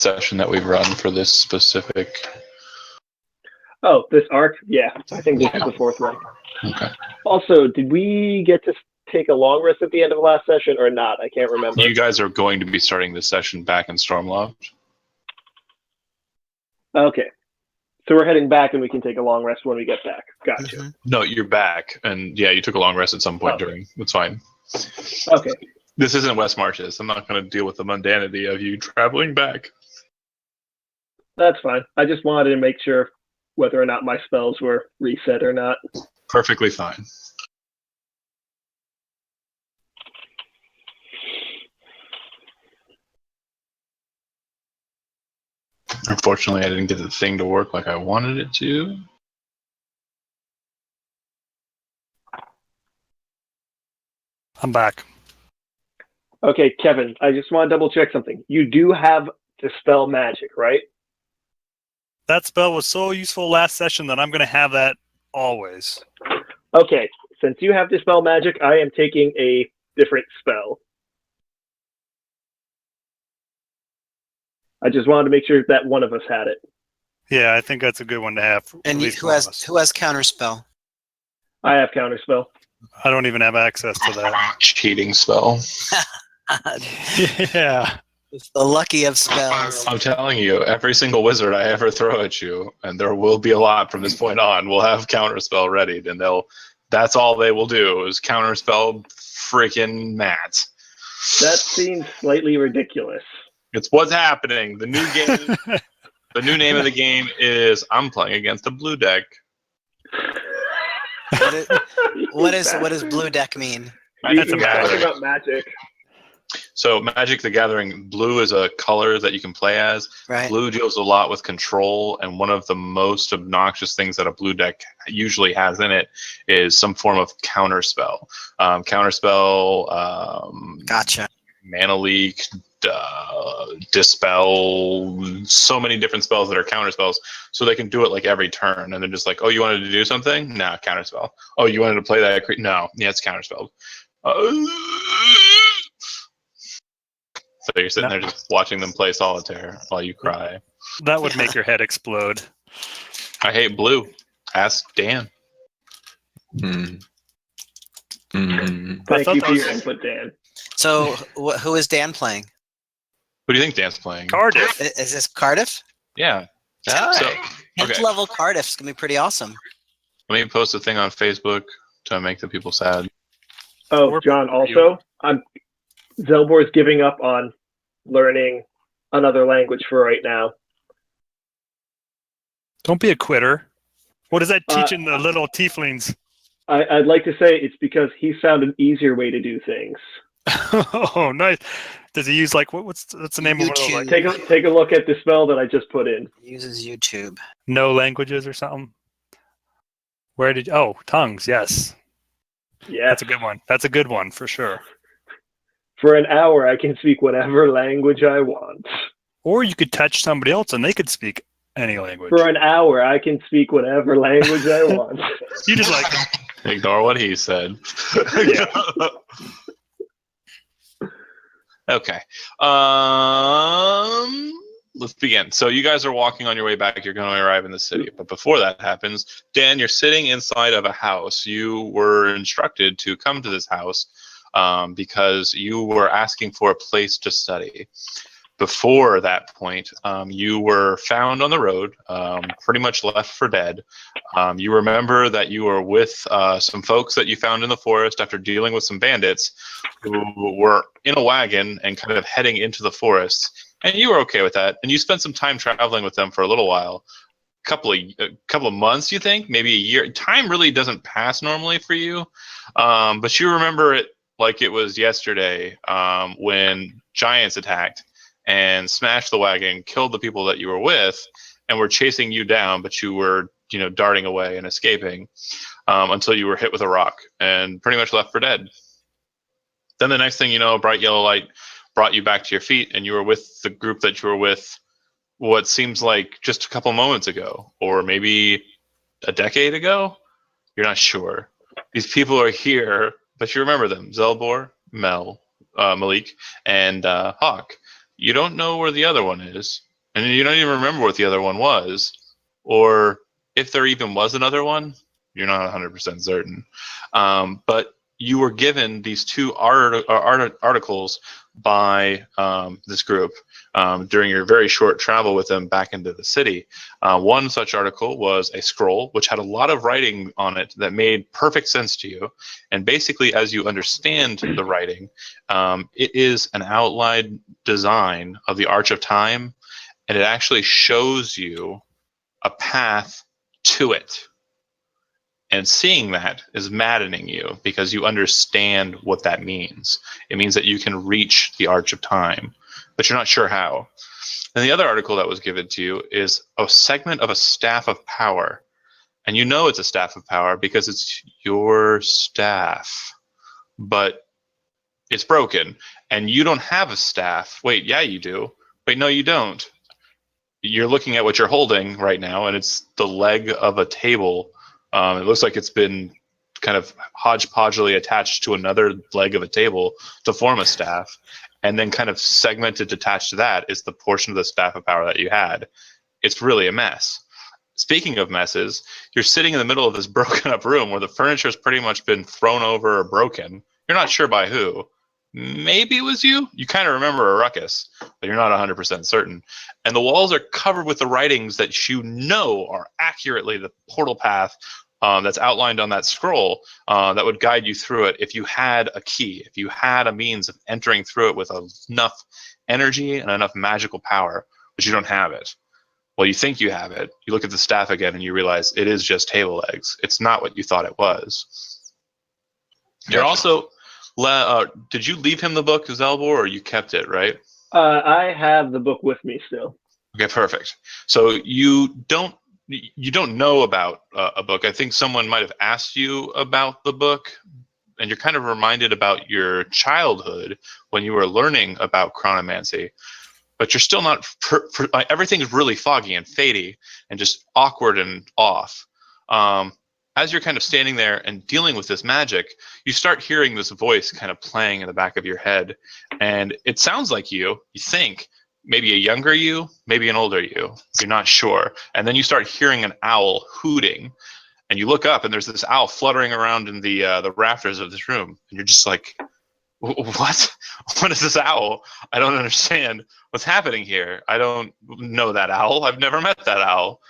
session that we've run for this specific. Oh, this arc? Yeah, I think this is the fourth one. Okay. Also, did we get to take a long rest at the end of the last session or not? I can't remember. You guys are going to be starting this session back in Stormloft. Okay. So we're heading back and we can take a long rest when we get back. Gotcha. Mm-hmm. No, you're back. And yeah, you took a long rest at some point during. It's fine. Okay. This isn't West Marches. I'm not going to deal with the mundanity of you traveling back. That's fine. I just wanted to make sure whether or not my spells were reset or not. Perfectly fine. Unfortunately, I didn't get the thing to work like I wanted it to. I'm back. Okay, Kevin, I just want to double check something. You do have Dispel Magic, right? That spell was so useful last session that I'm going to have that always. Okay, since you have Dispel Magic, I am taking a different spell. I just wanted to make sure that one of us had it. Yeah, I think that's a good one to have. And who has Counterspell? I have Counterspell. I don't even have access to that. Cheating spell. Yeah. It's the lucky of spells. I'm telling you, every single wizard I ever throw at you, and there will be a lot from this point on, will have Counterspell readied, and that's all they will do is Counterspell freaking Matt. That seems slightly ridiculous. It's what's happening. The new game, the new name of the game is I'm playing against a blue deck. What does blue deck mean? That's a talking about Magic. So Magic the Gathering, blue is a color that you can play as. Right. Blue deals a lot with control, and one of the most obnoxious things that a blue deck usually has in it is some form of counterspell. Counterspell, Gotcha. Mana Leak, Dispel, so many different spells that are counterspells, so they can do it like every turn, and they're just like, oh, you wanted to do something? Nah, counterspell. Oh, you wanted to play that? No, yeah, it's counterspelled. So you're sitting there just watching them play solitaire while you cry. That would make your head explode. I hate blue. Ask Dan. Thank you for your input, Dan. So who is Dan playing? Who do you think Dan's playing? Cardiff. Is this Cardiff? Yeah. Oh, So, Eighth level Cardiff's going to be pretty awesome. let me post a thing on Facebook to make the people sad. Oh, John, also, Zelbor's giving up on learning another language for right now. Don't be a quitter. What is that teaching the little tieflings? I'd like to say it's because he found an easier way to do things. Oh, nice. Does he use what's the name YouTube. of it? Take a look at the spell that I just put in. Uses YouTube. No languages or something? Tongues, yes. Yeah. That's a good one. That's a good one for sure. For an hour, I can speak whatever language I want. Or you could touch somebody else and they could speak any language. For an hour, I can speak whatever language I want. You just Ignore what he said. Okay. Let's begin. So you guys are walking on your way back. You're going to arrive in the city. But before that happens, Dan, you're sitting inside of a house. You were instructed to come to this house because you were asking for a place to study. Before that point, you were found on the road, pretty much left for dead. You remember that you were with some folks that you found in the forest after dealing with some bandits who were in a wagon and kind of heading into the forest. And you were okay with that. And you spent some time traveling with them for a little while. A couple of months, you think? Maybe a year. Time really doesn't pass normally for you. But you remember it like it was yesterday when giants attacked and smashed the wagon, killed the people that you were with, and were chasing you down, but you were, darting away and escaping until you were hit with a rock and pretty much left for dead. Then the next thing you know, a bright yellow light brought you back to your feet, and you were with the group that you were with what seems like just a couple moments ago, or maybe a decade ago? You're not sure. These people are here, but you remember them. Zelbor, Malik, and Hawk. You don't know where the other one is. And you don't even remember what the other one was, or if there even was another one. You're not 100% certain. But you were given these two articles by this group during your very short travel with them back into the city. One such article was a scroll which had a lot of writing on it that made perfect sense to you. And basically, as you understand the writing, it is an outline design of the Arch of Time, and it actually shows you a path to it. And seeing that is maddening you because you understand what that means. It means that you can reach the Arch of Time, but you're not sure how. And the other article that was given to you is a segment of a staff of power. And you know it's a staff of power because it's your staff, but it's broken. And you don't have a staff. Wait, yeah, you do. Wait, no, you don't. You're looking at what you're holding right now, and it's the leg of a table. It looks like it's been kind of hodgepodgely attached to another leg of a table to form a staff, and then kind of segmented attached to that is the portion of the staff of power that you had. It's really a mess. Speaking of messes, you're sitting in the middle of this broken up room where the furniture's pretty much been thrown over or broken. You're not sure by who. Maybe it was you. You kind of remember a ruckus, but you're not 100% certain. And the walls are covered with the writings that you know are accurately the portal path that's outlined on that scroll that would guide you through it if you had a key, if you had a means of entering through it with enough energy and enough magical power, but you don't have it. Well, you think you have it. You look at the staff again and you realize it is just table legs. It's not what you thought it was. You're also... did you leave him the book, Zelbor, or you kept it, right? I have the book with me still. Okay, perfect. So you don't know about a book. I think someone might have asked you about the book, and you're kind of reminded about your childhood when you were learning about chronomancy, but you're still not. Everything's really foggy and fadey and just awkward and off. As you're kind of standing there and dealing with this magic, you start hearing this voice kind of playing in the back of your head. And it sounds like you think, maybe a younger you, maybe an older you. You're not sure. And then you start hearing an owl hooting. And you look up and there's this owl fluttering around in the rafters of this room. And you're just like, what? What is this owl? I don't understand what's happening here. I don't know that owl. I've never met that owl.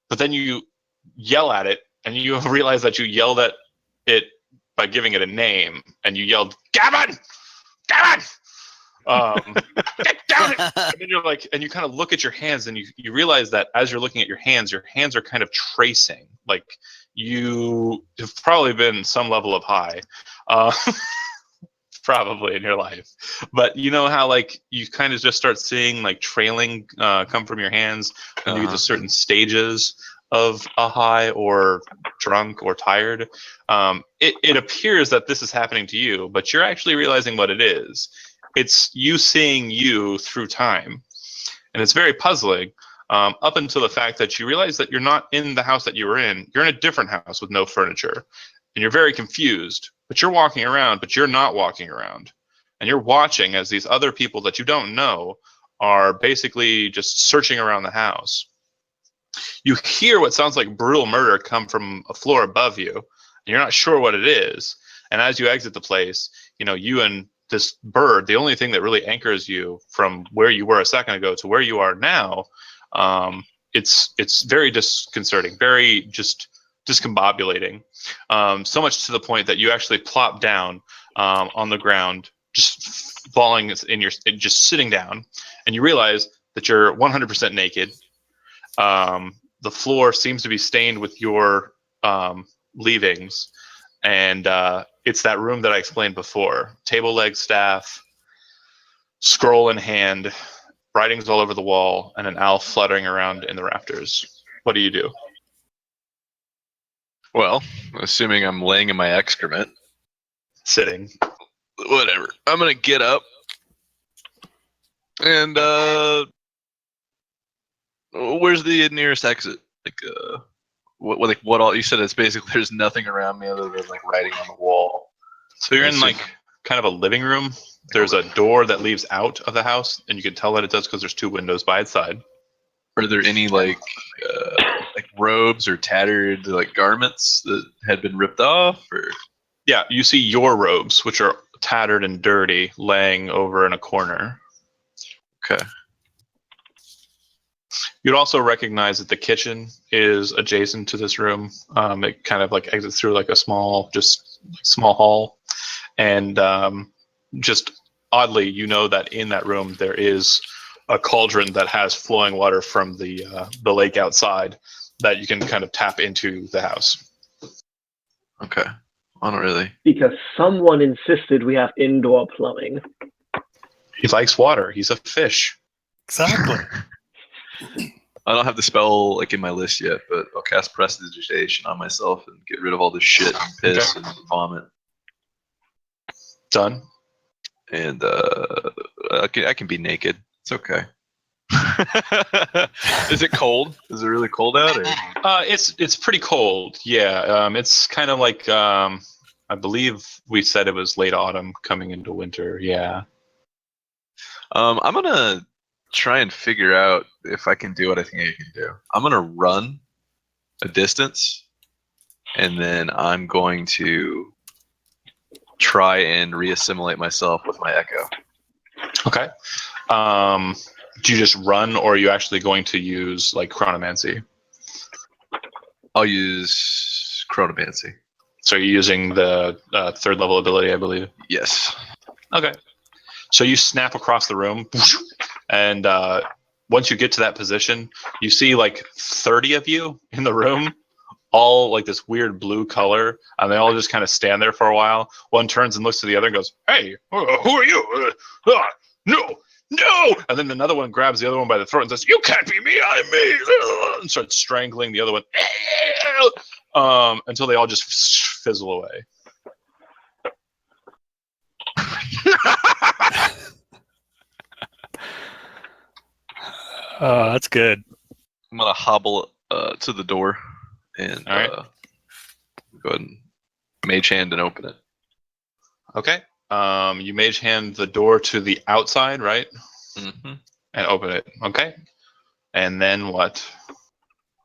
But then you yell at it. And you realize that you yelled at it by giving it a name, and you yelled, "Gavin! Gavin! Get down!" And then you're like, and you kind of look at your hands, and you realize that as you're looking at your hands are kind of tracing. Like you have probably been some level of high, probably in your life. But you know how like you kind of just start seeing like trailing come from your hands when you get to certain stages of a high or drunk or tired. It appears that this is happening to you, but you're actually realizing what it is. It's you seeing you through time. And it's very puzzling up until the fact that you realize that you're not in the house that you were in. You're in a different house with no furniture. And you're very confused, but you're walking around, but you're not walking around. And you're watching as these other people that you don't know are basically just searching around the house. You hear what sounds like brutal murder come from a floor above you, and you're not sure what it is. And as you exit the place, you know, you and this bird, the only thing that really anchors you from where you were a second ago to where you are now, it's very disconcerting, very just discombobulating. So much to the point that you actually plop down on the ground, just falling just sitting down, and you realize that you're 100% naked. The floor seems to be stained with your leavings, and it's that room that I explained before. Table leg staff, scroll in hand, writings all over the wall, and an owl fluttering around in the rafters. What do you do? Well, assuming I'm laying in my excrement. Sitting. Whatever. I'm going to get up and where's the nearest exit? What all you said? It's basically there's nothing around me other than like writing on the wall. So you're in like kind of a living room. There's a door that leads out of the house, and you can tell that it does because there's two windows by its side. Are there any like robes or tattered like garments that had been ripped off? Or Yeah, you see your robes, which are tattered and dirty, laying over in a corner. okay, You'd also recognize that the kitchen is adjacent to this room. It kind of like exits through like a small hall, and just oddly, you know that in that room there is a cauldron that has flowing water from the lake outside that you can kind of tap into the house. okay. I don't really. Because someone insisted we have indoor plumbing. He likes water. He's a fish. Exactly. I don't have the spell like in my list yet, but I'll cast Prestidigitation on myself and get rid of all this shit and piss and vomit. Done. And I can be naked. It's okay. Is it cold? Is it really cold out? Or? It's pretty cold. Yeah. It's kind of like I believe we said it was late autumn coming into winter. Yeah. I'm gonna try and figure out if I can do what I think I can do. I'm gonna run a distance, and then I'm going to try and reassimilate myself with my echo. Okay. Do you just run, or are you actually going to use like chronomancy? I'll use chronomancy. So you're using the third level ability, I believe. Yes. Okay. So you snap across the room, and once you get to that position, you see like 30 of you in the room, all like this weird blue color, and they all just kind of stand there for a while. One turns and looks to the other and goes, "Hey, who are you? No!" And then another one grabs the other one by the throat and says, "You can't be me, I'm me!" And starts strangling the other one, until they all just fizzle away. That's good. I'm gonna hobble to the door and All right. go ahead and mage hand and open it. Okay. You mage hand the door to the outside, right? Mm-hmm. And open it. Okay. And then what?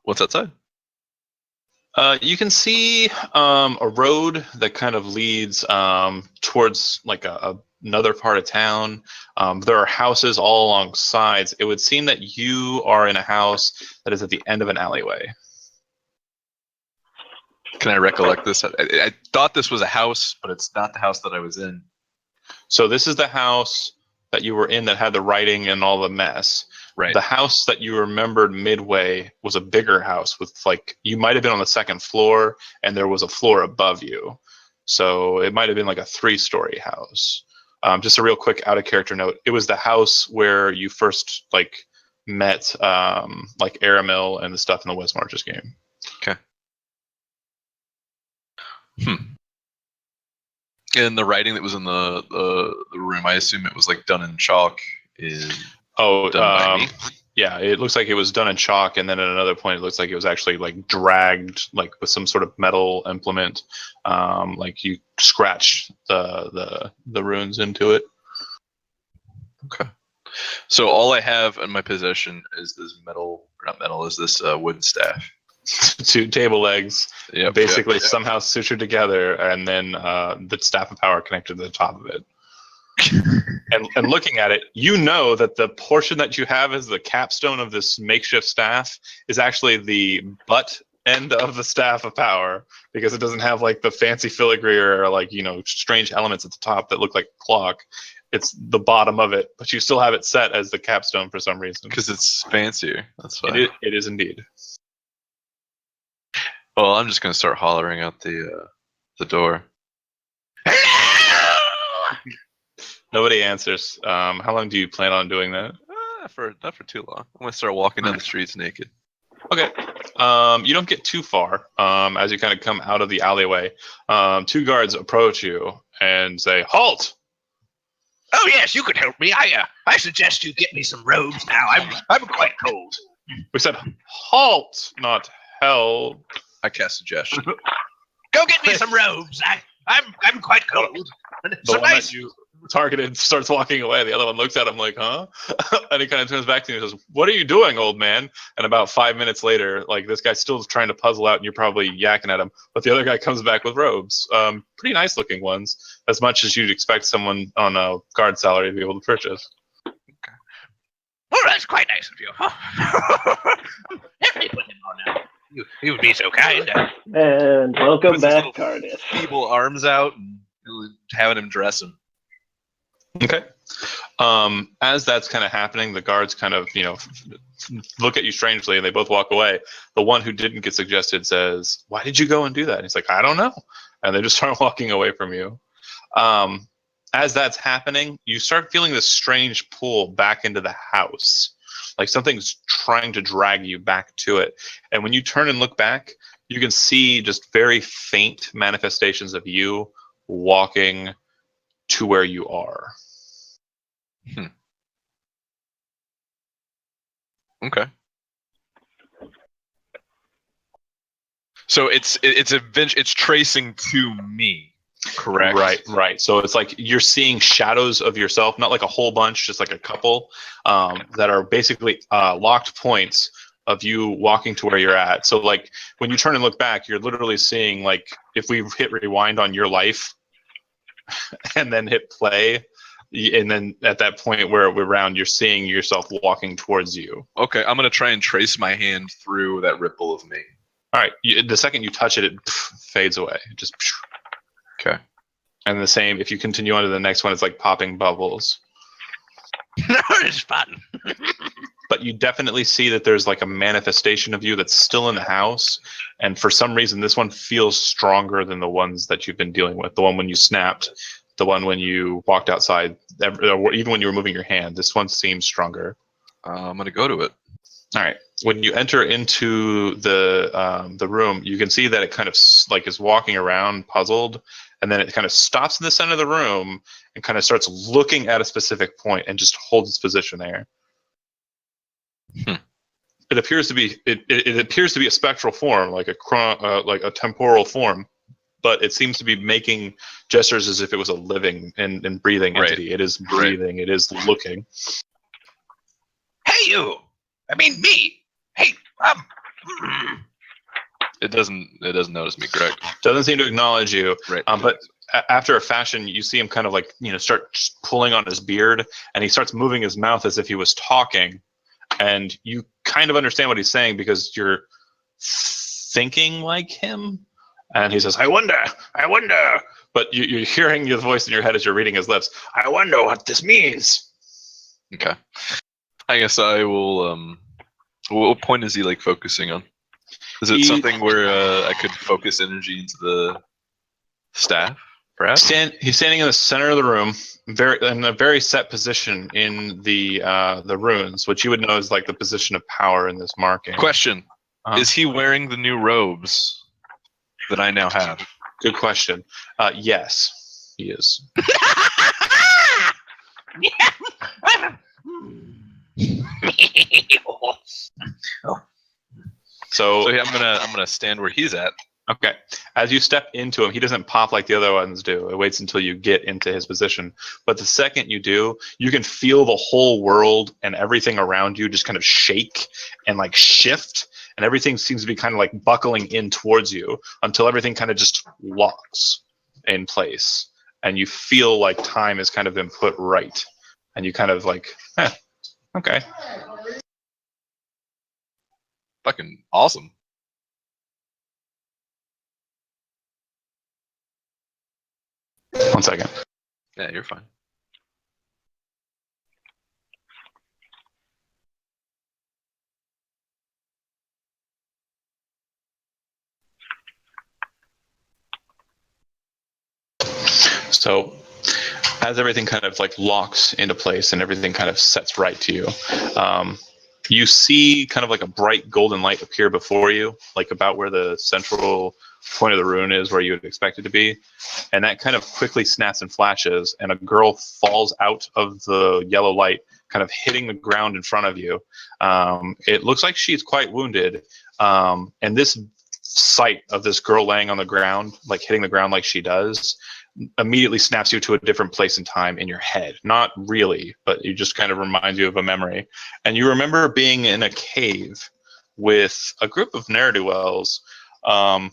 What's outside? You can see a road that kind of leads towards like another part of town. There are houses all along sides. It would seem that you are in a house that is at the end of an alleyway. Can I recollect this? I thought this was a house, but it's not the house that I was in. So this is the house that you were in that had the writing and all the mess. Right. The house that you remembered midway was a bigger house with like, you might have been on the second floor and there was a floor above you. So it might have been like a 3-story house. Just a real quick out of character note. It was the house where you first like met like Aramil and the stuff in the West Marches game. Okay. And the writing that was in the room, I assume it was like done in chalk. Done by me? Yeah, it looks like it was done in chalk, and then at another point, it looks like it was actually like dragged, like with some sort of metal implement, like you scratched the runes into it. Okay. So all I have in my possession is this this wooden staff. 2 table legs, Yep, basically yep. somehow sutured together, and then the staff of power connected to the top of it. and looking at it, you know that the portion that you have as the capstone of this makeshift staff is actually the butt end of the staff of power, because it doesn't have like the fancy filigree or like, you know, strange elements at the top that look like a clock. It's the bottom of it, but you still have it set as the capstone for some reason. Because it's fancier. That's fine. It is indeed. Well, I'm just gonna start hollering out the door. Nobody answers. How long do you plan on doing that? Not for too long. I'm gonna start walking down the streets naked. Okay. You don't get too far. As you kind of come out of the alleyway, 2 guards approach you and say, "Halt!" Oh yes, you could help me. I suggest you get me some robes now. I'm quite cold. We said, "Halt," not "hell." I cast suggestion. Go get me some robes. I'm quite cold. The one that you targeted starts walking away. The other one looks at him like, huh? And he kind of turns back to me and says, "What are you doing, old man?" And about 5 minutes later, like this guy's still trying to puzzle out, and you're probably yakking at him. But the other guy comes back with robes, pretty nice looking ones, as much as you'd expect someone on a guard salary to be able to purchase. Oh, that's quite nice of you. Definitely put him on now. You would be so kind. And welcome Puts his back, little Cardiff. Feeble arms out and having him dress him. Okay. As that's kind of happening, the guards kind of, look at you strangely, and they both walk away. The one who didn't get suggested says, "Why did you go and do that?" And he's like, "I don't know." And they just start walking away from you. As that's happening, you start feeling this strange pull back into the house. Like something's trying to drag you back to it. And when you turn and look back, you can see just very faint manifestations of you walking to where you are. Okay. So it's tracing to me, correct? Right. So it's like you're seeing shadows of yourself, not like a whole bunch, just like a couple that are basically locked points of you walking to where you're at. So like when you turn and look back, you're literally seeing, like, if we hit rewind on your life and then hit play, and then at that point where we're around, you're seeing yourself walking towards you. Okay, I'm gonna try and trace my hand through that ripple of me. All right. The second you touch it, it fades away. It just. Okay. And the same, if you continue on to the next one, it's like popping bubbles. No, it's fun. But you definitely see that there's like a manifestation of you that's still in the house. And for some reason, this one feels stronger than the ones that you've been dealing with. The one when you snapped, the one when you walked outside, even when you were moving your hand, this one seems stronger. I'm gonna go to it. All right. When you enter into the room, you can see that it kind of like is walking around, puzzled, and then it kind of stops in the center of the room and kind of starts looking at a specific point and just holds its position there. It appears to be it appears to be a spectral form, like a temporal form, but it seems to be making gestures as if it was a living and breathing entity. It is breathing. It is looking. Hey, you! I mean, me! Hey, It doesn't notice me, correct? Doesn't seem to acknowledge you. Right. But after a fashion, you see him kind of like, start pulling on his beard, and he starts moving his mouth as if he was talking. And you kind of understand what he's saying because you're thinking like him. And he says, I wonder. But you're hearing your voice in your head as you're reading his lips. I wonder what this means. Okay. I guess I will. What point is he like focusing on? Is it something where I could focus energy into the staff, perhaps? He's standing in the center of the room, in a very set position in the runes, which you would know is like the position of power in this marking. Question: Is he wearing the new robes that I now have? Good question. Yes, he is. So I'm gonna stand where he's at. Okay. As you step into him, he doesn't pop like the other ones do. It waits until you get into his position. But the second you do, you can feel the whole world and everything around you just kind of shake and like shift. And everything seems to be kind of like buckling in towards you until everything kind of just locks in place. And you feel like time has kind of been put right. And you kind of like, okay. Fucking awesome. One second. Yeah, you're fine. So as everything kind of like locks into place and everything kind of sets right to you, you see kind of like a bright golden light appear before you, like about where the central point of the rune is, where you would expect it to be. And that kind of quickly snaps and flashes, and a girl falls out of the yellow light, kind of hitting the ground in front of you. It looks like she's quite wounded. And this sight of this girl laying on the ground, like hitting the ground like she does, immediately snaps you to a different place in time in your head. Not really, but it just kind of reminds you of a memory. And you remember being in a cave with a group of ne'er-do-wells, a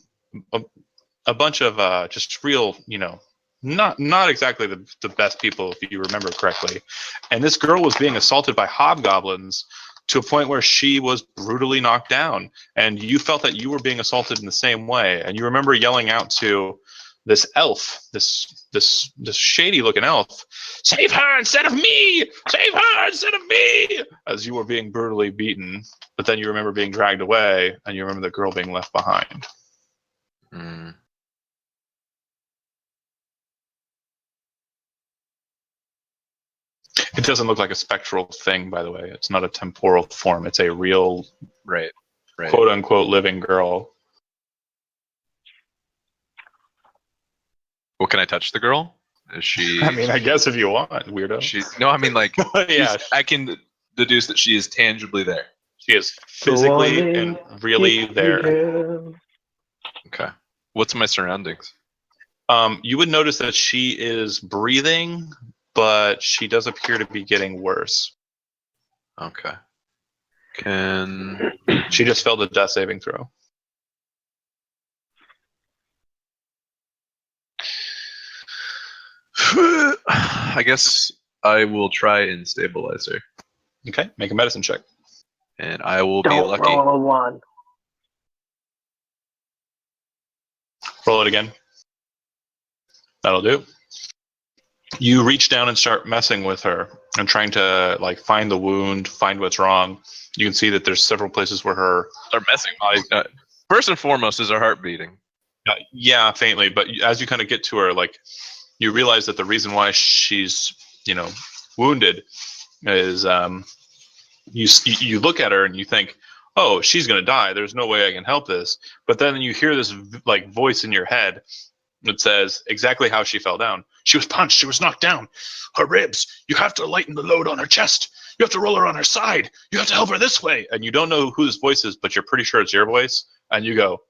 bunch of just real, not exactly the best people, if you remember correctly. And this girl was being assaulted by hobgoblins to a point where she was brutally knocked down. And you felt that you were being assaulted in the same way. And you remember yelling out to this elf, this shady looking elf, "Save her instead of me! Save her instead of me!" as you were being brutally beaten. But then you remember being dragged away, and you remember the girl being left behind. Mm. It doesn't look like a spectral thing, by the way. It's not a temporal form. It's a real, Right. quote unquote, living girl. Well, can I touch the girl? Is she? I mean, I guess if you want, weirdo. No, I mean like. Yeah, I can deduce that she is tangibly there. she is physically and really there. Okay. What's my surroundings? You would notice that she is breathing, but she does appear to be getting worse. Okay. Can She just failed a death saving throw. I guess I will try and stabilize her, Okay, make a medicine check. and I will be Don't lucky. roll a 1. Roll it again. That'll do. You reach down and start messing with her and trying to find the wound, find what's wrong. You can see that there's several places where her Start messing. First and foremost is her heart beating. yeah, faintly, but as you kind of get to her, you realize that the reason why she's wounded is you look at her and you think, oh, she's gonna die. There's no way I can help this. But then you hear this voice in your head that says exactly how she fell down. She was punched. She was knocked down. Her ribs. You have to lighten the load on her chest. You have to roll her on her side. You have to help her this way. And you don't know who this voice is, but you're pretty sure it's your voice. And you go,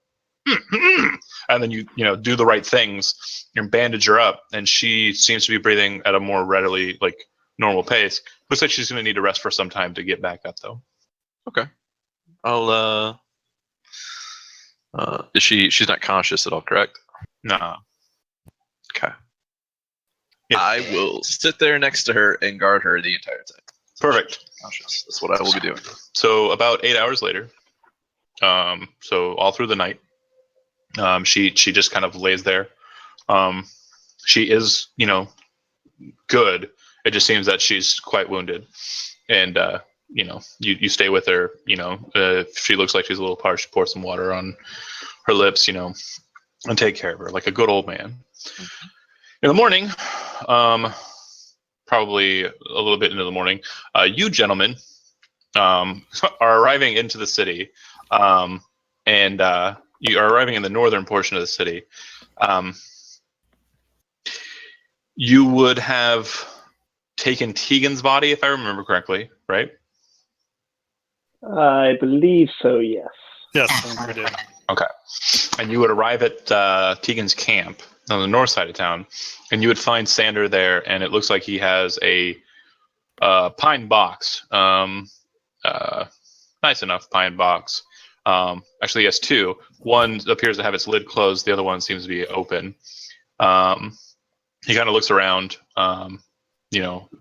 and then you do the right things and bandage her up. And she seems to be breathing at a more readily normal pace. Looks like she's going to need to rest for some time to get back up, though. Okay. I'll she's not conscious at all, correct? Nah. Okay. Yeah. I will sit there next to her and guard her the entire time. Perfect. Conscious. That's what I will be doing. So about 8 hours later, so all through the night, she just kind of lays there. She is, good. It just seems that she's quite wounded, and you stay with her. If she looks like she's a little parched, pour some water on her lips, and take care of her like a good old man. Mm-hmm. In the morning, probably a little bit into the morning, you gentlemen are arriving into the city, and you are arriving in the northern portion of the city. You would have taken Tegan's body, if I remember correctly, right? I believe so, yes. Yes, I think we did. Okay. And you would arrive at Tegan's camp on the north side of town, and you would find Sander there, and it looks like he has a pine box. Nice enough pine box. Actually, he has two. One appears to have its lid closed. The other one seems to be open. He kind of looks around,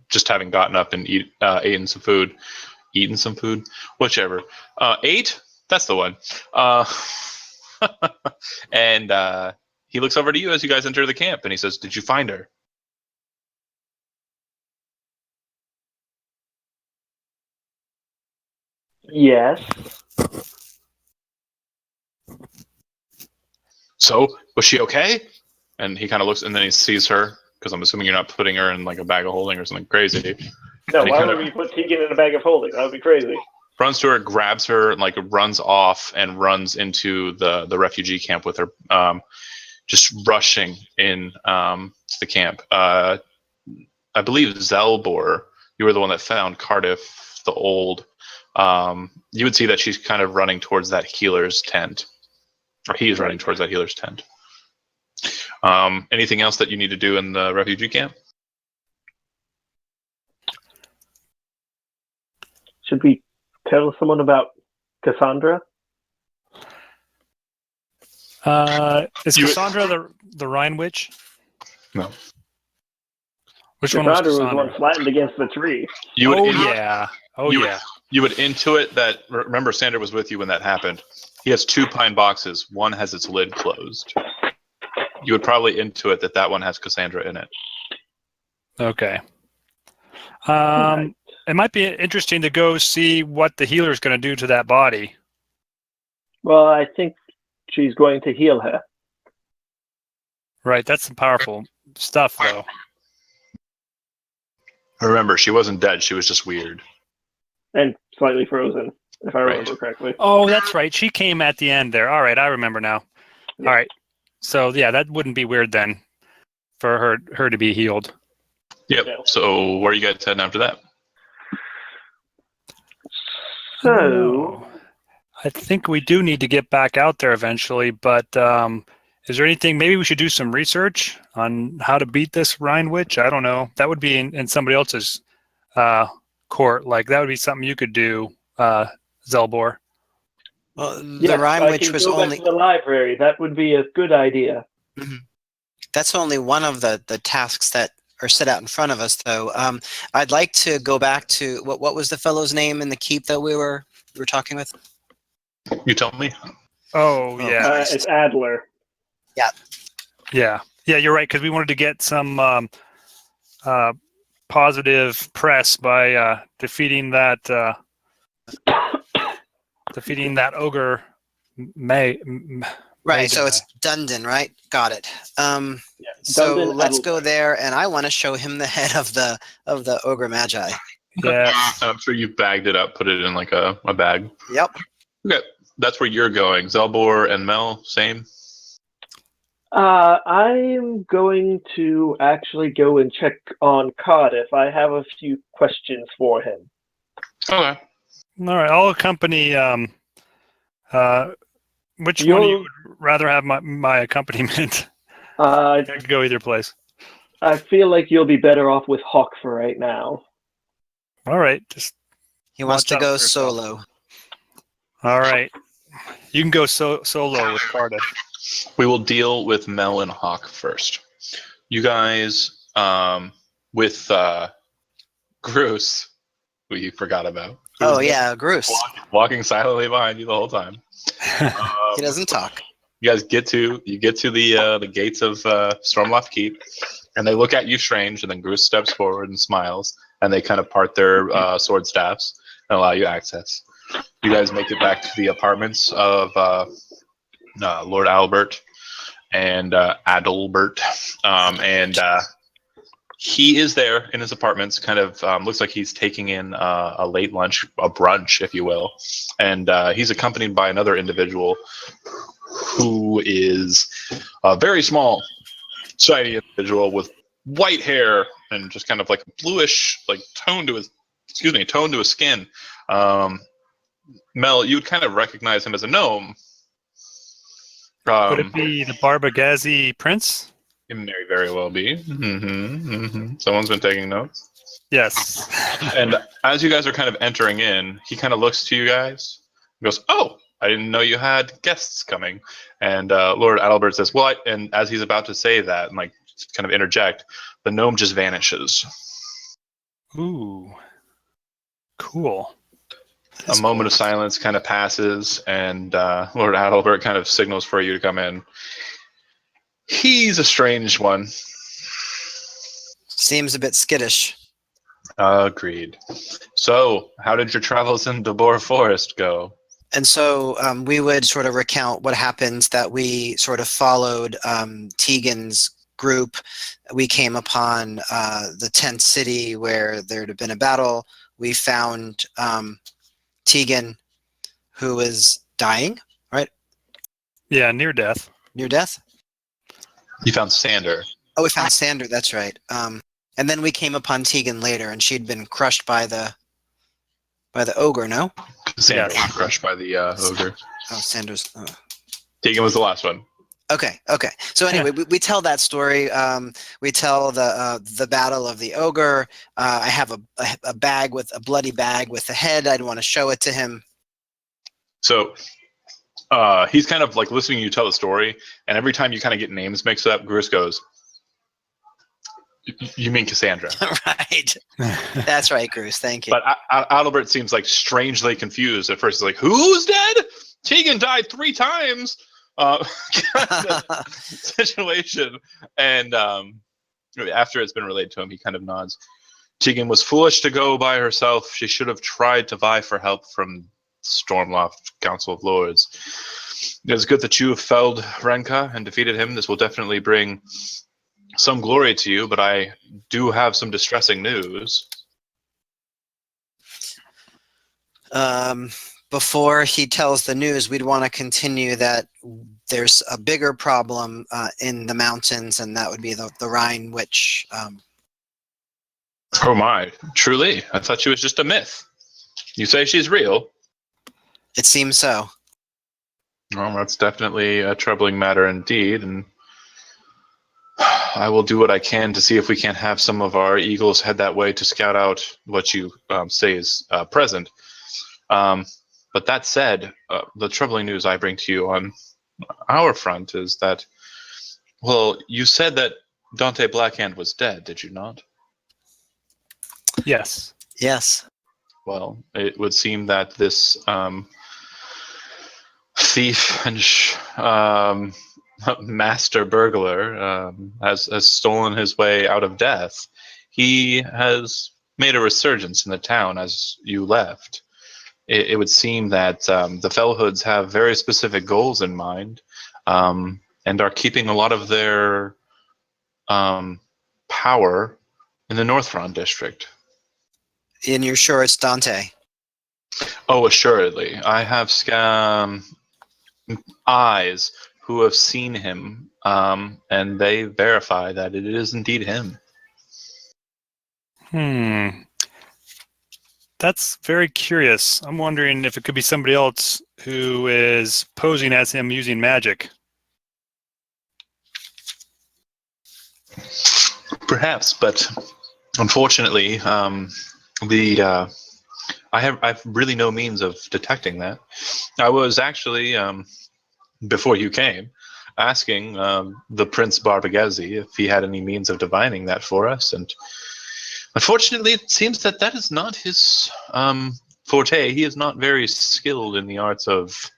just having gotten up and eaten some food. Eaten some food? Whichever. Ate? That's the one. And he looks over to you as you guys enter the camp, and he says, "Did you find her?" Yes. So, was she okay? And he kind of looks, and then he sees her, because I'm assuming you're not putting her in a bag of holding or something crazy. No, And he why kinda would we put Tegan in a bag of holding? That would be crazy. runs to her, grabs her, and runs off and runs into the refugee camp with her, just rushing in to the camp. I believe Zelbor, you were the one that found Cardiff the Old. You would see that she's kind of running towards that healer's tent. Or he's running towards that healer's tent. Anything else that you need to do in the refugee camp? Should we tell someone about Cassandra? Is You- Cassandra the Rhine Witch? No. Which one was Cassandra was the Cassandra? one flattened against the tree. You would Oh in- yeah. Oh you- yeah. You would intuit that. Remember, Sander was with you when that happened. He has 2 pine boxes. One has its lid closed. You would probably intuit that one has Cassandra in it. Okay. Right. It might be interesting to go see what the healer's going to do to that body. Well, I think she's going to heal her. Right. That's some powerful stuff, though. Remember, she wasn't dead. She was just weird. And slightly frozen, if I Right. remember correctly. Oh, that's right. She came at the end there. All right, I remember now. Yeah. All right. So yeah, that wouldn't be weird then, for her to be healed. Yep. Yeah. So where are you guys heading after that? So, I think we do need to get back out there eventually. But is there anything? Maybe we should do some research on how to beat this Rhine Witch. I don't know. That would be in somebody else's court. Like that would be something you could do, Zelbor. Well, yes, the Rhine I Witch can was go back only to the library. That would be a good idea. that's only one of the tasks that are set out in front of us, though. I'd like to go back to what was the fellow's name in the keep that we were talking with? You tell me. Oh yeah, It's Adler. yeah. You're right because we wanted to get some positive press by defeating that ogre. Right, so Maiden. it's Dundon, right? Got it. Yeah, So Dundon let's Adler. go there, and I want to show him the head of the ogre magi. Yeah. I'm sure you've bagged it up, put it in like a bag. Yep. Okay, that's where you're going. Zelbor and Mel, same. I'm going to actually go and check on Cardiff. I have a few questions for him. Okay. All right, I'll accompany. Which one of you would rather have my accompaniment? I could go either place. I feel like you'll be better off with Hawk for right now. All right, just He wants Watch to out go for yourself. solo. all right. You can go solo with Cardiff. We will deal with Mel and Hawk first. You guys, with Groose, who you forgot about. Oh who's yeah, Groose. walking silently behind you the whole time. He doesn't talk. You guys get to the gates of Stormloft Keep, and they look at you strange, and then Groose steps forward and smiles, and they kind of part their sword staffs and allow you access. You guys make it back to the apartments of Lord Albert and Adalbert, and he is there in his apartments. Kind of looks like he's taking in a late lunch, a brunch, if you will, and he's accompanied by another individual who is a very small, shiny individual with white hair and just kind of like bluish, like tone to his skin. Mel, you would kind of recognize him as a gnome. Would it be the Barbagazi prince? It may very well be. Someone's been taking notes. Yes. And as you guys are kind of entering in, he kind of looks to you guys and goes, "Oh, I didn't know you had guests coming." And Lord Adalbert says, "Well," and as he's about to say that and like kind of interject, the gnome just vanishes. Ooh. Cool. A moment of silence kind of passes, and Lord Adalbert kind of signals for you to come in. He's a strange one. Seems a bit skittish. Agreed. So, how did your travels in Debor Forest go? And so we would sort of recount what happened, that we sort of followed Tegan's group. We came upon the tent city where there had been a battle. We found Tegan, who was dying, right? Yeah, near death. Near death? You found Sander. Oh, we found Sander, that's right. And then we came upon Tegan later, and she'd been crushed by the ogre, no? Sander Yes. was crushed by the ogre. Oh, Sander's... Oh. Tegan was the last one. Okay. So anyway, we tell that story. We tell the battle of the ogre. I have a bag with a bloody bag with the head. I'd want to show it to him. So he's kind of like listening to you tell the story, and every time you kind of get names mixed up, Grus goes, "You mean Cassandra?" Right. That's right, Grus. Thank you. But Adalbert seems like strangely confused at first. He's like, "Who's dead? Tegan died 3 times." Kind of situation, and after it's been relayed to him, he kind of nods. Tegan was foolish to go by herself. She should have tried to vie for help from Stormloft Council of Lords. It is good that you have felled Renka and defeated him. This will definitely bring some glory to you, but I do have some distressing news. Before he tells the news, we'd want to continue that there's a bigger problem in the mountains, and that would be the Rhine Witch. Oh my, truly? I thought she was just a myth. You say she's real? It seems so. Well, that's definitely a troubling matter indeed, and I will do what I can to see if we can't have some of our eagles head that way to scout out what you say is present. But that said, the troubling news I bring to you on our front is that, well, you said that Dante Blackhand was dead, did you not? Yes. Yes. Well, it would seem that this thief and master burglar has stolen his way out of death. He has made a resurgence in the town as you left. It would seem that the Fellhoods have very specific goals in mind and are keeping a lot of their power in the Northrond district. And you're sure it's Dante? Oh, assuredly. I have eyes who have seen him, and they verify that it is indeed him. That's very curious. I'm wondering if it could be somebody else who is posing as him using magic. Perhaps, but unfortunately, I have really no means of detecting that. I was actually before you came asking the Prince Barbagezi if he had any means of divining that for us, and unfortunately, it seems that that is not his forte. He is not very skilled in the arts of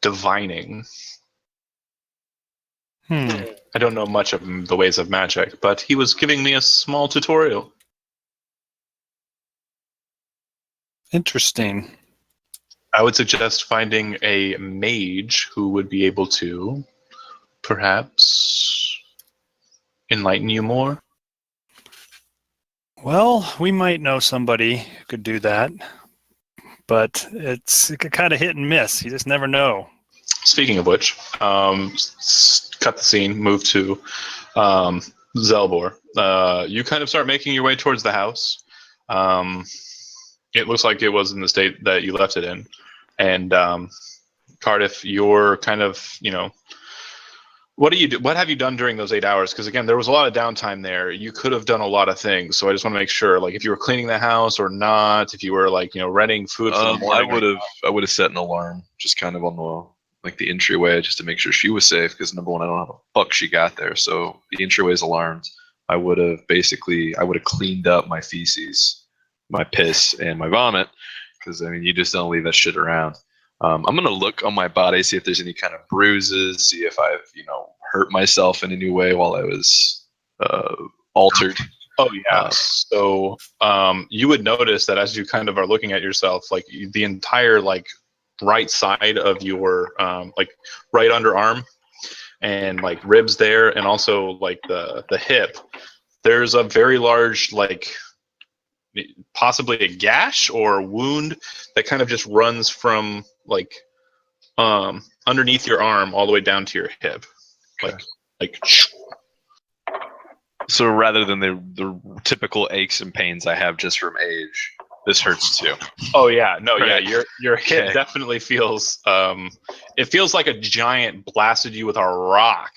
divining. I don't know much of the ways of magic, but he was giving me a small tutorial. Interesting. I would suggest finding a mage who would be able to perhaps enlighten you more. Well, we might know somebody who could do that, but it's kind of hit and miss. You just never know. Speaking of which, cut the scene, move to Zelbor. You kind of start making your way towards the house. It looks like it was in the state that you left it in. And Cardiff, you're kind of, what have you done during those 8 hours? Because again, there was a lot of downtime there. You could have done a lot of things. So I just want to make sure, like, if you were cleaning the house or not, if you were renting food for the morning. I would have set an alarm just kind of on the entryway just to make sure she was safe. Because number one, I don't know how the fuck she got there. So the entryway is alarmed. I would have cleaned up my feces, my piss, and my vomit. Because you just don't leave that shit around. I'm gonna look on my body, see if there's any kind of bruises, see if I've hurt myself in any way while I was altered. Oh yeah. So you would notice that as you kind of are looking at yourself, the entire right side of your right underarm and ribs there, and also the hip, there's a very large possibly a gash or a wound that kind of just runs from underneath your arm all the way down to your hip. So rather than the typical aches and pains I have just from age, this hurts too. Oh yeah, no, yeah, Right. your hit Okay. definitely feels. It feels like a giant blasted you with a rock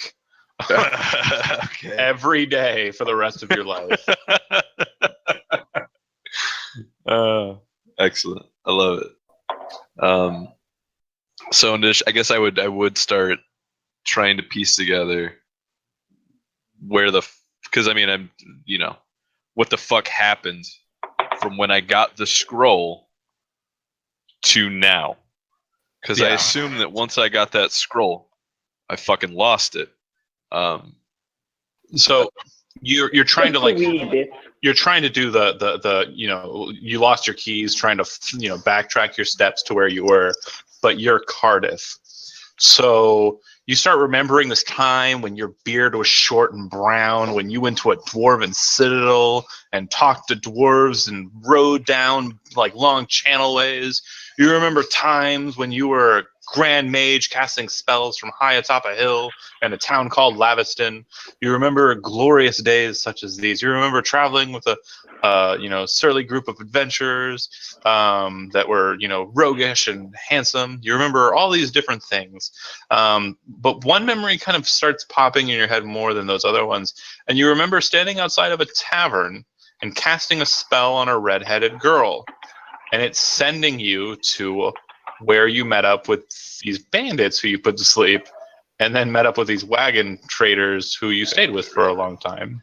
Okay. every day for the rest of your life. Excellent. I love it. So Nish, I guess I would start trying to piece together where because I mean I'm what the fuck happened from when I got the scroll to now. Because I Yeah. assume that once I got that scroll, I fucking lost it. So you're trying to Just a like wee bit. you're trying to do the you lost your keys, trying to backtrack your steps to where you were, but you're Cardiff. So you start remembering this time when your beard was short and brown, when you went to a dwarven citadel and talked to dwarves and rode down like long channelways. You remember times when you were a grand mage casting spells from high atop a hill in a town called Laviston. You remember glorious days such as these. You remember traveling with a surly group of adventurers that were roguish and handsome. You remember all these different things, but one memory kind of starts popping in your head more than those other ones, and you remember standing outside of a tavern and casting a spell on a red-headed girl, and it's sending you to where you met up with these bandits who you put to sleep, and then met up with these wagon traders who you stayed with for a long time.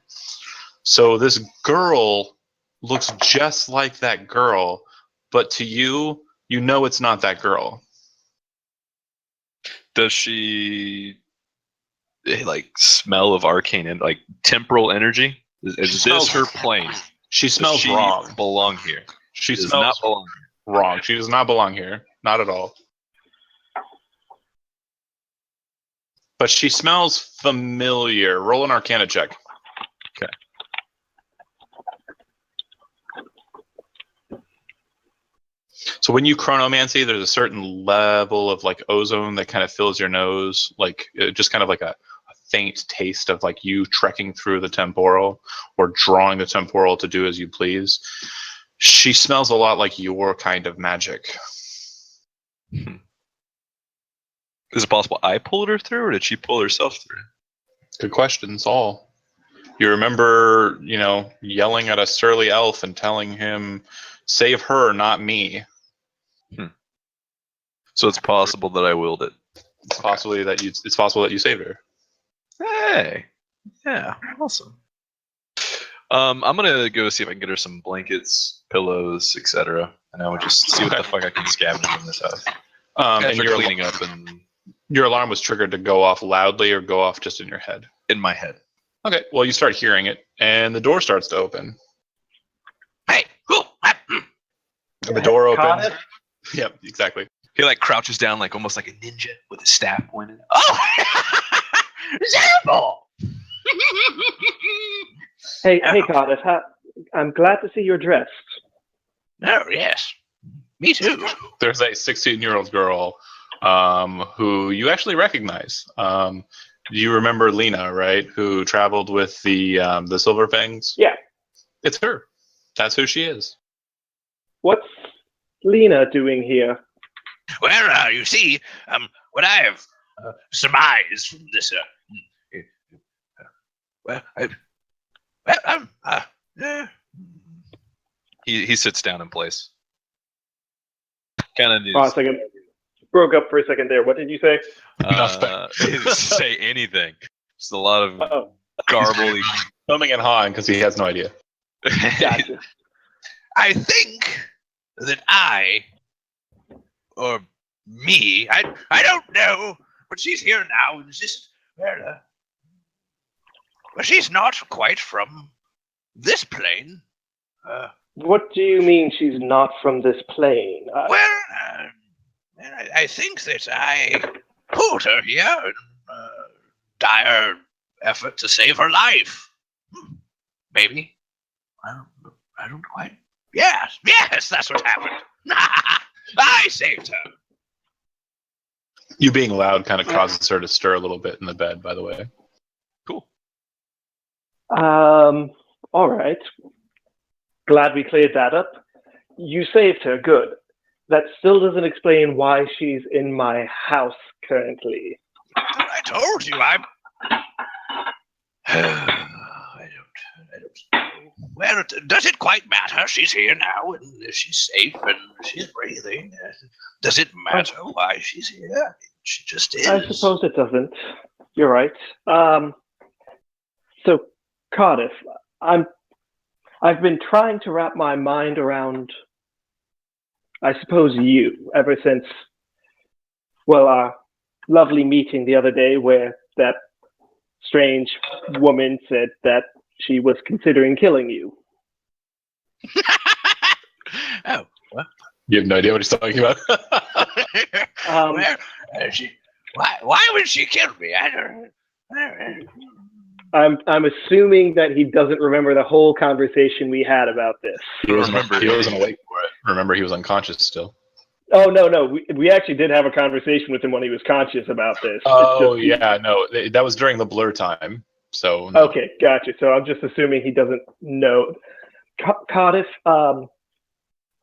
So this girl looks just like that girl, but to you, it's not that girl. Does she like smell of arcane and like temporal energy? Is this smells- her plane? She smells Does she wrong. belong here? She does smells not belong here. wrong. She does not belong here. Not at all. But she smells familiar. Roll an Arcana check. Okay. So when you chronomancy, there's a certain level of like ozone that kind of fills your nose, like just kind of like a faint taste of like you trekking through the temporal or drawing the temporal to do as you please. She smells a lot like your kind of magic. Is it possible I pulled her through, or did she pull herself through? Good questions, all. You remember, yelling at a surly elf and telling him, "Save her, not me." So it's possible that I willed it. It's possible that you saved her. Hey, yeah, awesome. I'm gonna go see if I can get her some blankets, pillows, etc. And I would just see what the fuck I can scavenge in this house. And After cleaning up and your alarm was triggered to go off loudly or go off just in your head. in my head. Okay, well, you start hearing it, and the door starts to open. Hey, who? And the door opens. Cardiff? Yep, exactly. He like crouches down, like almost like a ninja with his staff pointed. Oh, Zerbo! Hey, Cardiff. I'm glad to see you're dressed. Oh, yes. Me too. There's a 16-year-old girl who you actually recognize. You remember Lena, right? Who traveled with the Silverfangs? Yeah. It's her. That's who she is. What's Lena doing here? Well, you see, what I have surmised from this, He sits down in place. Kind of Oh, a second. Broke up for a second there. What did you say? he didn't say anything. Just a lot of Oh, garbly. Filming and hawing because he has no idea. gotcha. I think that or me, I don't know, but she's here now, and just, well, she's not quite from this plane. What do you mean she's not from this plane? I think that I pulled her here in dire effort to save her life. Maybe. I don't quite. Yes, that's what happened. I saved her. You being loud kind of causes her to stir a little bit in the bed, by the way. Cool. All right. Glad we cleared that up. you saved her. Good. That still doesn't explain why she's in my house currently. I told you, I'm. I don't know. Well, does it quite matter? She's here now, and she's safe, and she's breathing. Does it matter why she's here? She just is. I suppose it doesn't. You're right. So, Cardiff, I've been trying to wrap my mind around, I suppose, you, ever since, well, our lovely meeting the other day where that strange woman said that she was considering killing you. Oh, what? You have no idea what he's talking about. Where? Why would she kill me? I don't. I'm assuming that he doesn't remember the whole conversation we had about this. He wasn't awake for it. Remember, he was unconscious still. Oh, no. We actually did have a conversation with him when he was conscious about this. Oh, yeah, no. That was during the blur time. So no. Okay, gotcha. So I'm just assuming he doesn't know. Cardiff,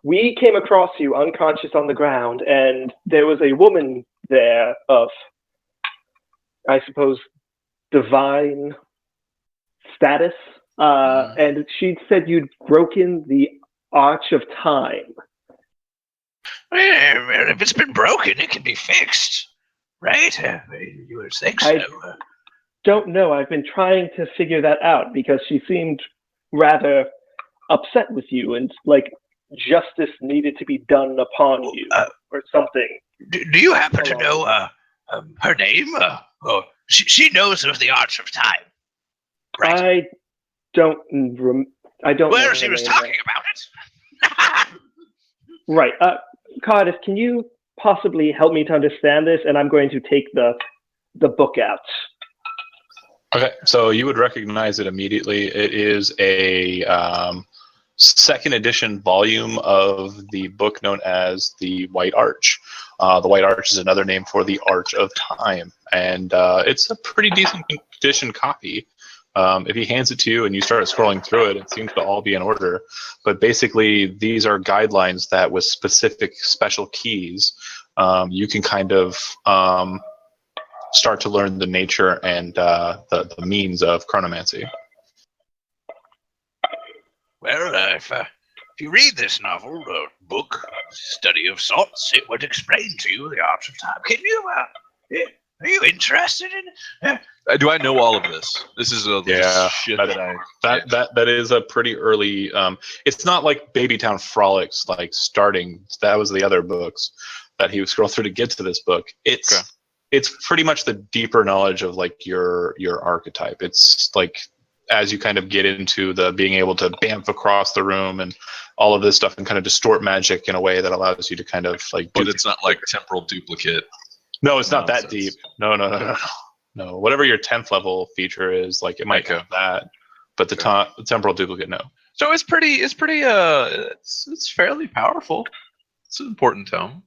we came across you unconscious on the ground, and there was a woman there of, I suppose, divine status, and she'd said you'd broken the Arch of Time. Well, if it's been broken, it can be fixed, right? You would think so. I don't know. I've been trying to figure that out because she seemed rather upset with you and like justice needed to be done upon you or something. Do you happen to know her name? She knows of the Arch of Time, right? I don't. Well, she was talking about it. Right. Cardiff, can you possibly help me to understand this? And I'm going to take the book out. Okay, so you would recognize it immediately. It is a second edition volume of the book known as the White Arch. The White Arch is another name for the Arch of Time, and it's a pretty decent condition copy. If he hands it to you and you start scrolling through it, it seems to all be in order. But basically, these are guidelines that with specific special keys, you can kind of start to learn the nature and the means of chronomancy. Well, if you read this novel or book, study of sorts, it would explain to you the Arch of Time. Can you? Are you interested in? Do I know all of this? This is shit that is a pretty early. It's not like Babytown Frolics, like starting. That was the other books that he would scroll through to get to this book. It's pretty much the deeper knowledge of like your archetype. It's like as you kind of get into the being able to bamf across the room and all of this stuff and kind of distort magic in a way that allows you to kind of like. But it's not like temporal duplicate. No, it's not that deep. No. Whatever your 10th level feature is, like it might have that, but the temporal duplicate, no. So it's fairly powerful. It's an important tome.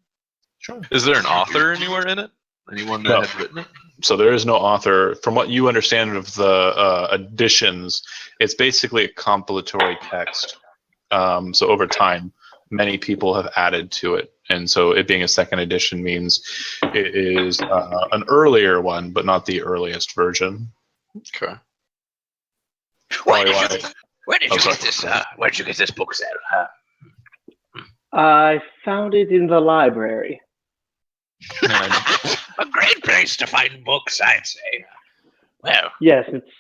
Sure. Is there an author anywhere in it? Anyone that had written it? So there is no author. From what you understand of the editions, it's basically a compilatory text. So over time, many people have added to it. And so it being a second edition means it is an earlier one, but not the earliest version. Okay. Where did you get this? Where did you get this book set? I found it in the library. A great place to find books, I'd say. Well, yes, it's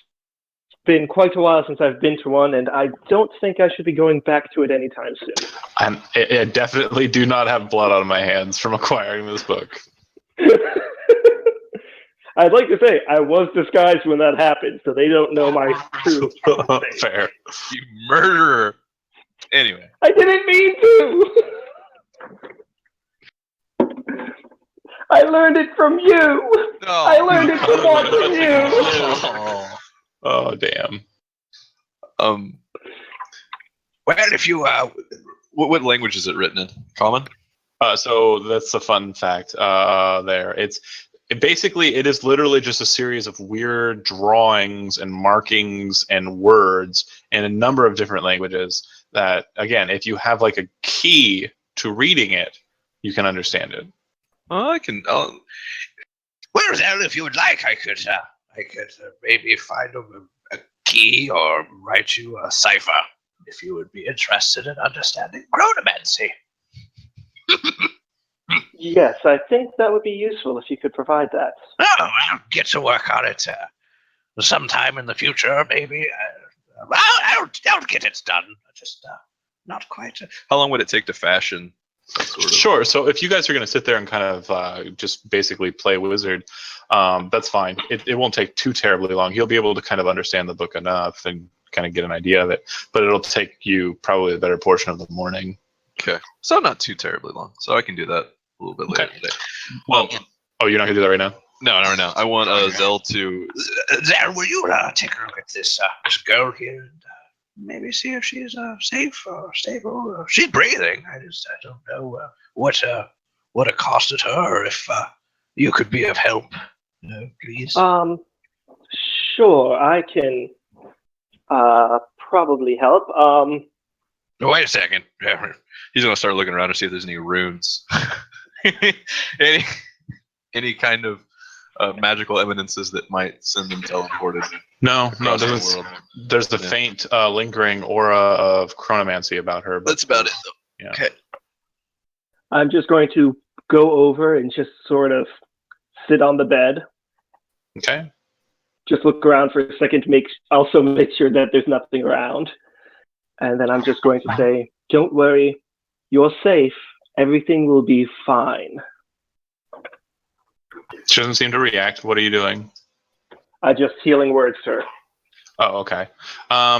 been quite a while since I've been to one, and I don't think I should be going back to it anytime soon. I definitely do not have blood on my hands from acquiring this book. I'd like to say I was disguised when that happened, so they don't know my true face. Fair. You murderer. Anyway. I didn't mean to! I learned it from you! No. I learned it from watching you! Oh, damn. Well, if you what language is it written in? Common? So that's a fun fact there. It is literally just a series of weird drawings and markings and words in a number of different languages that, again, if you have like a key to reading it, you can understand it. Oh, I can. Well, then, if you would like, I could maybe find a key or write you a cipher if you would be interested in understanding chronomancy. Yes, I think that would be useful if you could provide that. Oh, I'll get to work on it sometime in the future, maybe. I'll get it done. Just not quite. How long would it take to fashion some sort of? Sure. So if you guys are going to sit there and kind of just basically play wizard, that's fine. It won't take too terribly long. You'll be able to kind of understand the book enough and kind of get an idea of it. But it'll take you probably a better portion of the morning. Okay, so not too terribly long. So I can do that a little bit later today. Well, oh, you're not going to do that right now? No, not right now. I want Zell to. There, will you take a look at this girl here and maybe see if she's safe or stable? She's breathing. I don't know what it costed her. If you could be of help, please. Sure, I can probably help. Wait a second. He's gonna start looking around to see if there's any runes, any kind of magical evidences that might send them teleported. No, across the there's, world. there's the faint lingering aura of chronomancy about her. But That's about it, though. Yeah. Okay. I'm just going to go over and just sort of sit on the bed. Okay. Just look around for a second to make sure that there's nothing around. And then I'm just going to say, don't worry, you're safe. Everything will be fine. She doesn't seem to react. What are you doing? Just healing words to her. Oh, okay.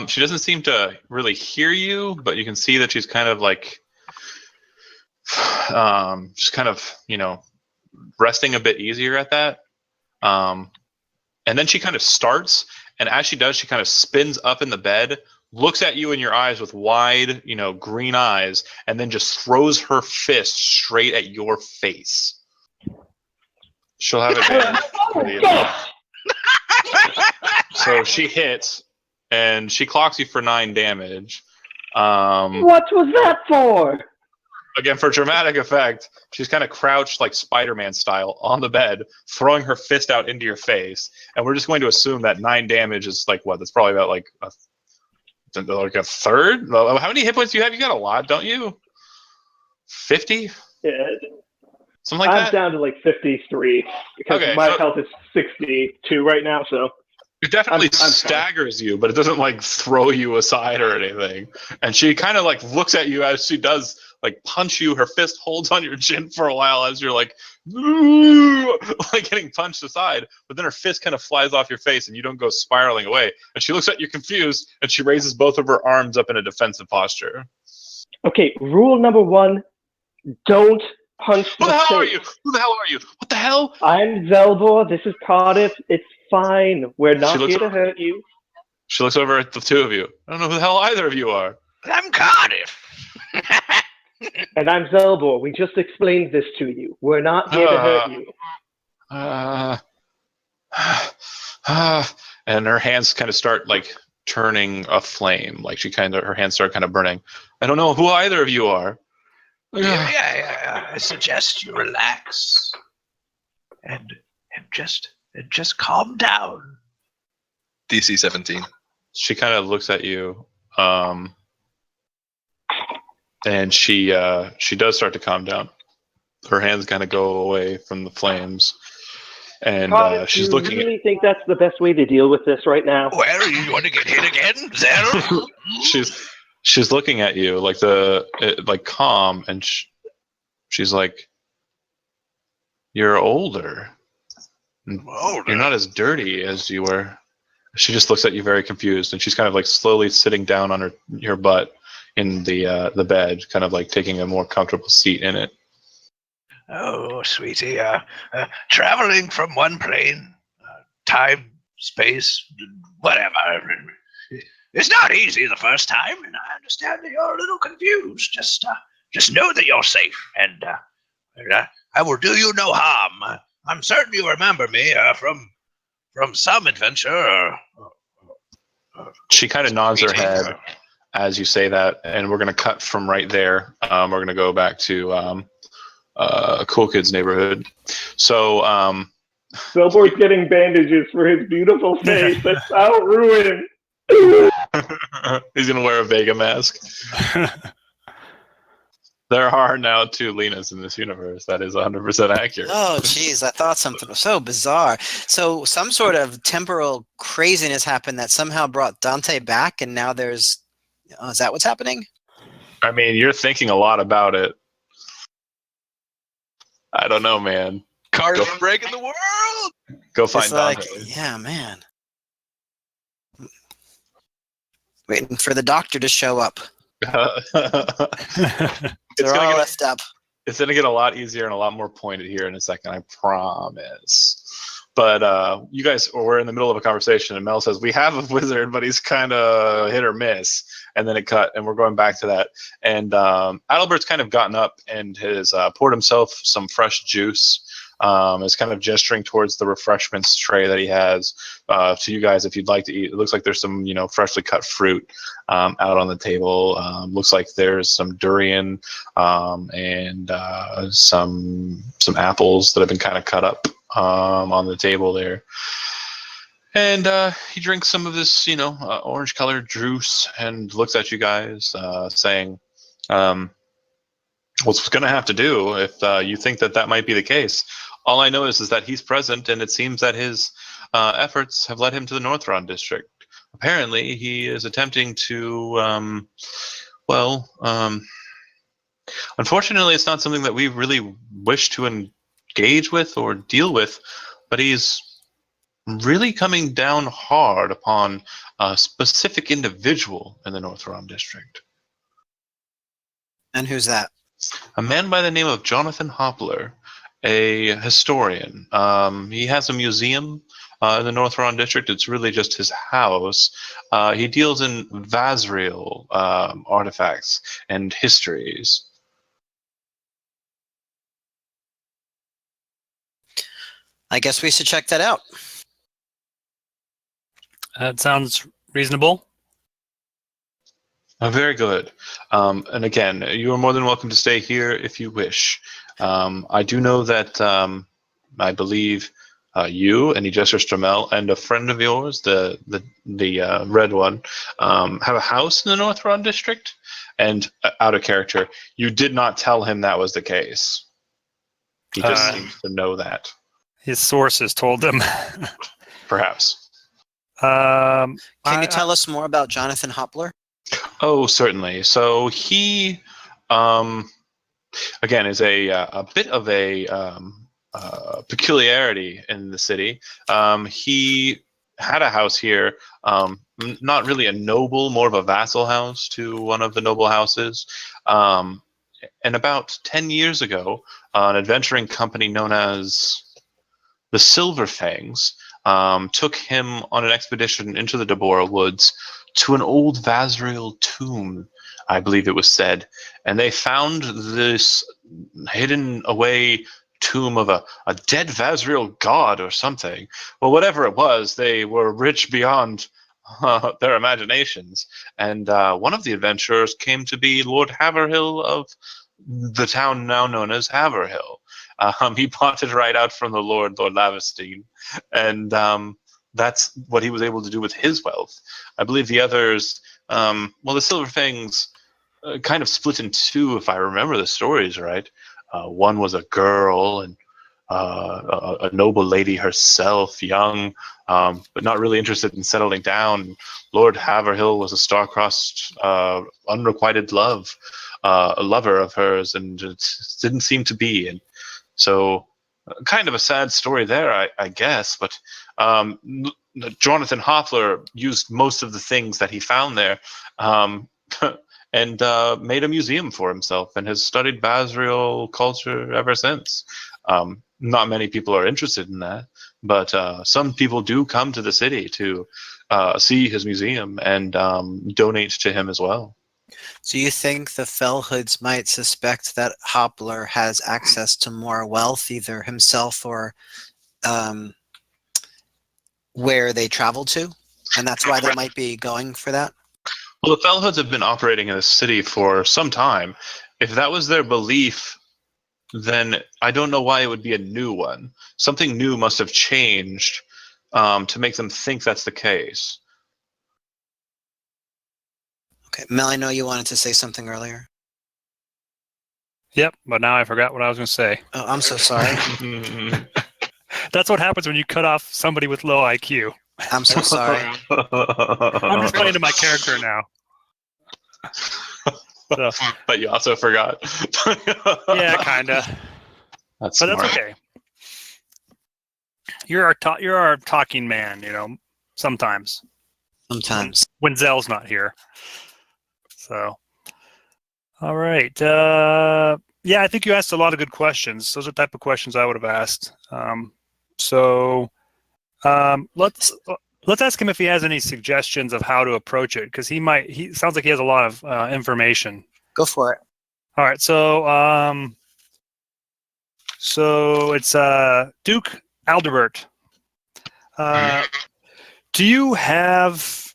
She doesn't seem to really hear you, but you can see that she's kind of like, just kind of, resting a bit easier at that. And then she kind of starts, and as she does, she kind of spins up in the bed, looks at you in your eyes with wide, green eyes, and then just throws her fist straight at your face. She'll have advantage for the attack. So she hits, and she clocks you for 9 damage. What was that for? Again, for dramatic effect, she's kind of crouched like Spider-Man style on the bed, throwing her fist out into your face. And we're just going to assume that 9 damage is like what? That's probably about like a third? How many hit points do you have? You got a lot, don't you? 50? Yeah, Something like I'm that? down to like 53 because Okay, my so- health is 62 right now. So It definitely I'm fine. staggers you, but it doesn't like throw you aside or anything. And she kind of like looks at you as she does like punch you. Her fist holds on your chin for a while as you're like, like getting punched aside. But then her fist kind of flies off your face and you don't go spiraling away. And she looks at you confused and she raises both of her arms up in a defensive posture. okay, rule number 1: don't punch Who the the hell are face. you? Who the hell are you? What the hell? I'm Zelbor. This is Cardiff. It's fine. We're She not looks here to over- hurt you. She looks over at the two of you. I don't know who the hell either of you are. I'm Cardiff. And I'm Zelbor. We just explained this to you. We're not here to hurt you. And her hands kind of start like turning a flame. Like her hands start kind of burning. I don't know who either of you are. Yeah. I suggest you relax and just calm down. DC 17. She kind of looks at you, and she does start to calm down. Her hands kind of go away from the flames, and Cardiff, she's do you looking really think that's the best way to deal with this right now? Well, you want to get hit again, Zell? she's looking at you like calm, and she's like, "You're older. You're not as dirty as you were." She just looks at you very confused, and she's kind of like slowly sitting down on her butt in the bed, kind of like taking a more comfortable seat in it. Oh, sweetie, traveling from one plane, time, space, whatever. It's not easy the first time, and I understand that you're a little confused. Just know that you're safe, and I will do you no harm. I'm certain you remember me from some adventure. She kind of nods her head. as you say that, and we're going to cut from right there. We're going to go back to Cool Kids neighborhood. So Billboard's getting bandages for his beautiful face. That's how ruined. he's going to wear a Vega mask. There are now 2 Lenas in this universe. That is 100% accurate. Oh, geez, I thought something was so bizarre. So some sort of temporal craziness happened that somehow brought Dante back, and now there's... Oh, is that what's happening? I mean, you're thinking a lot about it. I don't know, man. Cars Go- are breaking the world. Go find It's like, Dante. yeah, man. Waiting for the doctor to show up. They're all left up. It's gonna get a lot easier and a lot more pointed here in a second, I promise. But you guys were in the middle of a conversation, and Mel says, "We have a wizard, but he's kind of hit or miss." And then it cut, and we're going back to that. And Adalbert's kind of gotten up and has poured himself some fresh juice. Is kind of gesturing towards the refreshments tray that he has to you guys if you'd like to eat. It looks like there's some, freshly cut fruit out on the table. Looks like there's some durian and some apples that have been kind of cut up on the table there. And he drinks some of this, orange-colored juice and looks at you guys, saying, "What's going to have to do if you think that might be the case? All I know is that he's present, and it seems that his efforts have led him to the Northron district. Apparently, he is attempting to, unfortunately, it's not something that we really wish to engage with or deal with, but he's really coming down hard upon a specific individual in the Northron district. And who's that? A man by the name of Jonathan Hopler, a historian. He has a museum in the Northron district. It's really just his house. He deals in Vazriel artifacts and histories." I guess we should check that out. That sounds reasonable. Very good. And again, you are more than welcome to stay here if you wish. I do know that I believe you, and he gestures to Mel, and a friend of yours, the red one, have a house in the Northron district. And out of character, you did not tell him that was the case. He just seems to know that. His sources told him. Perhaps. Can you tell us more about Jonathan Hopler? Oh, certainly. So he, again, is a bit of a peculiarity in the city. He had a house here, not really a noble, more of a vassal house to one of the noble houses. And about 10 years ago, an adventuring company known as the Silver Fangs took him on an expedition into the Deborah Woods to an old Vazriel tomb, I believe it was said. And they found this hidden away tomb of a dead Vazriel god or something. Well, whatever it was, they were rich beyond their imaginations. And one of the adventurers came to be Lord Haverhill of the town now known as Haverhill. He bought it right out from the Lord Laverstein. And that's what he was able to do with his wealth. I believe the others, the Silver Fangs kind of split in two, if I remember the stories right. One was a girl and a noble lady herself, young, but not really interested in settling down. Lord Haverhill was a star-crossed, unrequited love, a lover of hers, and it didn't seem to be. And so, kind of a sad story there, I guess. But Jonathan Hopler used most of the things that he found there, and made a museum for himself, and has studied Vazriel culture ever since. Not many people are interested in that, but some people do come to the city to see his museum and donate to him as well. Do you think the Fellhoods might suspect that Hopler has access to more wealth, either himself or where they travel to? And that's why they might be going for that? Well, the Fellhoods have been operating in the city for some time. If that was their belief, then I don't know why it would be a new one. Something new must have changed to make them think that's the case. Okay, Mel, I know you wanted to say something earlier. Yep, but now I forgot what I was going to say. Oh, I'm so sorry. That's what happens when you cut off somebody with low IQ. I'm so sorry. I'm just playing to my character now. So, But you also forgot. yeah, kinda. That's But smart. that's okay. You're our talking man, sometimes Sometimes. when Zell's not here. So, all right. Yeah, I think you asked a lot of good questions. Those are the type of questions I would have asked. Let's ask him if he has any suggestions of how to approach it, because he sounds like he has a lot of information. Go for it. All right, so it's Duke Aldebert. Do you have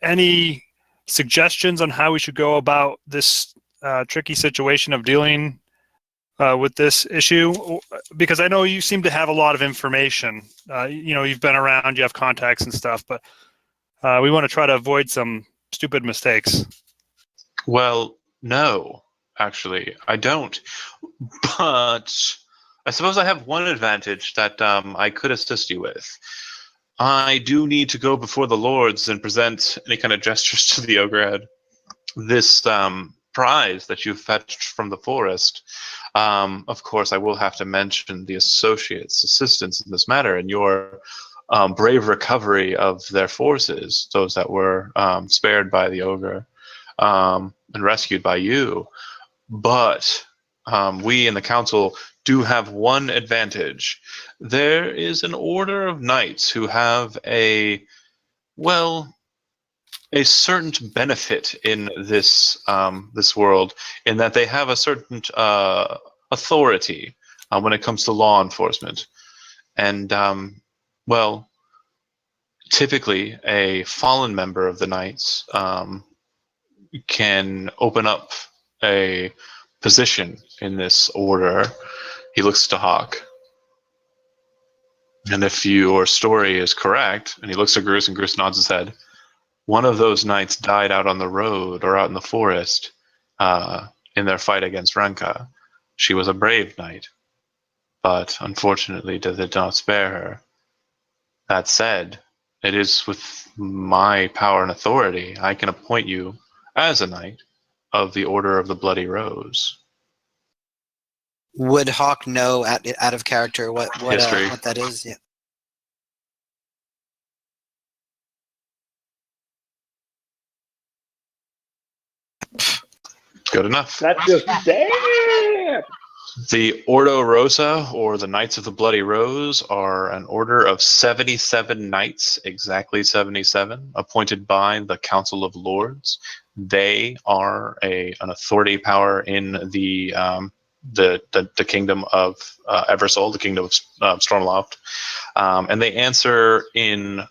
any suggestions on how we should go about this tricky situation of dealing with this issue? Because I know you seem to have a lot of information. You've been around, you have contacts and stuff, but we want to try to avoid some stupid mistakes. Well, no, actually, I don't. But I suppose I have one advantage that I could assist you with. I do need to go before the lords and present any kind of gestures to the Ogrehead. This prize that you've fetched from the forest. Of course, I will have to mention the Associates' assistance in this matter and your brave recovery of their forces, those that were spared by the ogre and rescued by you. But we in the council do have one advantage. There is an order of knights who have a certain benefit in this this world, in that they have a certain authority when it comes to law enforcement, and typically a fallen member of the knights can open up a position in this order. He looks to Hawk. And if your story is correct, and he looks at Groose, and Groose nods his head, one of those knights died out on the road or out in the forest in their fight against Ranka. She was a brave knight, but unfortunately they did not spare her. That said, it is with my power and authority I can appoint you as a knight of the Order of the Bloody Rose. Would Hawk know out of character what History. what that is? Yeah. Good enough. That's just damn. The Ordo Rosa, or the Knights of the Bloody Rose, are an order of 77 knights, exactly 77, appointed by the Council of Lords. They are an authority power in the kingdom of Eversoul, the kingdom of Stormloft, and they answer in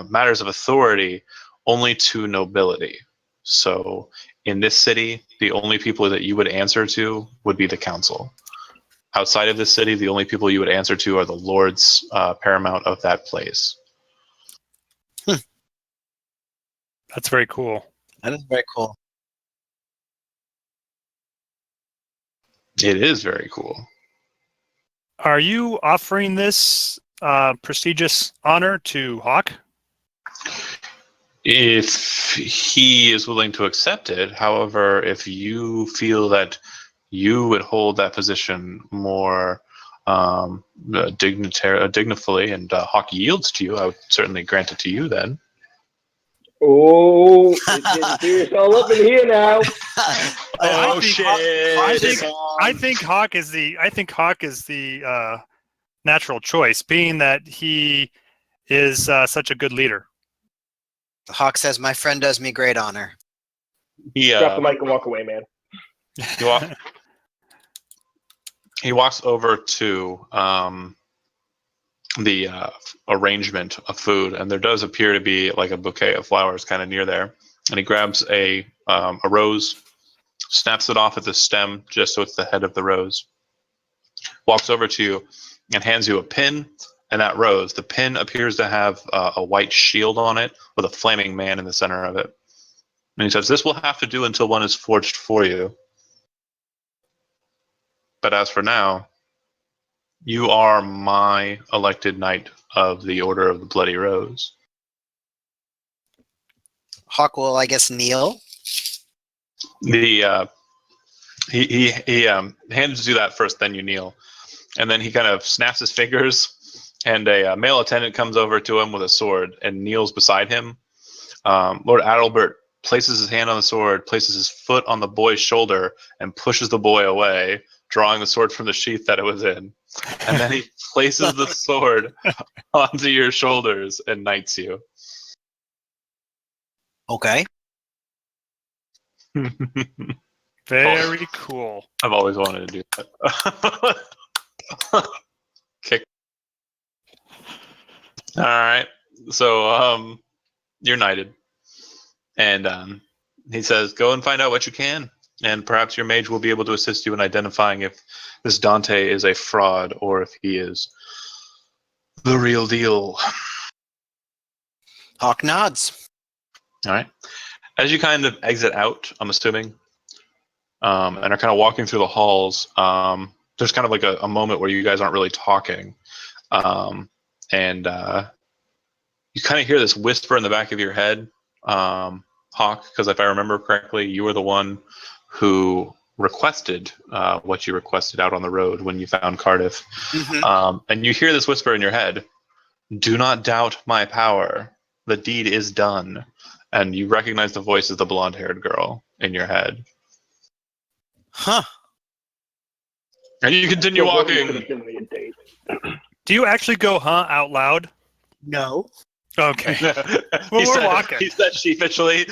matters of authority only to nobility. So in this city, the only people that you would answer to would be the council. Outside of this city, the only people you would answer to are the lords paramount of that place. That's very cool. That is very cool. It is very cool. Are you offering this prestigious honor to Hawk? If he is willing to accept it, however, if you feel that you would hold that position more dignifully, and Hawk yields to you, I would certainly grant it to you then. Oh, it's getting serious all up in here now. I shit! think Hawk is the natural choice, being that he is such a good leader. Hawk says, "My friend does me great honor." Drop the mic and walk away, man. He walks over to the arrangement of food, and there does appear to be like a bouquet of flowers kind of near there. And he grabs a rose, snaps it off at the stem just so it's the head of the rose. Walks over to you and hands you a pin and that rose. The pin appears to have a white shield on it with a flaming man in the center of it. And he says, "This will have to do until one is forged for you. But as for now, you are my elected knight of the Order of the Bloody Rose." Hawk will, I guess, kneel. The he hands you that first, then you kneel, and then he kind of snaps his fingers, and a male attendant comes over to him with a sword and kneels beside him. Lord Adalbert places his hand on the sword, places his foot on the boy's shoulder, and pushes the boy away, drawing the sword from the sheath that it was in. And then he places the sword onto your shoulders and knights you. Okay. Very cool. I've always wanted to do that. Kick. All right. So you're knighted. And he says, "Go and find out what you can. And perhaps your mage will be able to assist you in identifying if this Dante is a fraud or if he is the real deal." Hawk nods. All right. As you kind of exit out, I'm assuming, and are kind of walking through the halls, there's kind of like a moment where you guys aren't really talking. And you kind of hear this whisper in the back of your head, Hawk, because if I remember correctly, you were the one who requested what you requested out on the road when you found Cardiff. And you hear this whisper in your head, "Do not doubt my power. The deed is done." And you recognize the voice of the blonde-haired girl in your head. Huh. And you continue So Gordy could walking. have given me a date. Do you actually go "huh" out loud? No. Okay. He we're said- walking. He said sheepishly.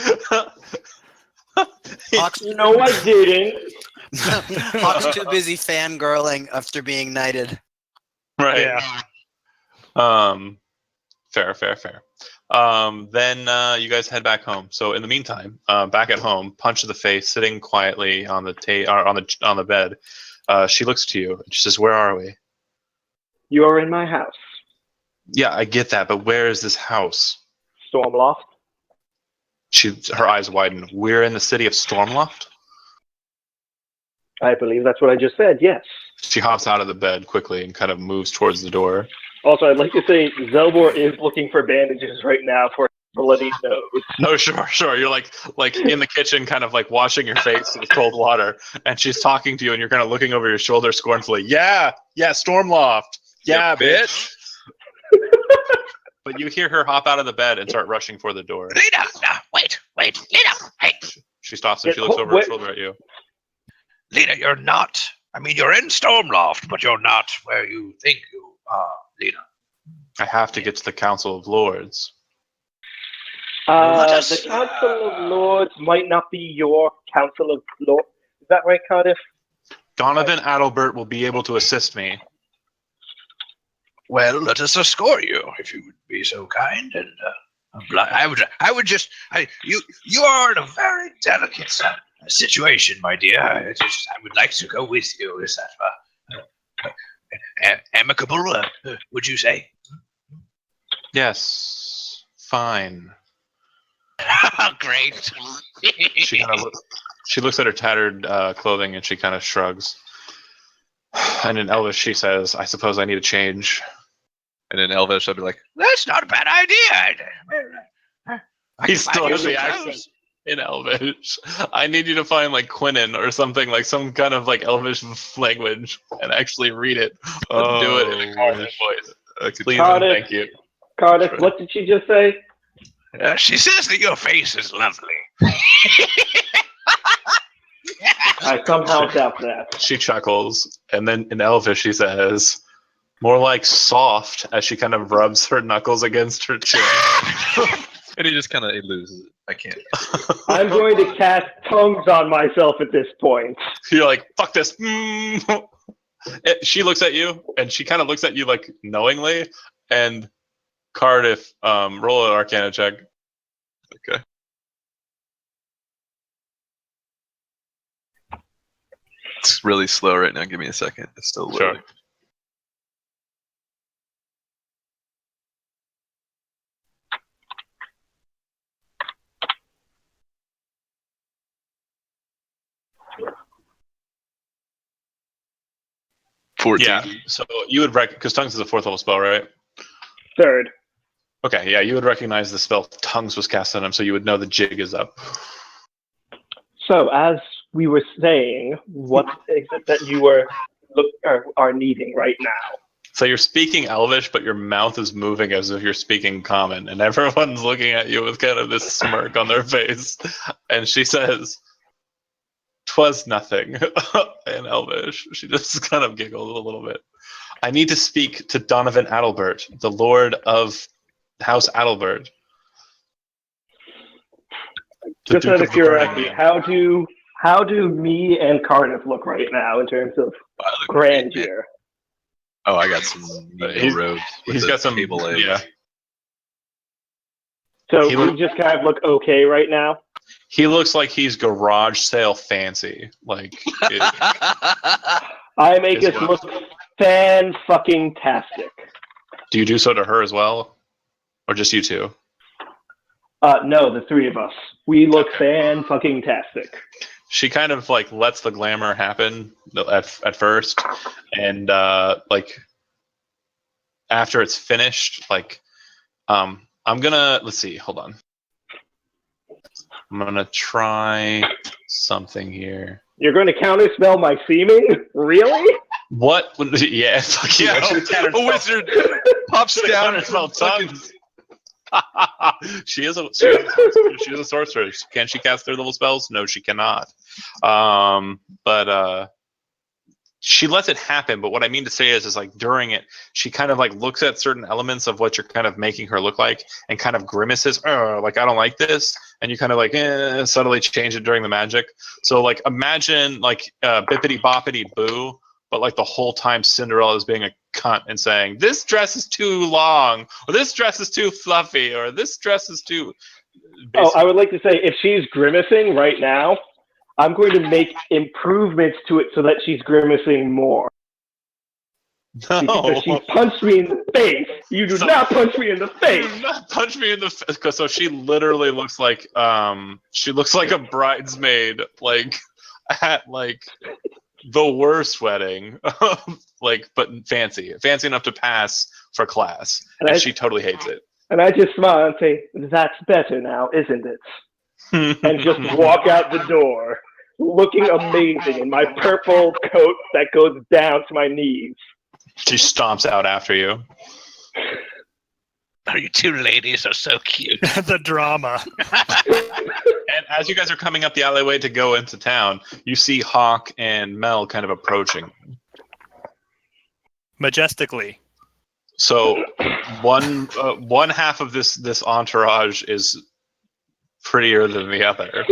Hawk's, No, I didn't. Hawk's too busy fangirling after being knighted. Right. Yeah. Fair. Then you guys head back home. So in the meantime, back at home, Punch to the face, sitting quietly on the bed. She looks to you and she says, "Where are we?" You are in my house. "Yeah, I get that, but where is this house?" Stormloft. Her eyes widen. "We're in the city of Stormloft?" I believe that's what I just said, yes. She hops out of the bed quickly and kind of moves towards the door. Also, I'd like to say Zelbor is looking for bandages right now for a bloody nose. No, sure. You're like in the kitchen, kind of like washing your face with cold water, and she's talking to you, and you're kind of looking over your shoulder scornfully. Yeah, Stormloft. Yeah, bitch. But you hear her hop out of the bed and start rushing for the door. Lena, no, wait, Lena, hey, She stops and she looks over her shoulder at you. Lena, you're not. I mean, you're in Stormloft, but you're not where you think you are, Lena. I have to get to the Council of Lords. The Council of Lords might not be your Council of Lords. Is that right, Cardiff? Donovan Adalbert will be able to assist me. Well, let us escort you, if you would be so kind. And you are in a very delicate situation, my dear. I would like to go with you. Is that amicable? Would you say? Yes, fine. Great. She looks at her tattered clothing and she kind of shrugs. And in Elvish, she says, "I suppose I need a change." And in Elvish, I'd be like, That's not a bad idea. He still has the accent in Elvish. I need you to find like Quinnen or something, like some kind of like Elvish language, and actually read it. But do it in a Cardiff voice. Please and Cardiff. thank you. Cardiff, what did she just say? She says that your face is lovely. I somehow doubt that. She chuckles, and then in Elvish she says, "More like soft," as she kind of rubs her knuckles against her chin. and he just kind of loses it. I can't. I'm going to cast tongues on myself at this point. You're like, "Fuck this." She looks at you, and she kind of looks at you like knowingly, and Cardiff, roll an Arcana check. Okay. It's really slow right now. Give me a second. It's still Sure. loading. Sure. 14. Yeah. So you would because tongues is a 4th level spell, right? Third. Okay. Yeah, you would recognize the spell tongues was cast on him, so you would know the jig is up. So as we were saying, what is it that you are needing right now? So you're speaking Elvish, but your mouth is moving as if you're speaking Common, and everyone's looking at you with kind of this smirk on their face. And she says, "'Twas nothing." In Elvish, she just kind of giggles a little bit. I need to speak to Donovan Adalbert, the Lord of House Adalbert. Just out of curiosity, how do me and Cardiff look right now in terms of I look great, man. grandeur? Oh, I got some neat robes. He's got some table legs. Yeah. So He we look- just kind of look okay right now. He looks like he's garage sale fancy. Like, I make As us well. look fan-fucking-tastic. do you do so to her as well, or just you two? No, the three of us. We look fan-fucking-tastic. She kind of like lets the glamour happen at first, and like after it's finished, like I'm gonna let's see. Hold on. I'm gonna try something here. You're going to counterspell my seeming? Really? What? Yeah, fuck you. Yeah, I should've counterspelled- a wizard pops should've down. counterspelled fucking- tongues. she is a sorcerer. Can she cast 3rd level spells? No, she cannot. But she lets it happen. But what I mean to say is like during it, she kind of like looks at certain elements of what you're kind of making her look like, and kind of grimaces, like I don't like this, and you kind of like subtly change it during the magic. So like imagine like bippity boppity boo, but like the whole time Cinderella is being a cunt and saying, this dress is too long, or this dress is too fluffy, or this dress is too... Oh, I would like to say, if she's grimacing right now, I'm going to make improvements to it so that she's grimacing more. Because No. she punched me in the face. You do not punch me in the face. Do not punch me in the face. So she literally looks like a bridesmaid, like at like the worst wedding, like but fancy enough to pass for class, and she totally hates it. And I just smile and say, "That's better now, isn't it?" And just walk out the door, looking amazing in my purple coat that goes down to my knees. She stomps out after you. Oh, you two ladies are so cute. The drama. And as you guys are coming up the alleyway to go into town, you see Hawk and Mel kind of approaching. Majestically. So one half of this entourage is prettier than the other.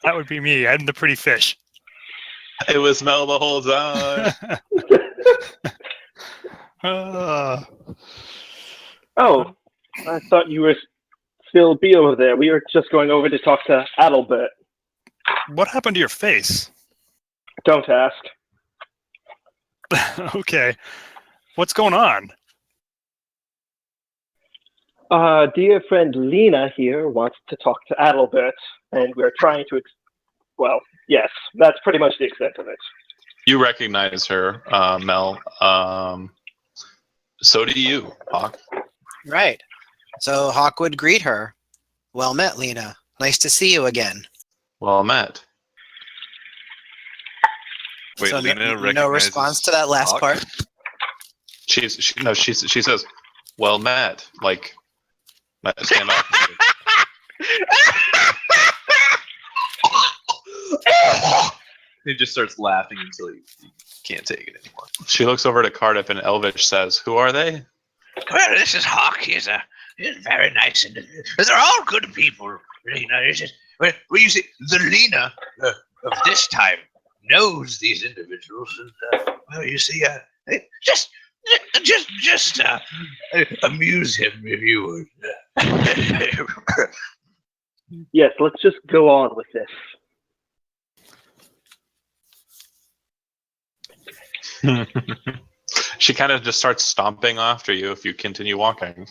That would be me. I'm the pretty fish. It was Mel the whole time. Oh, I thought you were still be over there. We were just going over to talk to Adalbert. What happened to your face? Don't ask. Okay. What's going on? Dear friend Lena here wants to talk to Adalbert, and we're trying to... well, yes, that's pretty much the extent of it. You recognize her, Mel. So do you, Hawk. Right. So Hawk would greet her. Well met, Lena. Nice to see you again. Well met. Wait, so Lena no recognizes response to that last Hawk? part? She says, well met. Like, stand up. He just starts laughing until he can't take it anymore. She looks over to Cardiff and Elvish says, who are they? Well, this is Hawk. He's a very nice individual. They're all good people, Lena. It's just, well, you see, the Lena of this time knows these individuals, and well, you see, just amuse him if you would. Yes, let's just go on with this. She kind of just starts stomping after you if you continue walking.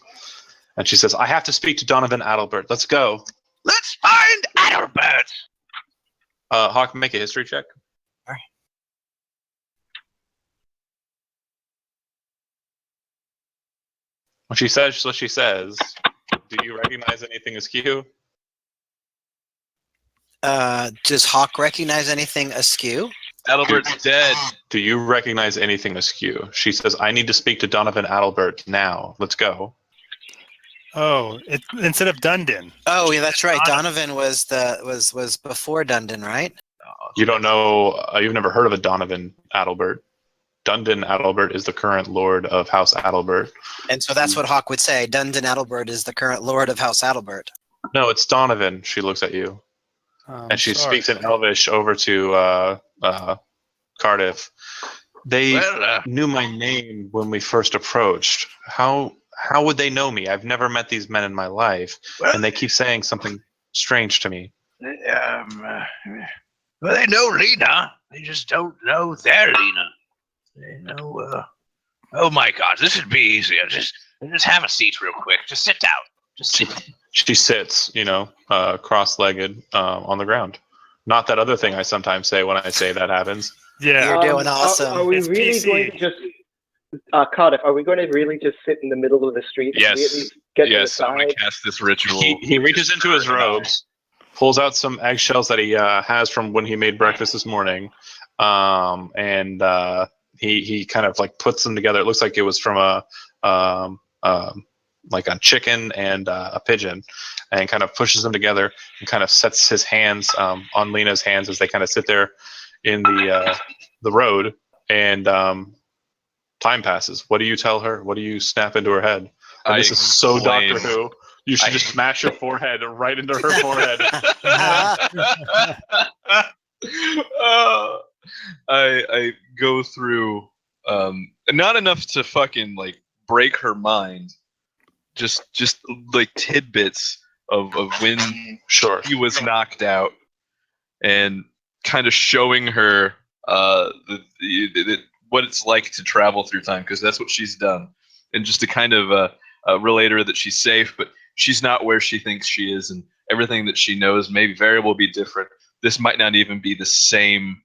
And she says, I have to speak to Donovan Adalbert. Let's go. Let's find Adalbert. Hawk, make a history check. All right. When she says what she says, do you recognize anything askew? Does Hawk recognize anything askew? Adalbert's dead. Do you recognize anything askew? She says, I need to speak to Donovan Adalbert now. Let's go. Oh, instead of Dundon. Oh, yeah, that's right. Donovan was before Dundon, right? You don't know, you've never heard of a Donovan Adalbert. Dundon Adalbert is the current lord of House Adalbert. And so that's what Hawk would say. Dundon Adalbert is the current lord of House Adalbert. No, it's Donovan. She looks at you. And she speaks in Elvish over to Cardiff. They knew my name when we first approached. How would they know me? I've never met these men in my life, and they keep saying something strange to me. Well, they know Lena. They just don't know their Lena. They know. Oh my God, this would be easier. Just have a seat real quick. Just sit down. Just sit. She sits, cross-legged on the ground. Not that other thing I sometimes say when I say that happens. Yeah. You're doing awesome. Are we It's really PC. going to just, Cardiff? Are we going to really just sit in the middle of the street? Yes. Can we at least get Yes, to I'm the gonna side? cast this ritual. He reaches into his robes, pulls out some eggshells that he has from when he made breakfast this morning, and he kind of like puts them together. It looks like it was from like a chicken and a pigeon, and kind of pushes them together and kind of sets his hands on Lena's hands as they kind of sit there in the road. And time passes. What do you tell her? What do you snap into her head? And this is so explain- Doctor Who. You should just smash your forehead right into her forehead. I go through not enough to fucking like break her mind, just like tidbits of when Sure. he was knocked out, and kind of showing her what it's like to travel through time, because that's what she's done, and just to kind of relate her that she's safe, but she's not where she thinks she is, and everything that she knows may very well be different. This might not even be the same.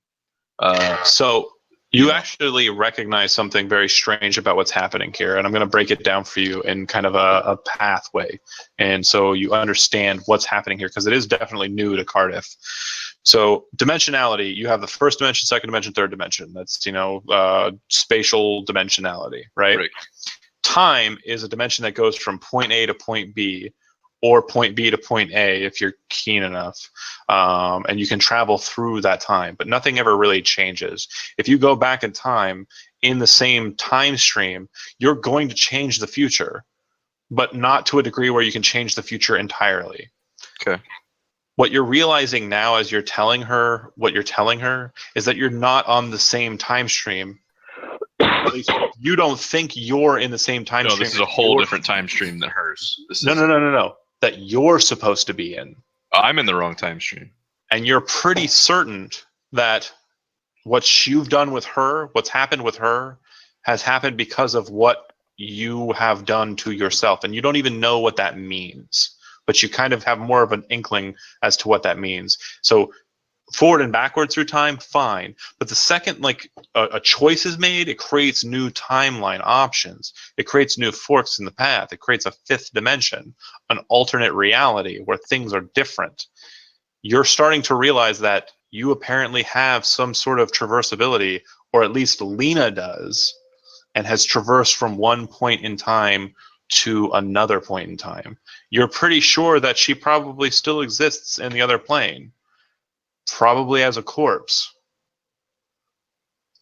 So you actually recognize something very strange about what's happening here, and I'm going to break it down for you in kind of a pathway, and so you understand what's happening here, because it is definitely new to Cardiff. So dimensionality, you have the first dimension, second dimension, third dimension. That's spatial dimensionality, right? Time is a dimension that goes from point A to point B, or point B to point A if you're keen enough, and you can travel through that time, but nothing ever really changes. If you go back in time in the same time stream, you're going to change the future, but not to a degree where you can change the future entirely. Okay. What you're realizing now as you're telling her what you're telling her is that you're not on the same time stream. At least you don't think you're in the same time No, stream. this is a whole different time stream than hers. No. That you're supposed to be in. I'm in the wrong time stream. And you're pretty certain that what you've done with her, what's happened with her, has happened because of what you have done to yourself. And you don't even know what that means, but you kind of have more of an inkling as to what that means. So forward and backward through time, fine. But the second a choice is made, it creates new timeline options. It creates new forks in the path. It creates a fifth dimension, an alternate reality where things are different. You're starting to realize that you apparently have some sort of traversability, or at least Lena does, and has traversed from one point in time to another point in time. You're pretty sure that she probably still exists in the other plane. Probably as a corpse,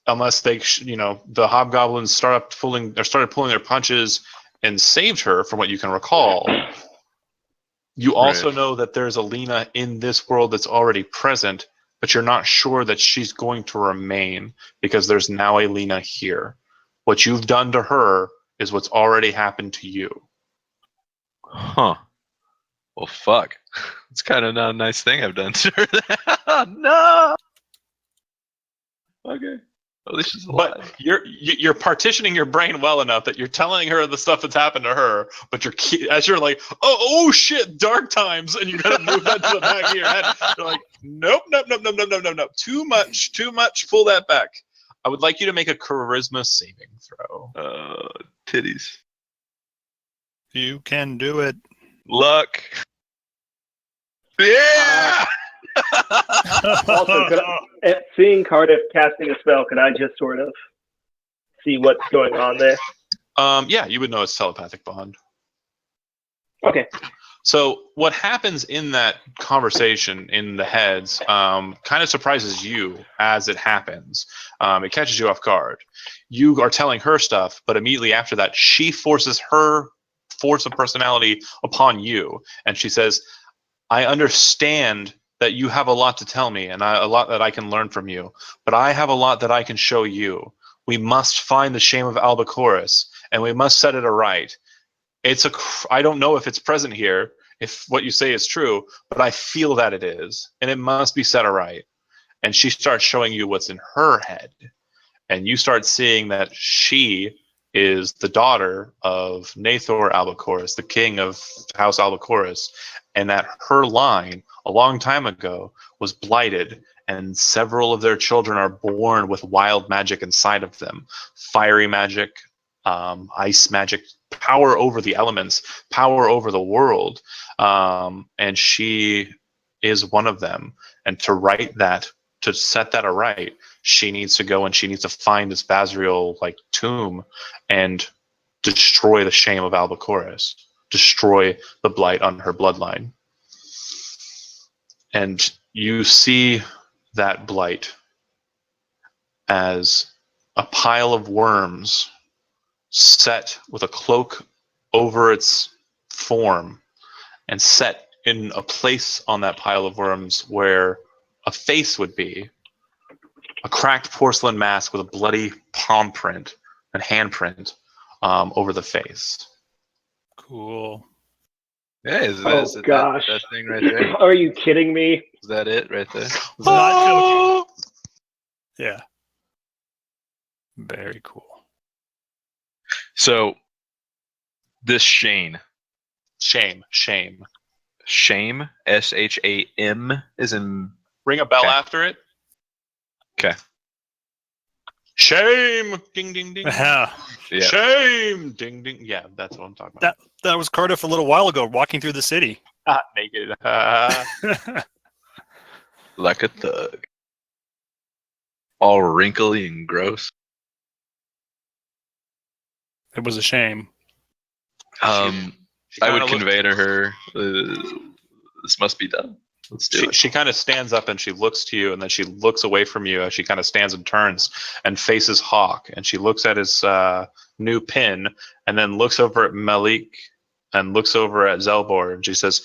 unless they, the hobgoblins started pulling their punches and saved her, from what you can recall. You also know that there's a Lena in this world that's already present, but you're not sure that she's going to remain, because there's now a Lena here. What you've done to her is what's already happened to you. Huh. Well, fuck. It's kind of not a nice thing I've done to her. No. Okay. At least she's alive. But you're partitioning your brain well enough that you're telling her the stuff that's happened to her, but as you're like, oh shit, dark times, and you gotta move that to the back of your head. You're like, nope. Too much. Pull that back. I would like you to make a charisma saving throw. Titties. You can do it. Luck. Yeah. Also, seeing Cardiff casting a spell, could I just sort of see what's going on there? Yeah, you would know it's telepathic bond. Okay. So what happens in that conversation in the heads kind of surprises you as it happens. It catches you off guard. You are telling her stuff, but immediately after that, she forces her force of personality upon you. And she says, I understand that you have a lot to tell me and a lot that I can learn from you, but I have a lot that I can show you. We must find the shame of Albacoris, and we must set it aright. I don't know if it's present here, if what you say is true, but I feel that it is, and it must be set aright. And she starts showing you what's in her head, and you start seeing that she is the daughter of Nathor Albacoris, the king of House Albacoris, and that her line a long time ago was blighted, and several of their children are born with wild magic inside of them. Fiery magic, ice magic, power over the elements, power over the world. And she is one of them. And to set that aright, she needs to go and she needs to find this Basriel tomb and destroy the shame of Albacoris, destroy the blight on her bloodline. And you see that blight as a pile of worms set with a cloak over its form and set in a place on that pile of worms where a face would be, a cracked porcelain mask with a bloody palm print and handprint over the face. Cool. Yeah, is gosh. that thing right there? Are you kidding me? Is that it right there? Not joking. Yeah. Very cool. So, this Shane. Shame. Shame, SHAM, is in... Ring a bell Okay. after it. Okay. Shame! Ding, ding, ding. Yeah. Yeah. Shame! Ding, ding. Yeah, that's what I'm talking about. That was Cardiff a little while ago, walking through the city. Naked. Like a thug. All wrinkly and gross. It was a shame. She I would kinda convey to her, this must be done. Let's do it. She kind of stands up and she looks to you, and then she looks away from you as she kind of stands and turns and faces Hawk, and she looks at his new pin, and then looks over at Malik and looks over at Zelbor, and she says,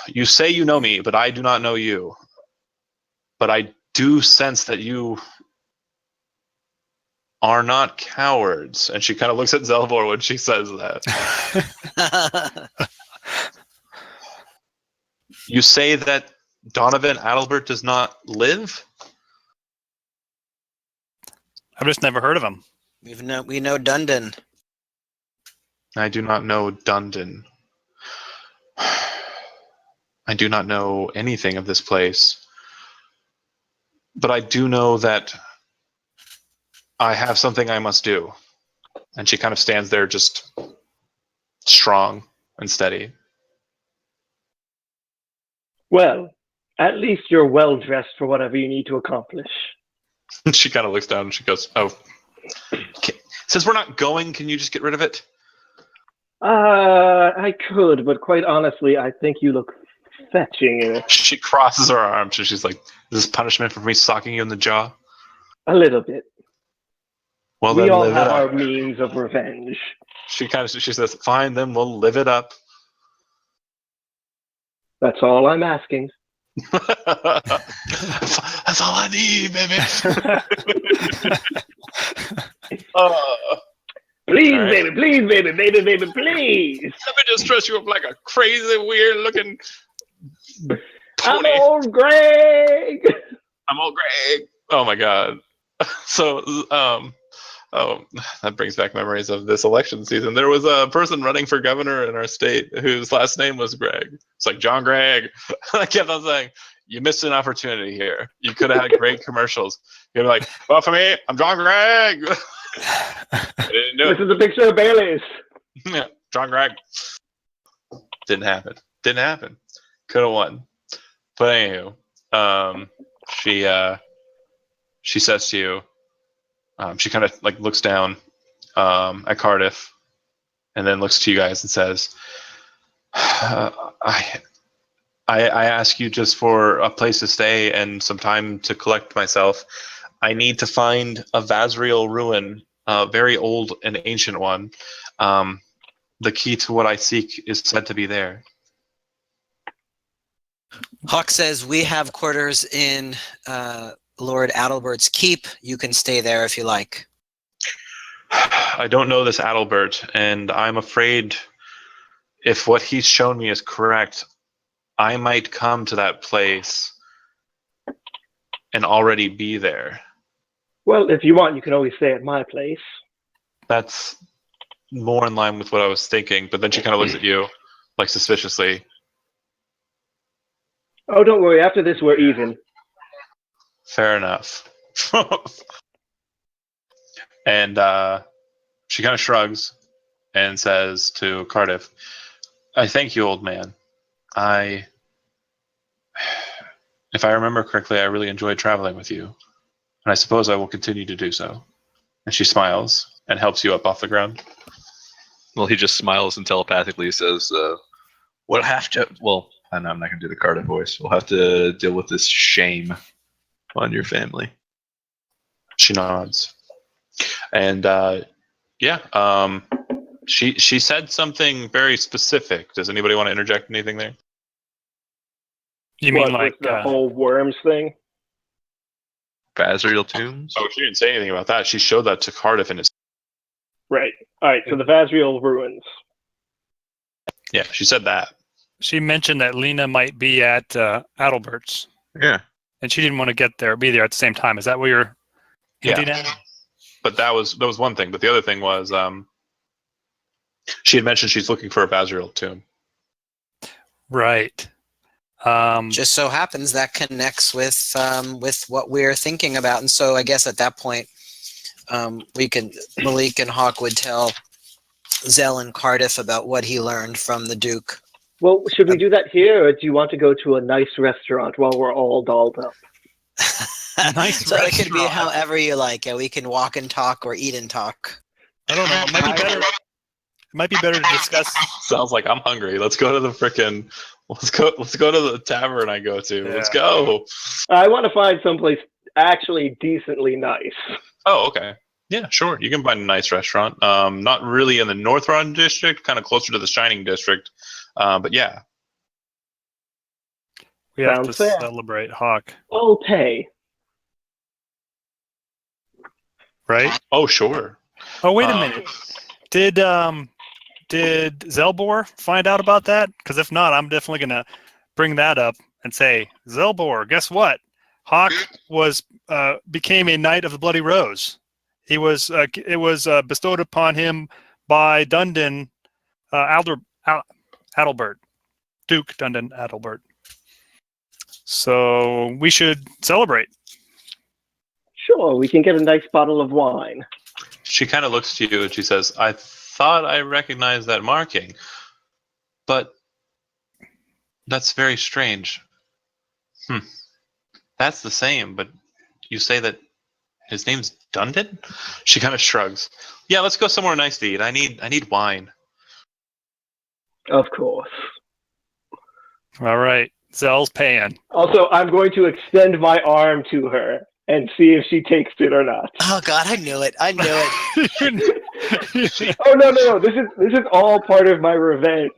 you say you know me, but I do not know you. But I do sense that you are not cowards. And she kind of looks at Zelbor when she says that. You say that Donovan Adalbert does not live? I've just never heard of him. We know Dundon. I do not know Dundon. I do not know anything of this place. But I do know that I have something I must do. And she kind of stands there just strong and steady. Well, at least you're well dressed for whatever you need to accomplish. She kind of looks down and she goes, oh, since we're not going, can you just get rid of it? I could, but quite honestly, I think you look fetching. She crosses her arms and she's like, is this punishment for me socking you in the jaw? A little bit. Well, We then all live have it our up. means of revenge. She says, fine, then we'll live it up. That's all I'm asking. That's all I need, baby. Please, All right. baby, please. Let me just dress you up like a crazy, weird-looking I'm pony. old Greg. I'm old Greg. Oh my god. So, oh, that brings back memories of this election season. There was a person running for governor in our state whose last name was Greg. It's like John Gregg. I kept on saying, you missed an opportunity here. You could have had great commercials. You'd be like, vote for me. I'm John Gregg. I didn't do This it. is a picture of Bailey's. Yeah, John Gregg. Didn't happen. Didn't happen. Could have won. But anywho, she says to you, she kind of like looks down at Cardiff, and then looks to you guys and says, I ask you just for a place to stay and some time to collect myself. I need to find a Vazriel ruin, a very old and ancient one. The key to what I seek is said to be there. Hawk says, we have quarters in Lord Adalbert's keep. You can stay there if you like. I don't know this Adalbert, and I'm afraid if what he's shown me is correct, I might come to that place and already be there. Well, if you want, you can always stay at my place. That's more in line with what I was thinking, but then she kind of looks at you, like suspiciously. Oh, don't worry. After this, we're even. Fair enough. And she kind of shrugs and says to Cardiff, I thank you, old man. If I remember correctly, I really enjoyed traveling with you, and I suppose I will continue to do so. And she smiles and helps you up off the ground. Well, he just smiles and telepathically says, we'll have to, well, I'm not going to do the Cardiff voice. We'll have to deal with this shame on your family. She nods. And she said something very specific. Does anybody want to interject anything there? You mean What, like with the whole worms thing? Vazriel tombs? Oh, she didn't say anything about that. She showed that to Cardiff, and it's Right. All right. So the Vazriel ruins. yeah. She said that. she mentioned that Lena might be at Adalbert's, Yeah. and she didn't want to be there at the same time. Is that what you're hinting at? But that was one thing. But the other thing was, she had mentioned she's looking for a Vazriel tomb. Right. Just so happens that connects with what we're thinking about, and so I guess at that point, Malik and Hawk would tell Zell and Cardiff about what he learned from the Duke. Well, should we do that here, or do you want to go to a nice restaurant while we're all dolled up? Nice So it could be restaurant. however you like. Yeah, we can walk and talk or eat and talk. I don't know. It might be better. It might be better to discuss. Sounds like I'm hungry. Let's go to the frickin'. Let's go to the tavern I go to. Yeah. Let's go. I want to find someplace actually decently nice. Oh, okay. Yeah, sure. You can find a nice restaurant. Not really in the North Run district, kind of closer to the Shining district. But yeah. We have to Sounds fair. celebrate Hawk, I'll pay. right? Oh, sure. Oh, wait a minute. Did Zelbor find out about that? Because if not, I'm definitely gonna bring that up and say, Zelbor, guess what? Hawk became a Knight of the Bloody Rose. He was it was bestowed upon him by Dundon Adalbert, Duke Dundon Adalbert. So we should celebrate. Sure, we can get a nice bottle of wine. She kind of looks to you and she says, I thought I recognized that marking, but that's very strange. That's the same, but you say that his name's Dundon? She kind of shrugs. Yeah, let's go somewhere nice to eat. I need wine. Of course. All right, Zell's paying. Also, I'm going to extend my arm to her and see if she takes it or not. Oh God, I knew it. I knew it. Oh no! This is all part of my revenge.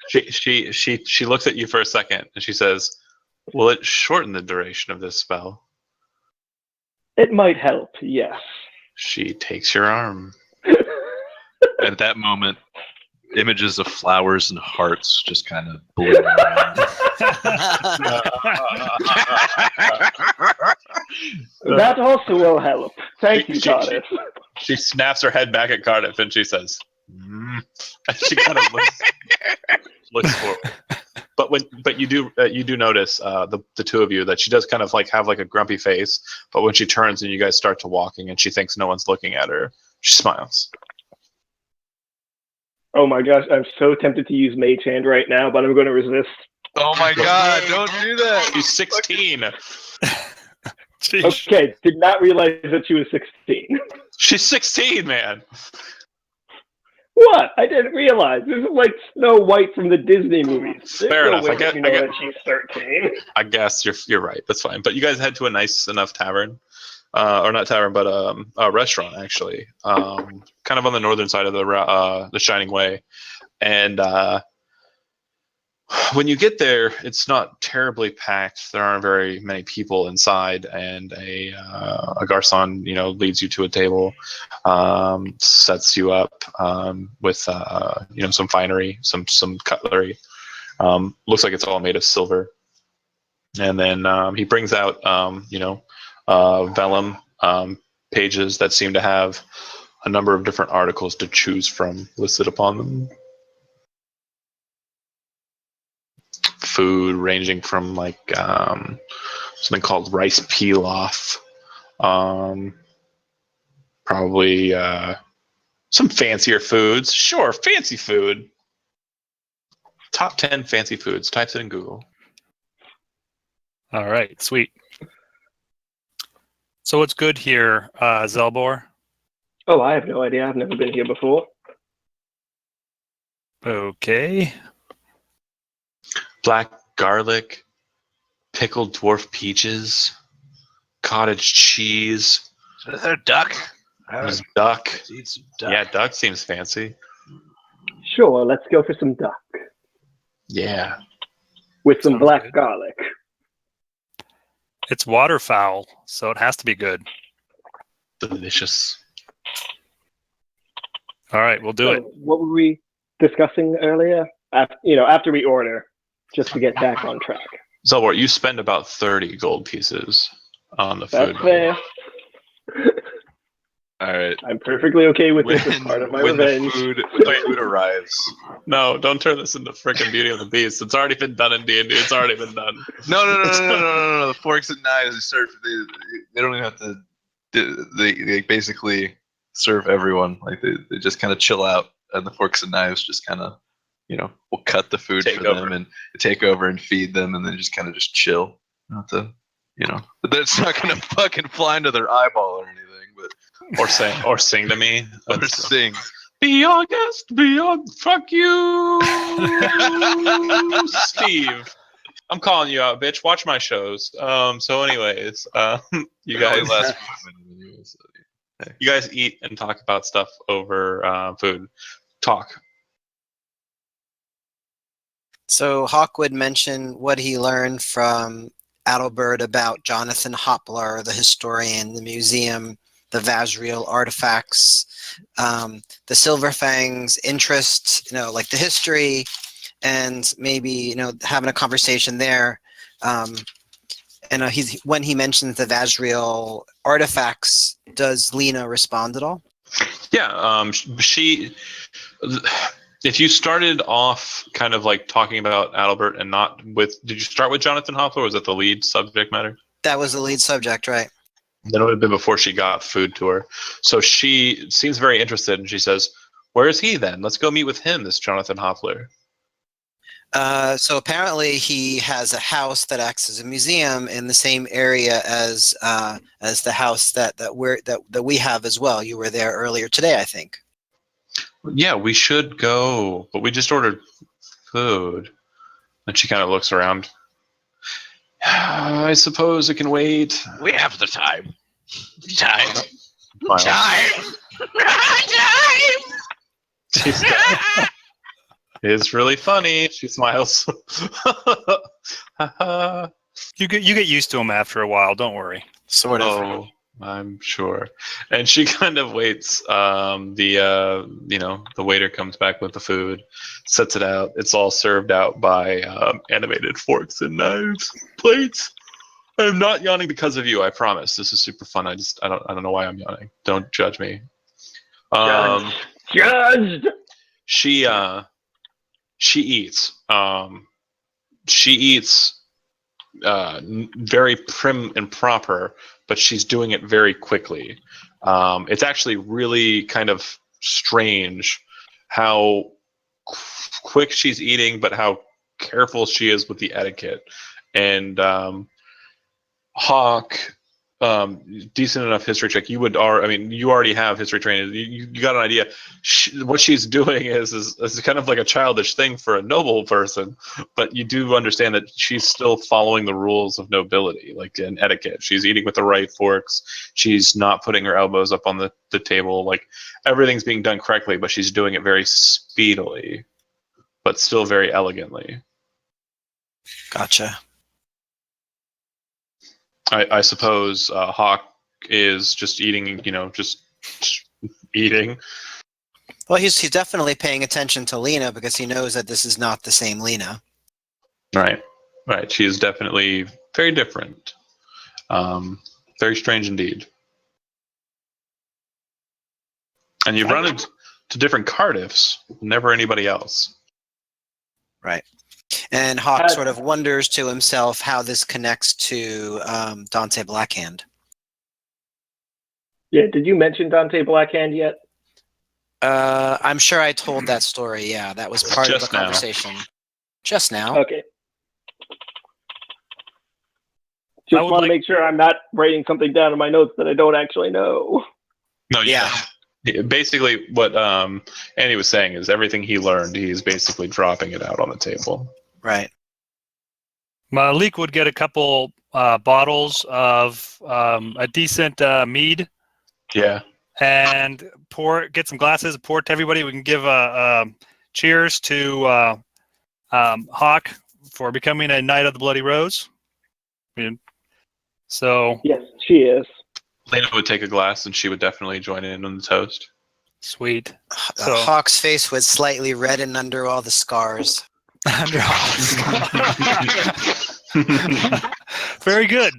She looks at you for a second and she says, will it shorten the duration of this spell? It might help, yes. She takes your arm. At that moment, images of flowers and hearts just kind of bloom around. That also will help. Thank you, Cardiff. She snaps her head back at Cardiff and she says, and she kind of looks forward. But you do notice the two of you that she does kind of like have like a grumpy face, but when she turns and you guys start to walking and she thinks no one's looking at her, she smiles. Oh my gosh, I'm so tempted to use Mage Hand right now, but I'm going to resist. Oh my god, don't do that. She's 16. Jeez. Okay, did not realize that she was 16. She's 16, man. What? I didn't realize. This is like Snow White from the Disney movies. There's Fair no enough. way I get- you I know get- that she's 13. I guess you're right. That's fine. But you guys head to a nice enough tavern, or not tavern, but a restaurant actually, kind of on the northern side of the Shining Way. And when you get there, it's not terribly packed. There aren't very many people inside, and a garçon, leads you to a table, sets you up with some finery, some cutlery. Looks like it's all made of silver. And then he brings out, vellum pages that seem to have a number of different articles to choose from listed upon them. Food ranging from like something called rice pilaf, probably some fancier foods. Sure, fancy food. Top 10 fancy foods. Types it in Google. All right, sweet. So what's good here, Zelbor? Oh, I have no idea. I've never been here before. Okay. Black garlic, pickled dwarf peaches, cottage cheese. Is there a duck? There's duck. Let's eat some duck. Yeah, duck seems fancy. Sure, let's go for some duck. Yeah. With some Sounds black good. garlic. It's waterfowl, so it has to be good. Delicious. All right, we'll do it. So, what were we discussing earlier? After we order, just to get back on track. Zelbor, you spend about 30 gold pieces on the food. That's fair. All right. I'm perfectly okay with this as part of my when revenge. the food arrives. No, don't turn this into freaking Beauty and the Beast. It's already been done in D&D. It's already been done. No. The forks and knives they serve. They don't even have to. They basically serve everyone. Like they just kind of chill out, and the forks and knives just kind of, will cut the food Take for over. them and take over and feed them, and then just kind of just chill. Not to, but it's not gonna fucking fly into their eyeball or anything, but Or sing to me. or sing. Be our guest, fuck you, Steve. I'm calling you out, bitch. Watch my shows. So anyways, you It only guys lasts for 1 minute anyway, so. you guys eat and talk about stuff over food. Talk. So Hawkwood mentioned what he learned from Adalbert about Jonathan Hoplar, the historian, the museum, the Vazriel artifacts, the Silverfang's interest, like the history, and maybe, having a conversation there. And when he mentions the Vazriel artifacts, does Lena respond at all? Yeah, she. If you started off kind of like talking about Adalbert and not with, did you start with Jonathan Hoplar? Or was that the lead subject matter? That was the lead subject, right? Then it would have been before she got food to her. So she seems very interested, and she says, "Where is he then? Let's go meet with him, this Jonathan Hoplar." So apparently he has a house that acts as a museum in the same area as the house that we have as well. You were there earlier today, I think. Yeah, we should go, but we just ordered food. And she kind of looks around. I suppose it can wait. We have the time. Time. Smile. Time. Time. She's it's really funny. She smiles. You get used to them after a while. Don't worry. Sort of. Oh, I'm sure. And she kind of waits. The waiter comes back with the food, sets it out. It's all served out by animated forks and knives, plates, I'm not yawning because of you. I promise. This is super fun. I don't know why I'm yawning. Don't judge me. Judged. She eats. She eats very prim and proper, but she's doing it very quickly. It's actually really kind of strange how quick she's eating, but how careful she is with the etiquette. And Hawk, decent enough history check. You already have history training. You got an idea. What she's doing is kind of like a childish thing for a noble person, but you do understand that she's still following the rules of nobility, like in etiquette. She's eating with the right forks. She's not putting her elbows up on the table. Like everything's being done correctly, but she's doing it very speedily, but still very elegantly. Gotcha. I suppose Hawk is just eating, just eating. Well, he's definitely paying attention to Lena because he knows that this is not the same Lena. Right. She is definitely very different. Very strange indeed. And you've run into different Cardiffs, never anybody else. Right. And Hawk sort of wonders to himself how this connects to Dante Blackhand. Yeah, did you mention Dante Blackhand yet? I'm sure I told that story. Yeah, that was part of the Just now. conversation. Just now. Okay. Just want to make sure I'm not writing something down in my notes that I don't actually know. No, Yeah. Basically, what Andy was saying is everything he learned, he's basically dropping it out on the table. Right. Malik would get a couple bottles of a decent mead Yeah. and get some glasses, pour it to everybody. We can give a cheers to Hawk for becoming a Knight of the Bloody Rose. So Yes, she is. Lena would take a glass and she would definitely join in on the toast. sweet. So Hawk's face was slightly reddened under all the scars. under Very good.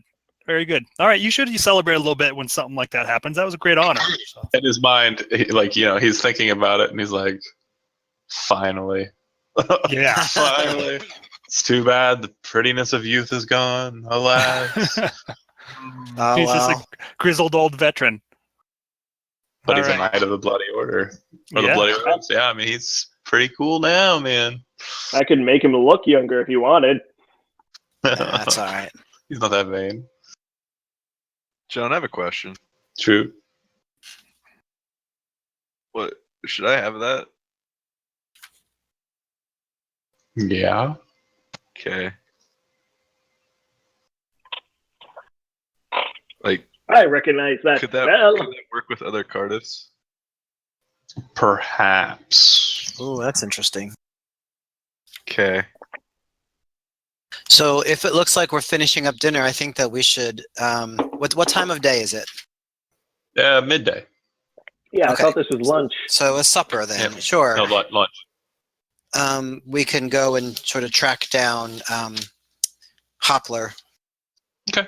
Very good. All right, you celebrate a little bit when something like that happens. That was a great honor. So. In his mind, he's thinking about it and he's like, finally. Yeah. Finally. It's too bad the prettiness of youth is gone. Alas. Oh, He's just well. a grizzled old veteran. But All he's a right. Knight of the Bloody Order. Or the Yeah. Bloody Rose. Yeah, I mean, he's pretty cool now, man. I could make him look younger if you wanted. That's all right. He's not that vain. John, I have a question. True. What should I have that? Yeah. Okay. Like, I recognize that could that spell. work with other Cardiffs? Perhaps. Ooh, that's interesting. Okay. So if it looks like we're finishing up dinner, I think that we should. What time of day is it? Midday. Yeah, Okay. I thought this was lunch. So a supper then. Yeah. Sure. No, lunch. We can go and sort of track down Hopler. Okay.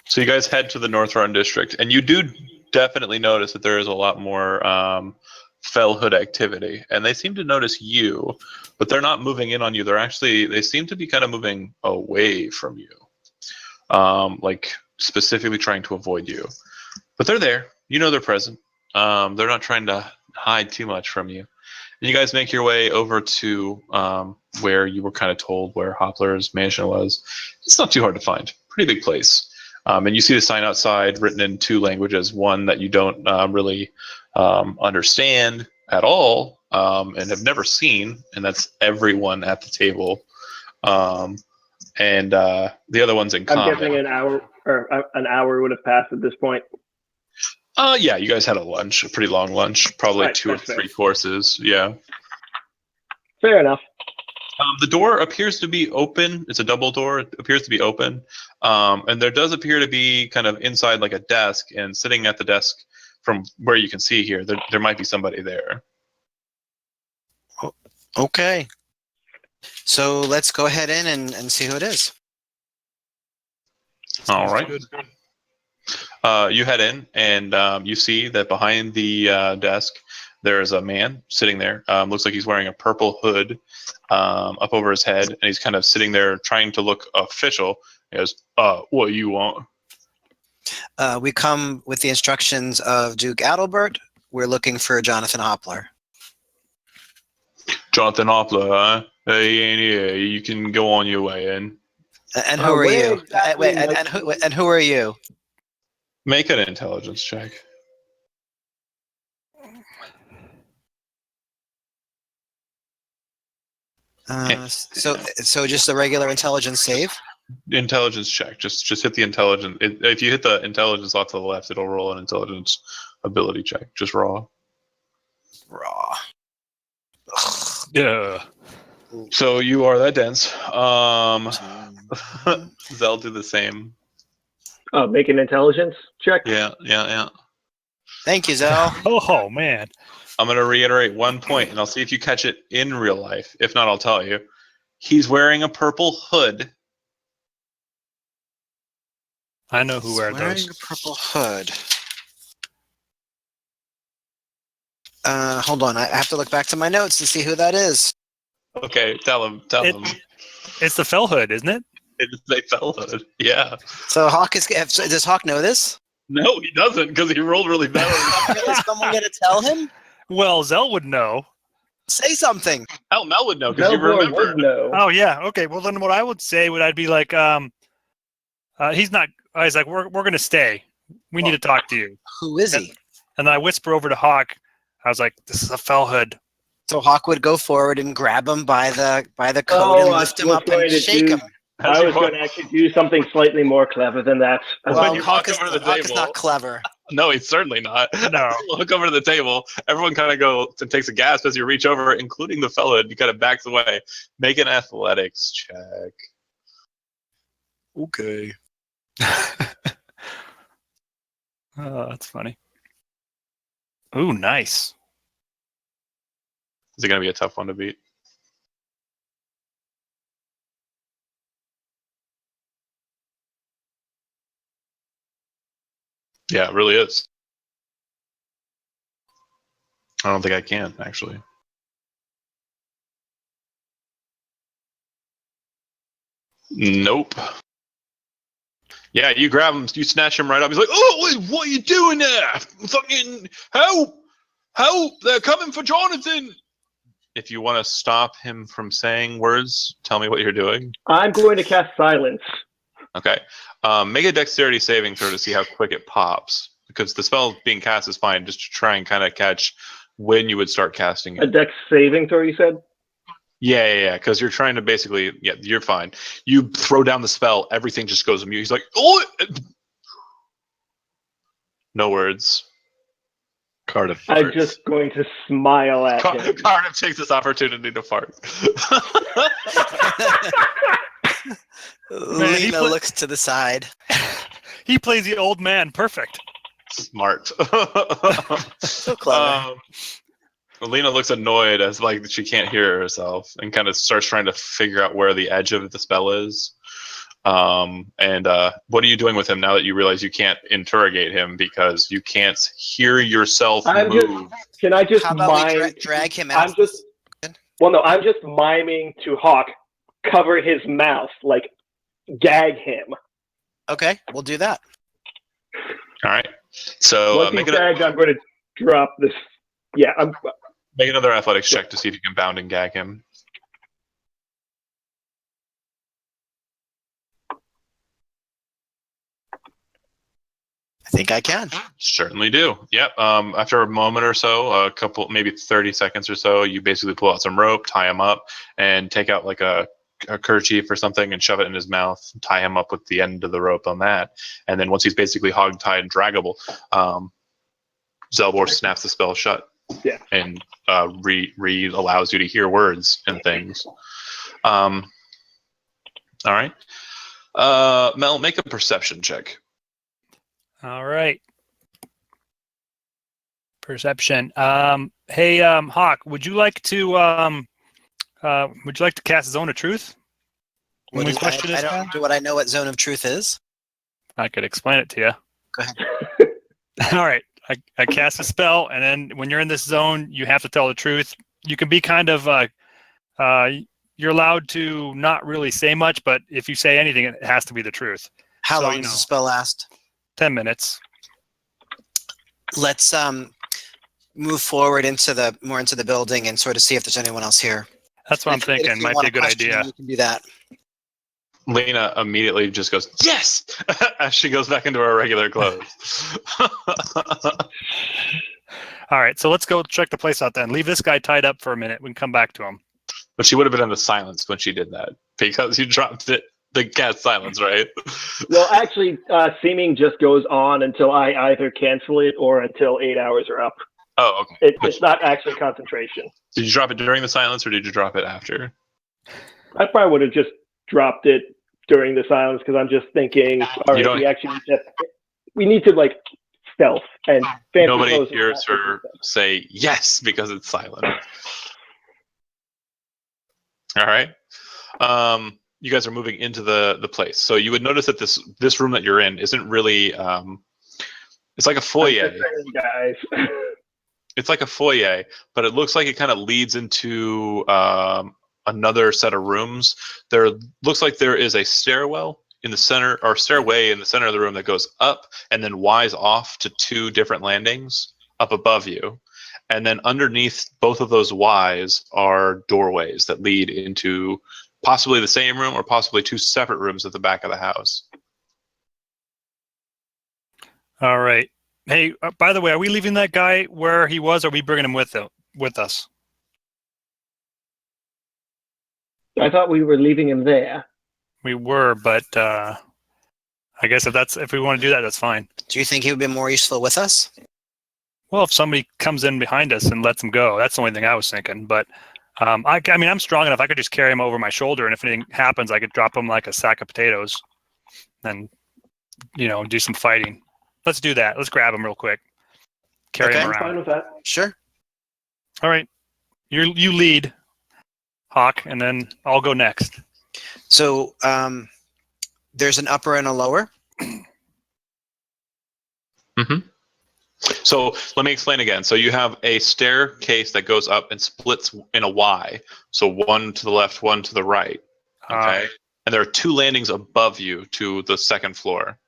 So you guys head to the North Run district, and you do definitely notice that there is a lot more Fellhood activity, and they seem to notice you, but they're not moving in on you. They seem to be kind of moving away from you, like specifically trying to avoid you. But they're there. You know they're present. They're not trying to hide too much from you. And you guys make your way over to where you were kind of told where Hopler's mansion was. It's not too hard to find. Pretty big place. And you see the sign outside written in two languages, one that you don't really understand at all and have never seen, and that's everyone at the table. And the other one's in I'm common. guessing an hour would have passed at this point. Yeah, you guys had a pretty long lunch, probably Right, 2 or that's fair. 3 courses. Yeah. Fair enough. The door appears to be open. It's a double door. It appears to be open. And there does appear to be kind of inside like a desk, and sitting at the desk from where you can see here, there might be somebody there. Okay. So let's go ahead in and see who it is. All right. Good. You head in, and you see that behind the desk there is a man sitting there. Looks like he's wearing a purple hood up over his head, and he's kind of sitting there trying to look official. He goes, what do you want? We come with the instructions of Duke Adalbert. We're looking for Jonathan Hopler. Jonathan Hopler, huh? He ain't here. You can go on your way in. And who are where you? exactly Wait, and who are you? Make an intelligence check. So just a regular intelligence save? Intelligence check. Just hit the intelligence. If you hit the intelligence off to the left, it'll roll an intelligence ability check. Just raw. Raw. Yeah. So you are that dense. Zell do the same. Make an intelligence check. Yeah. Thank you, Zell. Oh man. I'm going to reiterate 1 point, and I'll see if you catch it in real life. If not, I'll tell you. He's wearing a purple hood. I know who wears Wearing those. a purple hood. Hold on. I have to look back to my notes to see who that is. Okay, tell him. It's the fell hood, isn't it? It's a fell hood. Yeah. So Hawk is. Does Hawk know this? No, he doesn't, because he rolled really bad. Is someone going to tell him? Well, Zell would know. Say something. Hell, Mel would know, because you Melbourne remember. would know. Oh yeah. Okay. Well, then what I would say I'd be like, he's not. I was like, we're gonna stay. We need to talk to you. Who is he? And then I whisper over to Hawk. I was like, this is a fell hood. So Hawk would go forward and grab him by the coat and lift him up and shake him. I was going to actually do something slightly more clever than that. Well, you Hawk walk is, over to the Hawk is table. not clever. No, he's certainly not. No. Look over to the table. Everyone kind of goes and takes a gasp as you reach over, including the fellow. You kind of backs away. Make an athletics check. Okay. Oh, that's funny. Ooh, nice. Is it going to be a tough one to beat? Yeah, it really is. I don't think I can, actually. Nope. Yeah, you grab him, you snatch him right up. He's like, "Oh, wait, what are you doing there? Fucking help! Help! They're coming for Jonathan!" If you want to stop him from saying words, tell me what you're doing. I'm going to cast silence. Okay. Make a dexterity saving throw to see how quick it pops. Because the spell being cast is fine, just to try and kind of catch when you would start casting A it. dex saving throw, you said? Yeah. Because you're trying to basically, you're fine. You throw down the spell, everything just goes mute. He's like, "Oh!" No words. Cardiff I'm farts. just going to smile at him. Cardiff takes this opportunity to fart. Lena looks to the side. He plays the old man perfect. Smart. So clever. Lena looks annoyed as like she can't hear herself and kind of starts trying to figure out where the edge of the spell is. And what are you doing with him now that you realize you can't interrogate him because you can't hear yourself move? Can I just How about we mime? drag him out? I'm just miming to Hawk, cover his mouth, like gag him. Okay, we'll do that. All right. So Once he's gagged, I'm going to drop this. Yeah, make another athletics check to see if you can bound and gag him. I think I can. Certainly do. Yep. After a moment or so, a couple, maybe 30 seconds or so, you basically pull out some rope, tie him up, and take out like a kerchief or something and shove it in his mouth, tie him up with the end of the rope on that. And then once he's basically hog-tied and draggable, Zelbor snaps the spell shut. Yeah. And allows you to hear words and things. All right. Mel, make a perception check. All right. Perception. Hey, Hawk, would you like to cast Zone of Truth? When we question this guy? Do I know what Zone of Truth is? I could explain it to you. Go ahead. All right. I cast a spell, and then when you're in this zone, you have to tell the truth. You can be kind of, you're allowed to not really say much, but if you say anything, it has to be the truth. How So, long does the spell last? 10 minutes. Let's move forward into the building and sort of see if there's anyone else here. That's what I'm If thinking. you Might want be a good question him, idea. you can do that. Lena immediately just goes, yes! As she goes back into her regular clothes. All right. So let's go check the place out then. Leave this guy tied up for a minute. We can come back to him. But she would have been in the silence when she did that because you dropped it, the cast silence, right? Well, actually, seeming just goes on until I either cancel it or until 8 hours are up. Oh, okay. It's not actually concentration. Did you drop it during the silence or did you drop it after? I probably would have just dropped it during the silence because I'm just thinking, all right, don't- we need to like stealth and fancy Nobody clothes. hears her say yes because it's silent. All right. You guys are moving into the place. So you would notice that this room that you're in isn't really it's like a foyer. Guys. It's like a foyer, but it looks like it kind of leads into another set of rooms. There looks like there is a stairwell in the center, or stairway in the center of the room that goes up and then wise off to two different landings up above you. And then underneath both of those Ys are doorways that lead into possibly the same room or possibly two separate rooms at the back of the house. All right. Hey, by the way, are we leaving that guy where he was, or are we bringing him with us? I thought we were leaving him there. We were, but I guess if we want to do that, that's fine. Do you think he would be more useful with us? Well, if somebody comes in behind us and lets him go, that's the only thing I was thinking. But I mean, I'm strong enough. I could just carry him over my shoulder, and if anything happens, I could drop him like a sack of potatoes, and do some fighting. Let's do that. Let's grab him real quick. Carry Okay. him I'm around. fine with that. Sure. All right. You lead, Hawk, and then I'll go next. So there's an upper and a lower. So let me explain again. So you have a staircase that goes up and splits in a Y. So one to the left, one to the right. Okay. And there are two landings above you to the second floor.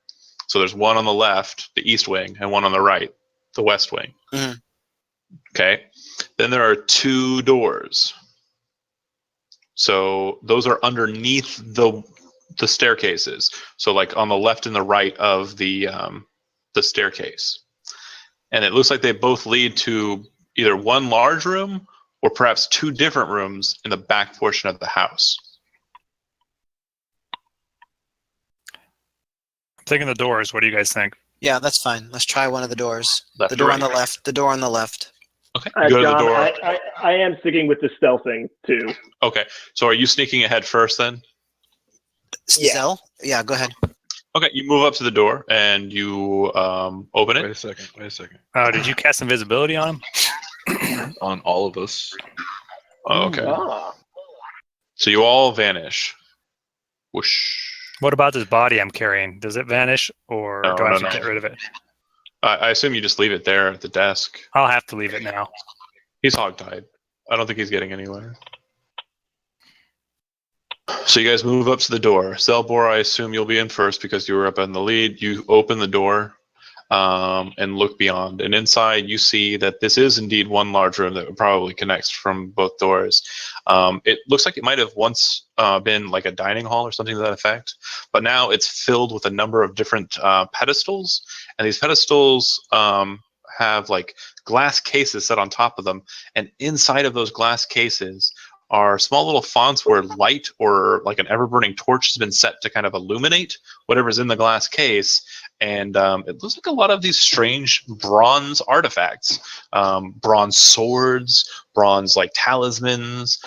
So there's one on the left, the east wing, and one on the right, the west wing. Mhm. Okay. Then there are two doors. So those are underneath the staircases. So like on the left and the right of the staircase. And it looks like they both lead to either one large room or perhaps two different rooms in the back portion of the house. I'm taking the doors. What do you guys think? Yeah, that's fine. Let's try one of the doors. Left The or door right? on the left. The door on the left. Okay. You go to the John, door. I am sticking with the stealthing too. Okay. So are you sneaking ahead first then? Yeah. Zell? Yeah, go ahead. Okay. You move up to the door and you open Wait it. a second. Oh, did you cast invisibility on him? On all of us. Oh, okay. Ah. So you all vanish. Whoosh. What about this body I'm carrying? Does it vanish, or No, do I have no, to no. get rid of it? I assume you just leave it there at the desk. I'll have to leave it now. He's hogtied. I don't think he's getting anywhere. So you guys move up to the door. Zelbor, I assume you'll be in first because you were up in the lead. You open the door and look beyond. And inside you see that this is indeed one large room that probably connects from both doors. It looks like it might have once been like a dining hall or something to that effect. But now it's filled with a number of different pedestals. And these pedestals have like glass cases set on top of them. And inside of those glass cases are small little fonts where light or like an ever-burning torch has been set to kind of illuminate whatever's in the glass case. And it looks like a lot of these strange bronze artifacts, bronze swords, bronze like talismans,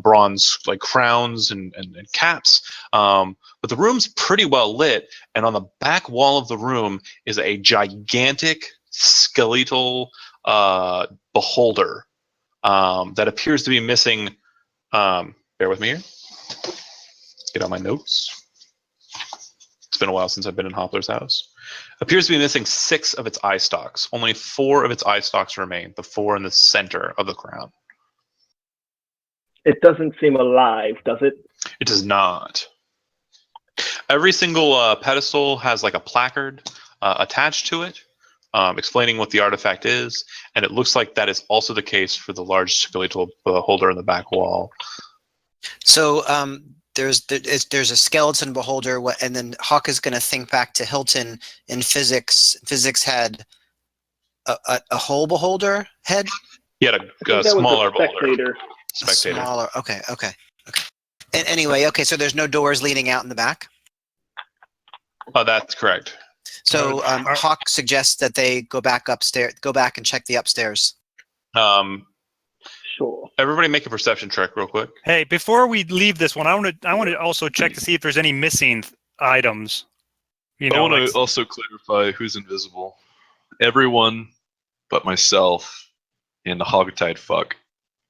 bronze like crowns and caps. But the room's pretty well lit, and on the back wall of the room is a gigantic skeletal beholder that appears to be missing. Bear with me here. Get on my notes. It's been a while since I've been in Hoppler's house. Appears to be missing 6 of its eye stalks. Only 4 of its eye stalks remain. The 4 in the center of the crown. It doesn't seem alive, does it? It does not. Every single pedestal has like a placard attached to it, explaining what the artifact is, and it looks like that is also the case for the large skeletal beholder in the back wall. So there's a skeleton beholder, and then Hawk is going to think back to Hilton in physics. Physics had a whole beholder head. He had a smaller beholder. Spectator. Smaller. Okay. And anyway, okay. So there's no doors leading out in the back. Oh, that's correct. So Hawk suggests that they go back upstairs. Go back and check the upstairs. Sure. Everybody make a perception check real quick. Hey, before we leave this one, I want to also check to see if there's any missing items. I want to also clarify who's invisible. Everyone but myself and the hogtied fuck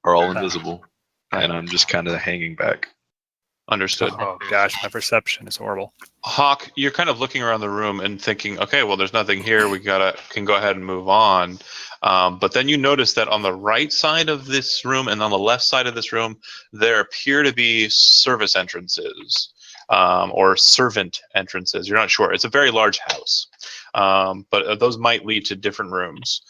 are all invisible, and I'm just kind of hanging back. Understood. Oh gosh, my perception is horrible. Hawk, you're kind of looking around the room and thinking, okay, well, there's nothing here. We can go ahead and move on. But then you notice that on the right side of this room and on the left side of this room, there appear to be service entrances or servant entrances. You're not sure. It's a very large house, but those might lead to different rooms.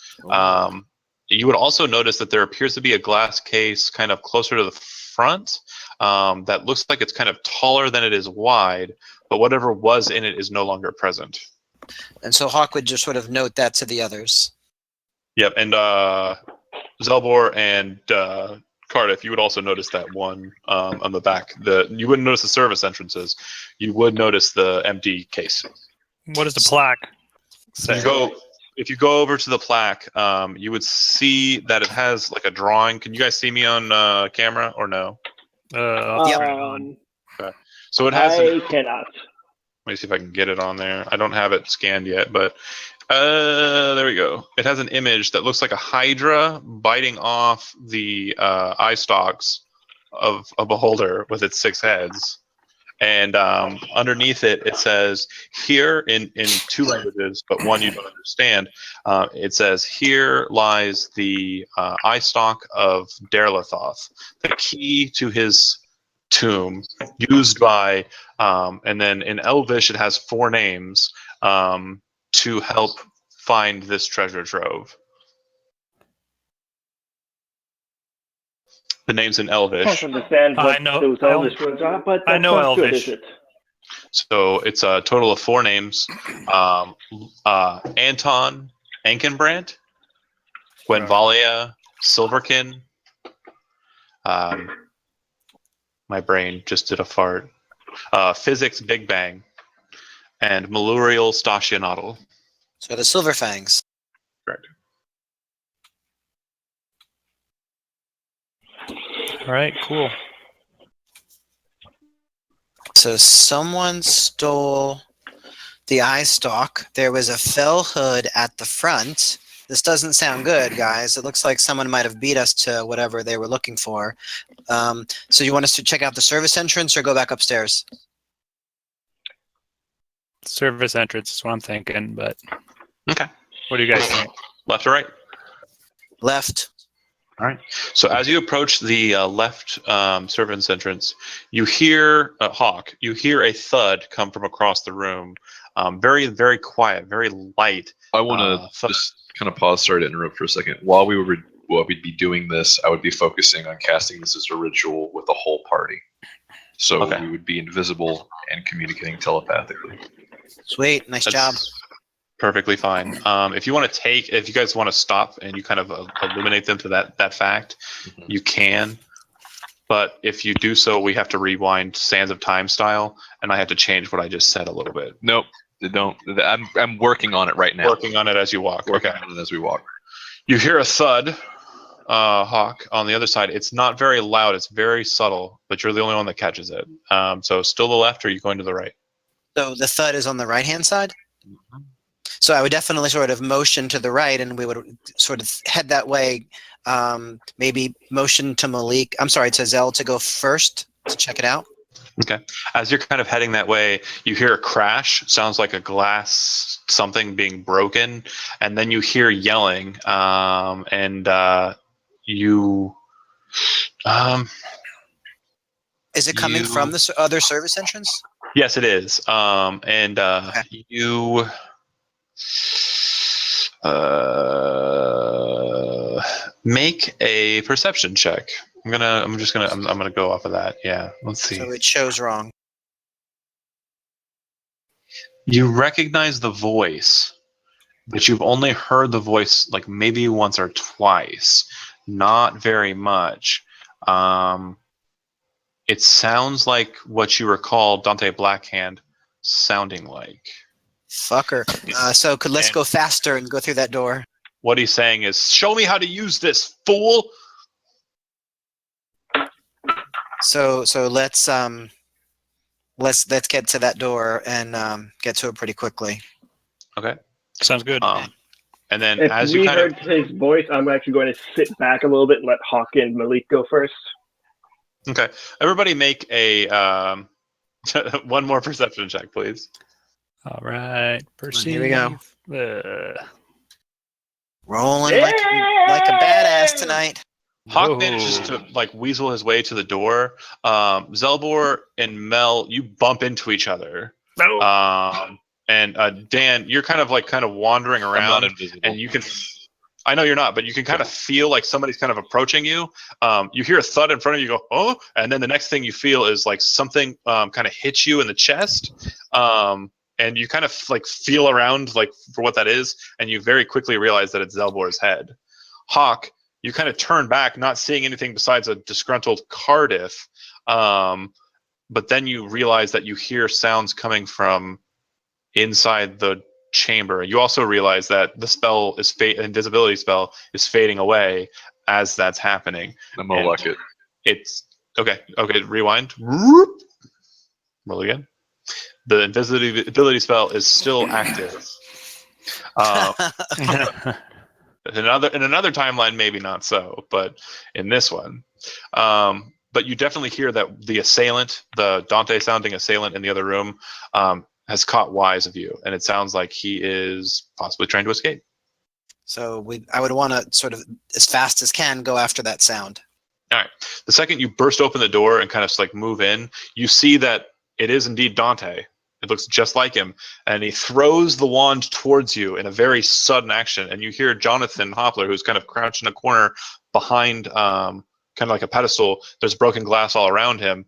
You would also notice that there appears to be a glass case kind of closer to the front that looks like it's kind of taller than it is wide, but whatever was in it is no longer present. And so Hawk would just sort of note that to the others. Yep, and Zelbor and Cardiff, you would also notice that one on the back. You wouldn't notice the service entrances. You would notice the empty case. What does the plaque say? If you go over to the plaque, you would see that it has like a drawing. Can you guys see me on camera or no? I'll turn it on. Okay. So it has. I cannot. Let me see if I can get it on there. I don't have it scanned yet, but there we go. It has an image that looks like a hydra biting off the eye stalks of a beholder with its 6 heads. And underneath it, it says here in 2 languages, but one you don't understand. It says, here lies the eye stalk of Derlathoth, the key to his tomb, used by, and then in Elvish, it has 4 names to help find this treasure trove. The names in I Elvish. can't understand what I know those Elvish words are, but I that's know not good, Elvish. is it? So it's a total of 4 names. Anton Ankenbrandt, Gwenvalia Silverkin. My brain just did a fart. Physics Big Bang. And Malurial Stationatl. So the Silver Fangs. Correct. All right, cool. So someone stole the eye stalk. There was a fell hood at the front. This doesn't sound good, guys. It looks like someone might have beat us to whatever they were looking for. So you want us to check out the service entrance or go back upstairs? Service entrance is what I'm thinking, but Okay. what do you guys think? Left or right? Left. All right. So as you approach the left servants' entrance, you hear Hawk. You hear a thud come from across the room. Very, very quiet, very light. I want to just kind of pause. Sorry to interrupt for a second. While we'd be doing this, I would be focusing on casting this as a ritual with the whole party. So Okay. we would be invisible and communicating telepathically. Sweet. Nice job. Perfectly fine. If you guys want to stop and you kind of illuminate them to that fact, you can. But if you do so, we have to rewind Sands of Time style, and I have to change what I just said a little bit. Nope. Don't. I'm working on it right now. Working on it as you walk. Working Okay. on it as we walk. You hear a thud, Hawk, on the other side. It's not very loud. It's very subtle, but you're the only one that catches it. So still the left, or are you going to the right? So the thud is on the right-hand side? So I would definitely sort of motion to the right, and we would sort of head that way. Maybe motion to Malik. I'm sorry, to Zell to go first to check it out. As you're kind of heading that way, you hear a crash. Sounds like a glass, something being broken, and then you hear yelling. You. Is it coming from the other service entrance? Yes, it is. You. Make a perception check. I'm gonna go off of that. Yeah. Let's see. So it shows wrong. You recognize the voice, but you've only heard the voice like maybe once or twice, not very much. It sounds like what you recall Dante Blackhand sounding like. Fucker. Let's go faster and go through that door. What he's saying is, "Show me how to use this, fool!" So let's get to that door and get to it pretty quickly. Okay. Sounds good. And then If as we you kind heard of his voice, I'm actually going to sit back a little bit and let Hawk and Malik go first. okay, everybody make a one more perception check, please. All right. Perceive. Here we go. Uh, Rolling like a badass tonight. Hawk Whoa. manages to like weasel his way to the door. Zelbor and Mel, you bump into each other. And Dan, you're kind of wandering I'm around, not invisible. and you can. I know you're not, but you can kind of feel like somebody's kind of approaching you. You hear a thud in front of you, go, "Oh!" And then the next thing you feel is like something kind of hits you in the chest. And you kind of like feel around like for what that is, and you very quickly realize that it's Zelbor's head. Hawk, you kind of turn back, not seeing anything besides a disgruntled Cardiff. But then you realize that you hear sounds coming from inside the chamber. You also realize that the spell is invisibility spell is fading away as that's happening. I'm gonna luck it. It's okay. Rewind. Roll again. The invisibility spell is still active. In another timeline, maybe not so, but in this one, but you definitely hear that the assailant, the Dante-sounding assailant in the other room, has caught wise of you, and it sounds like he is possibly trying to escape. So I would want to sort of, as fast as can, go after that sound. All right. The second you burst open the door and kind of like move in, you see that it is indeed Dante. It looks just like him, and he throws the wand towards you in a very sudden action, and you hear Jonathan Hoppler, who's kind of crouched in a corner behind kind of like a pedestal. There's broken glass all around him.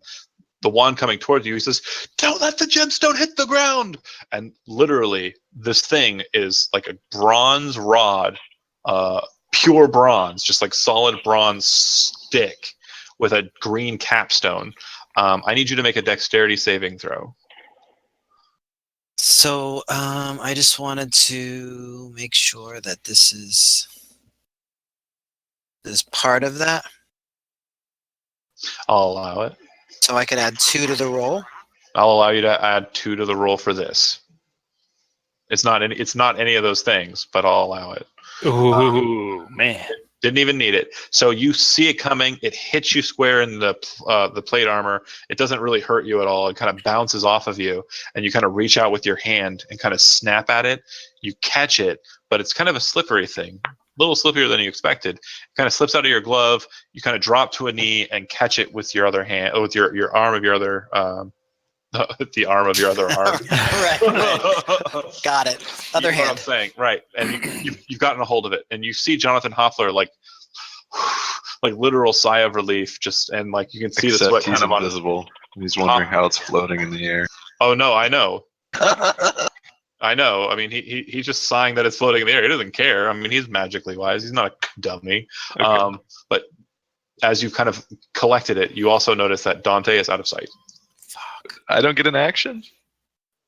The wand coming towards you, he says, "Don't let the gemstone hit the ground!" And literally, this thing is like a bronze rod, pure bronze, just like solid bronze stick with a green capstone. I need you to make a dexterity saving throw. So I just wanted to make sure that this is part of that. I'll allow it. So I could add 2 to the roll. I'll allow you to add 2 to the roll for this. It's not any of those things, but I'll allow it. Ooh, man. Didn't even need it. So you see it coming. It hits you square in the plate armor. It doesn't really hurt you at all. It kind of bounces off of you, and you kind of reach out with your hand and kind of snap at it. You catch it, but it's kind of a slippery thing. A little slippier than you expected. It kind of slips out of your glove. You kind of drop to a knee and catch it with your other hand, with your arm of your other, the arm of your other arm. right. Got it. Other You know what I'm hand. saying, right? And you've gotten a hold of it, and you see Jonathan Hoffler like literal sigh of relief, just and like you can see the Except sweat he's kind of on his. invisible. He's wondering how it's floating in the air. Oh no, I know. I know. I mean, he's just sighing that it's floating in the air. He doesn't care. I mean, he's magically wise. He's not a dummy. Okay. But as you kind of collected it, you also notice that Dante is out of sight. I don't get an action?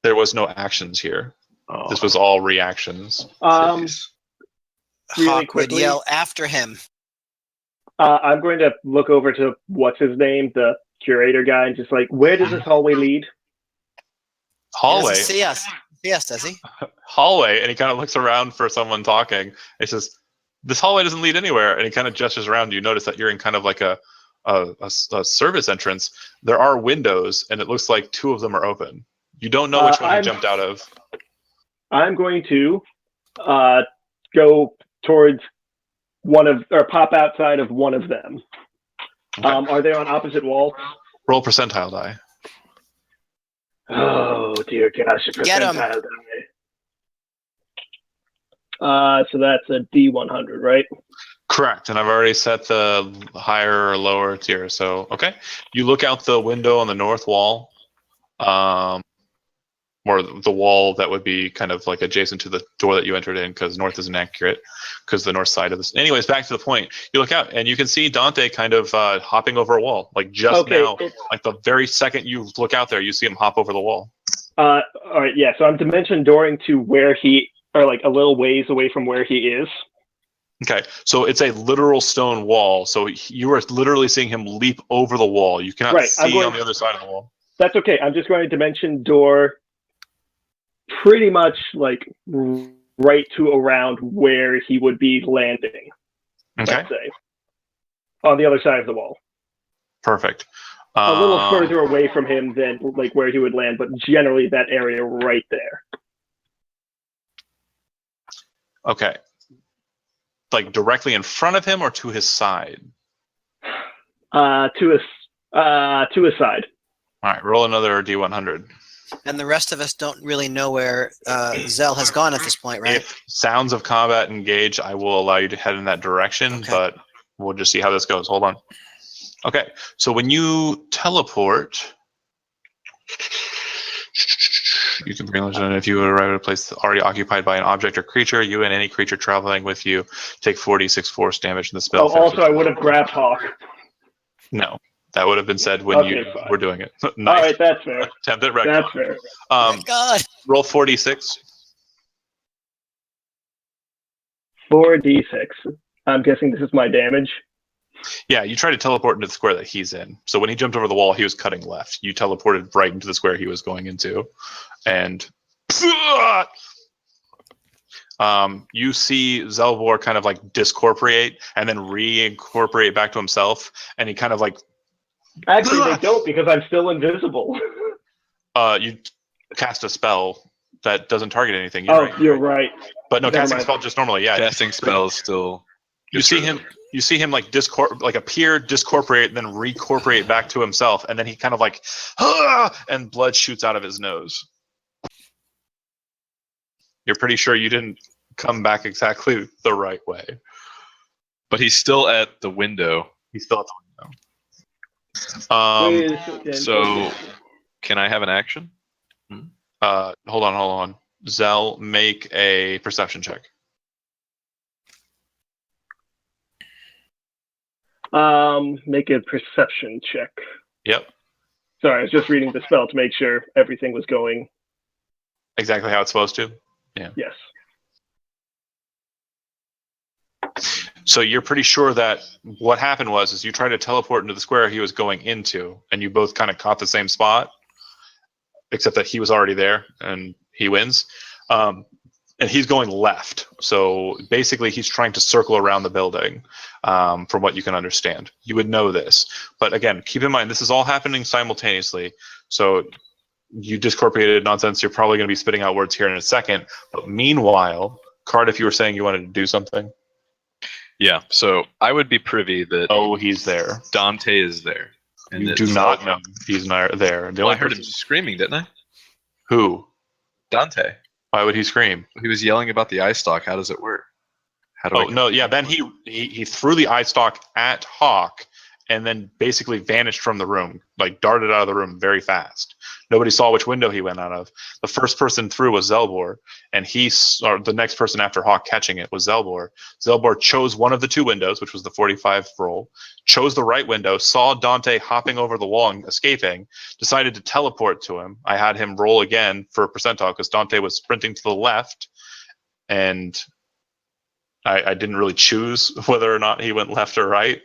There was no actions here. Oh, This was all reactions. jeez. Really Hawk would quickly? yell after him. I'm going to look over to what's his name, the curator guy, and just like, where does this hallway lead? Hallway. He doesn't see us. Yes, does he? Hallway, and he kind of looks around for someone talking. He says, "This hallway doesn't lead anywhere," and he kind of gestures around. You notice that you're in kind of like a a service entrance, there are windows, and it looks like 2 of them are open. You don't know which one he jumped out of. I'm going to go towards pop outside of one of them. Okay. Are they on opposite walls? Roll percentile die. Oh dear gosh, a Get 'em. percentile die. So that's a D100, right? Correct, and I've already set the higher or lower tier. So, okay. You look out the window on the north wall, or the wall that would be kind of like adjacent to the door that you entered in, because north isn't accurate, because the north side of this. Anyways, back to the point. You look out, and you can see Dante kind of hopping over a wall, like just now. Like the very second you look out there, you see him hop over the wall. All right, yeah. So I'm dimension dooring to where like a little ways away from where he is. Okay, so it's a literal stone wall. So you are literally seeing him leap over the wall. You cannot see on the other side of the wall. That's okay. I'm just going to dimension door pretty much like right to around where he would be landing. Okay. Let's say. On the other side of the wall. Perfect. A little further away from him than like where he would land, but generally that area right there. Okay. Like directly in front of him or to his side? To his side. All right, roll another D100. And the rest of us don't really know where Zell has gone at this point, right? If sounds of combat engage, I will allow you to head in that direction, Okay. but we'll just see how this goes. Hold on. Okay, so when you teleport, you can bring legend. If you arrive at a place already occupied by an object or creature, you and any creature traveling with you take 46 force damage in the spell. Oh, also I would have grabbed Hawk. No, that would have been said when you fine. were doing it. All Nice. right, that's fair. Attempt at retcon. That's fair. God. Roll 46. 4d6. I'm guessing this is my damage. Yeah, you try to teleport into the square that he's in. So when he jumped over the wall, he was cutting left. You teleported right into the square he was going into. And you see Zelvor kind of like discorporate and then reincorporate back to himself. And he kind of like... Actually, they don't because I'm still invisible. You cast a spell that doesn't target anything. You're right. But no, Never casting mind. spell just normally, yeah. Casting spells still. You see him like appear, discorporate, then recorporate back to himself, and then he kind of like, and blood shoots out of his nose. You're pretty sure you didn't come back exactly the right way. But he's still at the window. He's still at the window. So, can I have an action? Hold on. Zell, make a perception check. Make a perception check. Yep. Sorry, I was just reading the spell to make sure everything was going. Exactly how it's supposed to? Yeah. Yes. So you're pretty sure that what happened is you tried to teleport into the square he was going into, and you both kind of caught the same spot, except that he was already there, and he wins. And he's going left. So basically he's trying to circle around the building, from what you can understand. You would know this. But again, keep in mind, this is all happening simultaneously. So you discorporated nonsense. You're probably going to be spitting out words here in a second. But meanwhile, Cardiff, you were saying you wanted to do something? Yeah, so I would be privy that Oh, he's there. Dante is there. And You that do Zell- not know he's not there. The Well, I only heard him person- screaming, didn't I? Who? Dante. Why would he scream? He was yelling about the eye stalk. How does it work? How do Oh, no, yeah, then he threw the eye stalk at Hawk and then basically vanished from the room, like darted out of the room very fast. Nobody saw which window he went out of. The first person through was Zelbor, and or the next person after Hawk catching it was Zelbor. Zelbor chose one of the 2 windows, which was the 45 roll, chose the right window, saw Dante hopping over the wall and escaping, decided to teleport to him. I had him roll again for a percentile because Dante was sprinting to the left, and I didn't really choose whether or not he went left or right.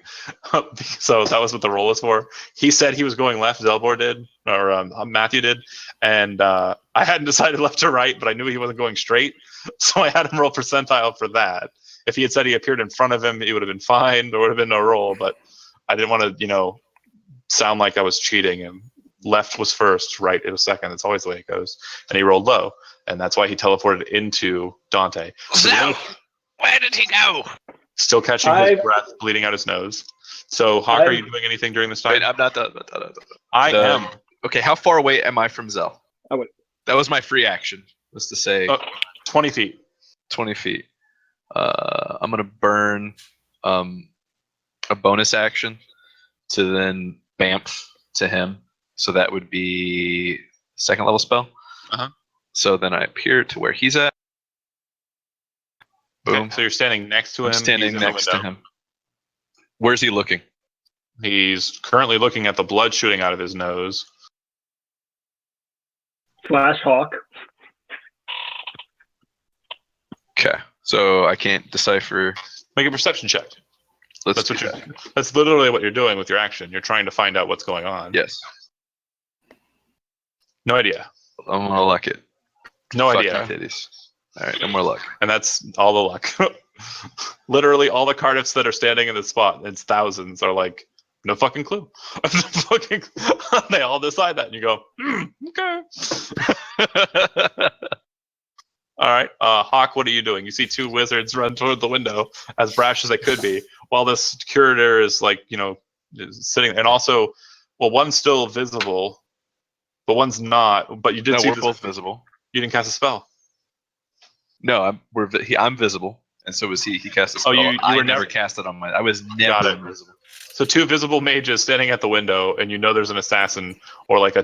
So that was what the roll was for. He said he was going left, Zelbor did, or Matthew did, and I hadn't decided left or right, but I knew he wasn't going straight, so I had him roll percentile for that. If he had said he appeared in front of him, it would have been fine. There would have been no roll, but I didn't want to, sound like I was cheating him. Left was first, right it was second. That's always the way it goes. And he rolled low, and that's why he teleported into Dante. Zell, where did he go? Still catching his breath, bleeding out his nose. So, Hawk, are you doing anything during this time? Wait, I'm not done. I am. Okay, how far away am I from Zell? I That was my free action, was to say 20 feet. 20 feet. I'm going to burn a bonus action to then bamf to him. So that would be second level spell. Uh-huh. So then I appear to where he's at. Boom. Okay, so you're standing next to him. I'm standing He's in the next to window. him. Where's he looking? He's currently looking at the blood shooting out of his nose. Flash Hawk. Okay, so I can't decipher. Make a perception check. Let's That's do what you're. that. That's literally what you're doing with your action. You're trying to find out what's going on. Yes, No idea. I'm gonna luck it. No Fuck idea. my titties. All right, no more luck. And that's all the luck. Literally, all the Cardiffs that are standing in this spot, it's thousands, are like, no fucking clue. They all decide that, and you go, okay. All right, Hawk, what are you doing? You see two wizards run toward the window, as brash as they could be, while this curator is is sitting, and also, well, one's still visible, but one's not. But you did No, see we're this- both visible. You didn't cast a spell. No, I'm visible, and so was he. He cast a spell. you I were never never- cast it on my. I was Got never it. invisible. So two visible mages standing at the window, and there's an assassin or like a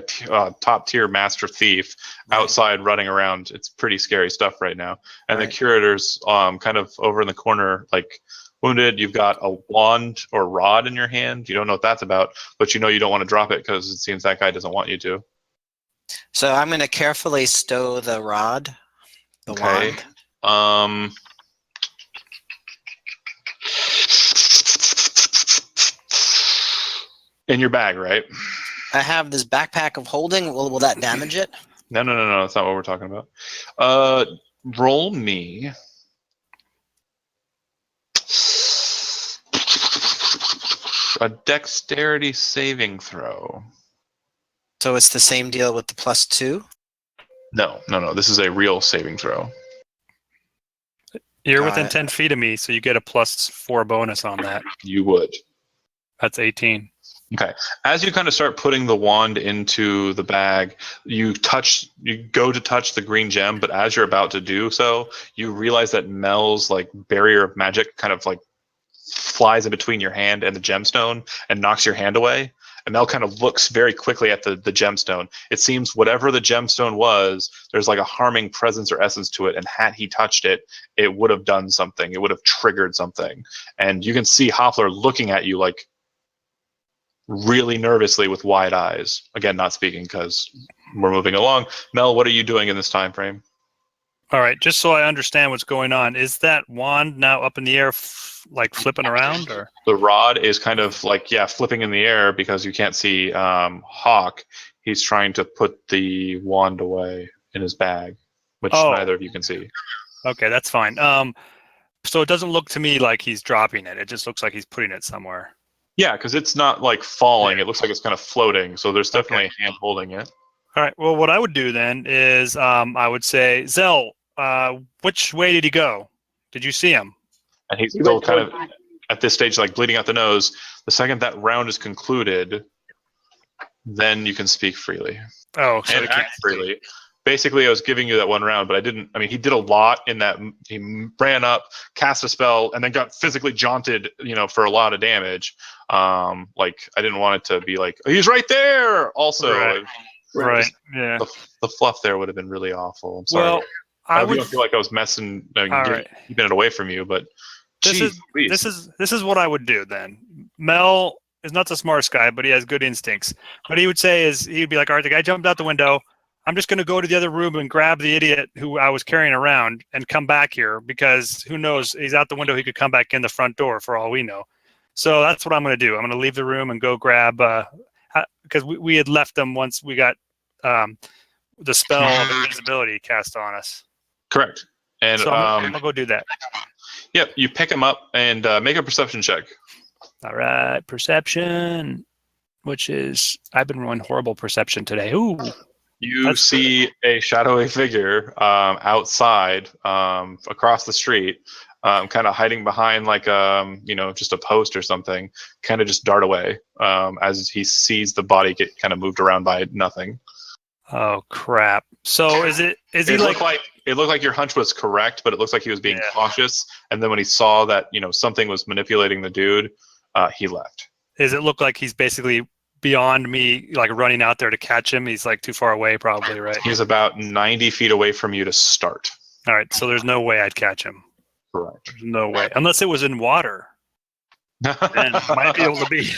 top tier master thief outside running around. It's pretty scary stuff right now. And Right. the curator's kind of over in the corner, like wounded. You've got a wand or rod in your hand. You don't know what that's about, but you don't want to drop it because it seems that guy doesn't want you to. So I'm going to carefully stow the rod, the Okay. wand. In your bag, right? I have this backpack of holding. Will that damage it? No. That's not what we're talking about. Roll me. A dexterity saving throw. So it's the same deal with the +2? No. This is a real saving throw. You're Got within it. 10 feet of me, so you get a +4 bonus on that. You would. That's 18. Okay. As you kind of start putting the wand into the bag, you go to touch the green gem, but as you're about to do so, you realize that Mel's like barrier of magic kind of like flies in between your hand and the gemstone and knocks your hand away. And Mel kind of looks very quickly at the gemstone. It seems whatever the gemstone was, there's like a harming presence or essence to it. And had he touched it, it would have done something. It would have triggered something. And you can see Hoppler looking at you like really nervously with wide eyes. Again, not speaking because we're moving along. Mel, what are you doing in this time frame? All right, just so I understand what's going on, is that wand now up in the air, like flipping around, or? The rod is kind of like, flipping in the air because you can't see Hawk. He's trying to put the wand away in his bag, which neither of you can see. Okay, that's fine. So it doesn't look to me like he's dropping it. It just looks like he's putting it somewhere. Yeah, because it's not like falling. It looks like it's kind of floating. So there's definitely a hand holding it. All right, well, what I would do then is I would say, Zell, which way did he go? Did you see him? And he's He still went kind of towards- at this stage, like bleeding out the nose. The second that round is concluded, then you can speak freely Oh, so and he can't. act freely. Basically, I was giving you that one round, but I didn't. I mean, he did a lot in that. He ran up, cast a spell, and then got physically jaunted, for a lot of damage. Like I didn't want it to be like he's right there. Also, Right, yeah. the fluff there would have been really awful. I'm sorry. Well, I hope you would. don't feel like I was messing, All right. keeping it away from you, but This geez, is please. this is what I would do then. Mel is not the smartest guy, but he has good instincts. What he would say is he'd be like, all right, the guy jumped out the window. I'm just going to go to the other room and grab the idiot who I was carrying around and come back here because who knows? He's out the window. He could come back in the front door for all we know. So that's what I'm going to do. I'm going to leave the room and go grab because we had left them once we got the spell of invisibility cast on us. Correct. And So I'll go do that. yep, you pick him up and make a perception check. All right, perception, which is I've been running horrible perception today. Ooh, You That's- see a shadowy figure outside across the street, kind of hiding behind like just a post or something, kind of just dart away as he sees the body get kind of moved around by nothing. oh crap. So is he It like? looked like your hunch was correct, but it looks like he was being Yeah. cautious. And then when he saw that something was manipulating the dude, he left. Does it look like he's basically beyond me, like running out there to catch him? He's like too far away, probably, right? He's about 90 feet away from you to start. All right, so there's no way I'd catch him. Correct. There's no way, unless it was in water. Then might be able to be.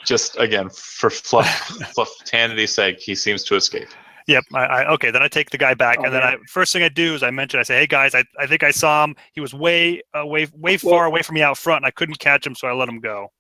Just again for fluffanity's sake, he seems to escape. Yep. Okay. Then I take the guy back, Oh, and then man. first thing I do is I say, "Hey guys, I think I saw him. He was way far away from me out front, and I couldn't catch him, so I let him go."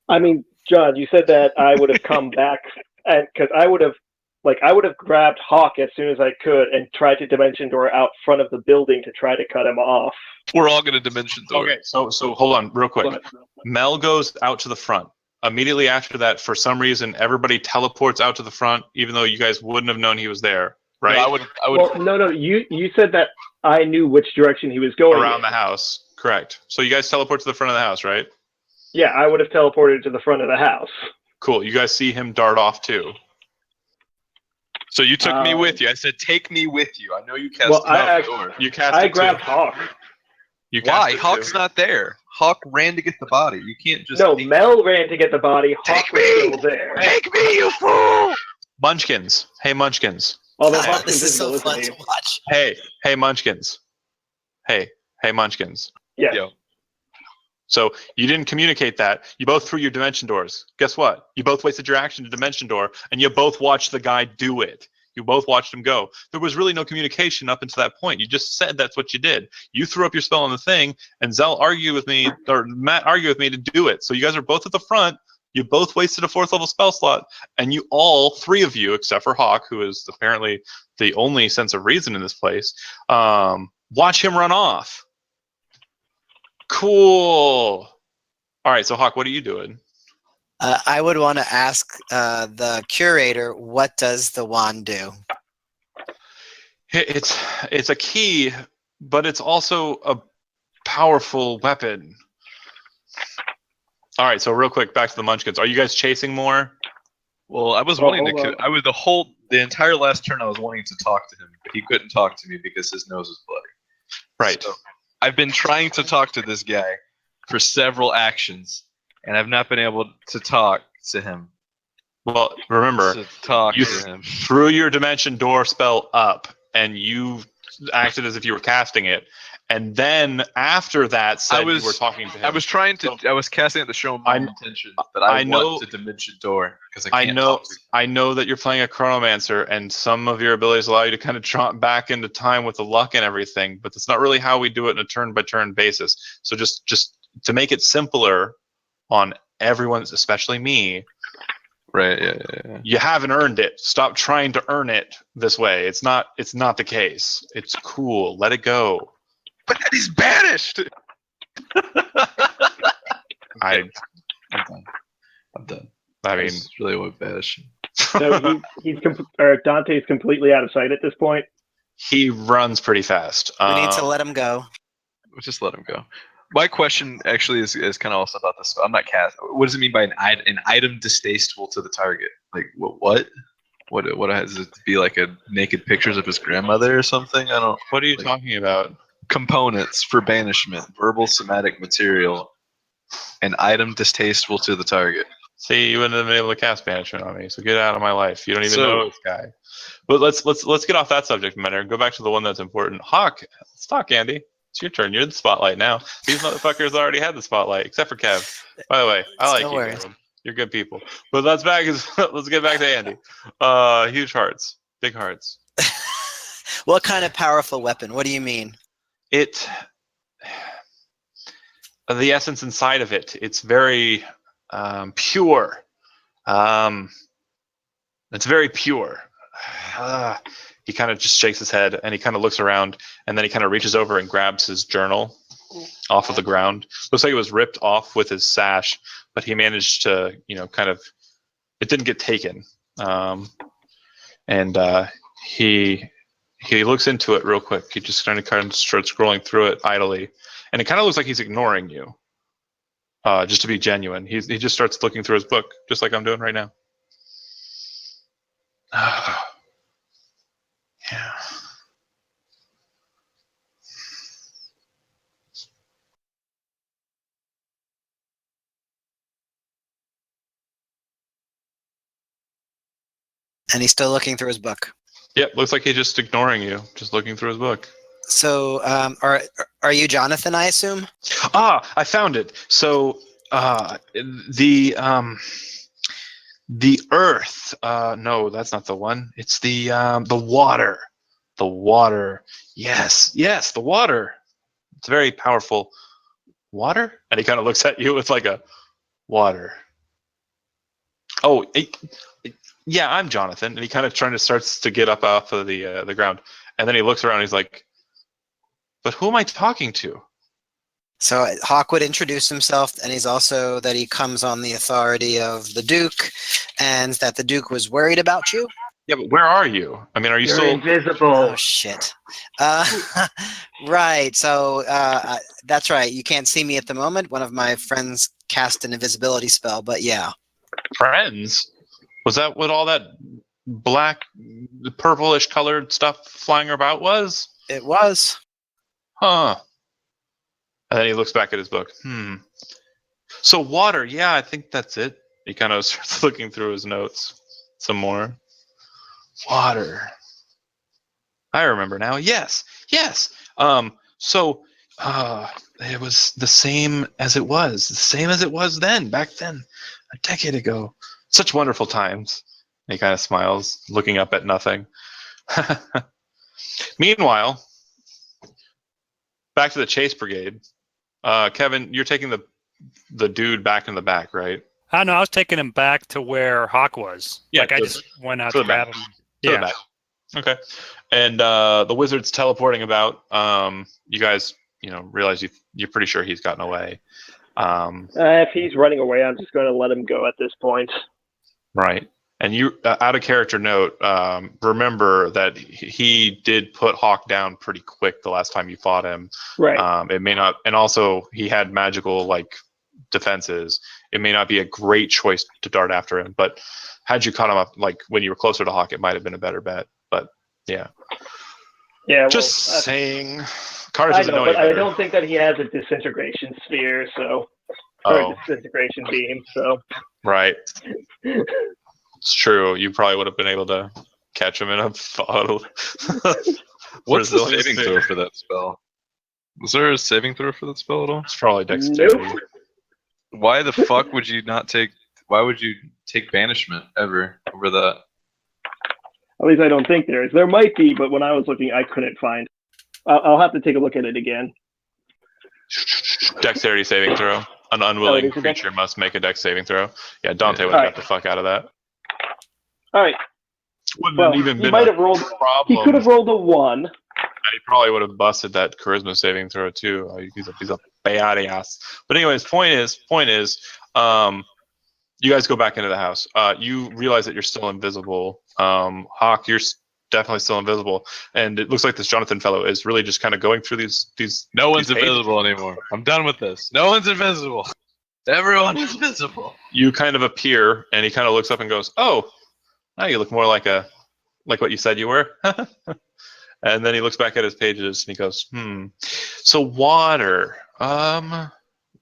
I mean, John, you said that I would have come back, and because I would have grabbed Hawk as soon as I could and tried to dimension door out front of the building to try to cut him off. We're all gonna dimension door. Okay, so hold on real quick. But Mel goes out to the front. Immediately after that, for some reason, everybody teleports out to the front, even though you guys wouldn't have known he was there, right? No, I would. well, no. You said that I knew which direction he was going. Around the house, correct. So you guys teleport to the front of the house, right? Yeah, I would have teleported to the front of the house. Cool. You guys see him dart off too. So you took me Um, with you. I said, take me with you. I know you cast Well, him I out act- the door. You cast I it grabbed too. Hawk. You cast Why? it Hawk's too. not there. Hawk ran to get the body. You can't just. No, Mel ran to get the body. Hawk Take was me! still there. Take me, you fool! Munchkins. Hey, Munchkins. Although God, Hawk's this is so invisible, fun isn't to he? watch. Hey, Munchkins. Hey, Munchkins. Yes. Yo. So you didn't communicate that. You both threw your dimension doors. Guess what? You both wasted your action to dimension door, and you both watched the guy do it. You both watched him go. There was really no communication up until that point. You just said that's what you did. You threw up your spell on the thing, and Zell argued with me, or Matt argued with me to do it. So you guys are both at the front. You both wasted a 4th level spell slot, and you all, 3 of you, except for Hawk, who is apparently the only sense of reason in this place, watch him run off. Cool. All right, so Hawk, what are you doing? I would want to ask the curator, what does the wand do? It's a key, but it's also a powerful weapon. All right, so real quick, back to the Munchkins. Are you guys chasing more? Well, I was Oh, wanting hold to. I was the entire last turn. I was wanting to talk to him, but he couldn't talk to me because his nose was bloody. Right. So I've been trying to talk to this guy for several actions, and I've not been able to talk to him. Well, remember, To talk you to him. threw your dimension door spell up, and you acted as if you were casting it. And then after that, said you were talking to him. I was trying to. I was casting it to show my I- intention that I know- want to dimension door because I I can't know- talk to him. I know that you're playing a chronomancer, and some of your abilities allow you to kind of trot back into time with the luck and everything, but that's not really how we do it in a turn-by-turn basis. So just to make it simpler on everyone, especially me, Right. Yeah. you haven't earned it. Stop trying to earn it this way. It's not the case. It's cool. Let it go. But then he's banished. I'm done. I mean, That's really what banished. So Dante's completely out of sight at this point. he runs pretty fast. We need to let him go. We'll just let him go. My question actually is kind of also about this. I'm not cast. What does it mean by an item distasteful to the target? Like what? What has it to be like a naked pictures of his grandmother or something? I don't. What are you like- talking about? Components for banishment, verbal somatic material, an item distasteful to the target. See, you wouldn't have been able to cast banishment on me, so get out of my life. You don't even So- know this guy. But let's get off that subject matter and go back to the one that's important. Hawk, let's talk, Andy. It's your turn. You're in the spotlight now. These motherfuckers already had the spotlight, except for Kev. By the way, I like No you, worries. Caleb. You're good people. But let's get back to Andy. Huge hearts, big hearts. What kind of powerful weapon? What do you mean? The essence inside of it, it's very pure. It's very pure. He kind of just shakes his head and he kind of looks around and then he kind of reaches over and grabs his journal off of the ground. Looks like it was ripped off with his sash, but he managed to, kind of. It didn't get taken, and he looks into it real quick. He just kind of starts scrolling through it idly, and it kind of looks like he's ignoring you. Just to be genuine, he just starts looking through his book, just like I'm doing right now. Yeah. And he's still looking through his book. Yep, looks like he's just ignoring you, just looking through his book. So, are you Jonathan, I assume? I found it. So, the earth. No, that's not the one. It's the water. The water. Yes, the water. It's very powerful. Water? And he kind of looks at you with like a water. Oh, yeah, I'm Jonathan. And he kind of starts to get up off of the ground. And then he looks around and he's like, but who am I talking to? So Hawk would introduce himself, and he's also that he comes on the authority of the Duke, and that the Duke was worried about you. Yeah, but where are you? I mean, are you You're still invisible. Oh shit! Right. So that's right. You can't see me at the moment. One of my friends cast an invisibility spell, but yeah. friends? Was that what all that black, purplish colored stuff flying about was? It was. Huh. And then he looks back at his book. So water, yeah, I think that's it. He kind of starts looking through his notes some more. Water. I remember now. Yes. So it was the same as it was then, back then, a decade ago. Such wonderful times. And he kind of smiles, looking up at nothing. Meanwhile, back to the chase brigade. Kevin, you're taking the dude back in the back, right? I know. I was taking him back to where Hawk was. Yeah, I just went out to to the grab back. him. To the Yeah. back. Okay. And the wizard's teleporting about. You guys, realize you're pretty sure he's gotten away. If he's running away, I'm just going to let him go at this point. Right. And you, out of character note, remember that he did put Hawk down pretty quick the last time you fought him. Right. It may not, and also he had magical defenses. It may not be a great choice to dart after him, but had you caught him up when you were closer to Hawk, it might have been a better bet. But yeah. Yeah. Well, Just saying. Carter I doesn't know, know but any I better. don't think that he has a disintegration sphere, or a disintegration beam. So. Right. It's true. You probably would have been able to catch him in a bottle. What's the Resilience saving sphere. throw for that spell? Was there a saving throw for that spell at all? It's probably dexterity. Nope. Why the fuck would you not take? Why would you take banishment ever over that? At least I don't think there is. There might be, but when I was looking, I couldn't find. I'll have to take a look at it again. Dexterity saving throw. An unwilling it is a dex- creature must make a dex saving throw. Yeah, Dante Yeah. would have Alright. got the fuck out of that. All right. Wouldn't Well, have even he been might a have rolled. problem. He could have rolled a 1. And he probably would have busted that charisma saving throw too. He's a badass. But anyways, point is, you guys go back into the house. You realize that you're still invisible. Hawk, you're definitely still invisible, and it looks like this Jonathan fellow is really just kind of going through these. No one's these pages. invisible anymore. I'm done with this. No one's invisible. Everyone is visible. You kind of appear, and he kind of looks up and goes, "Oh, now you look more like what you said you were." And then he looks back at his pages and he goes, So water.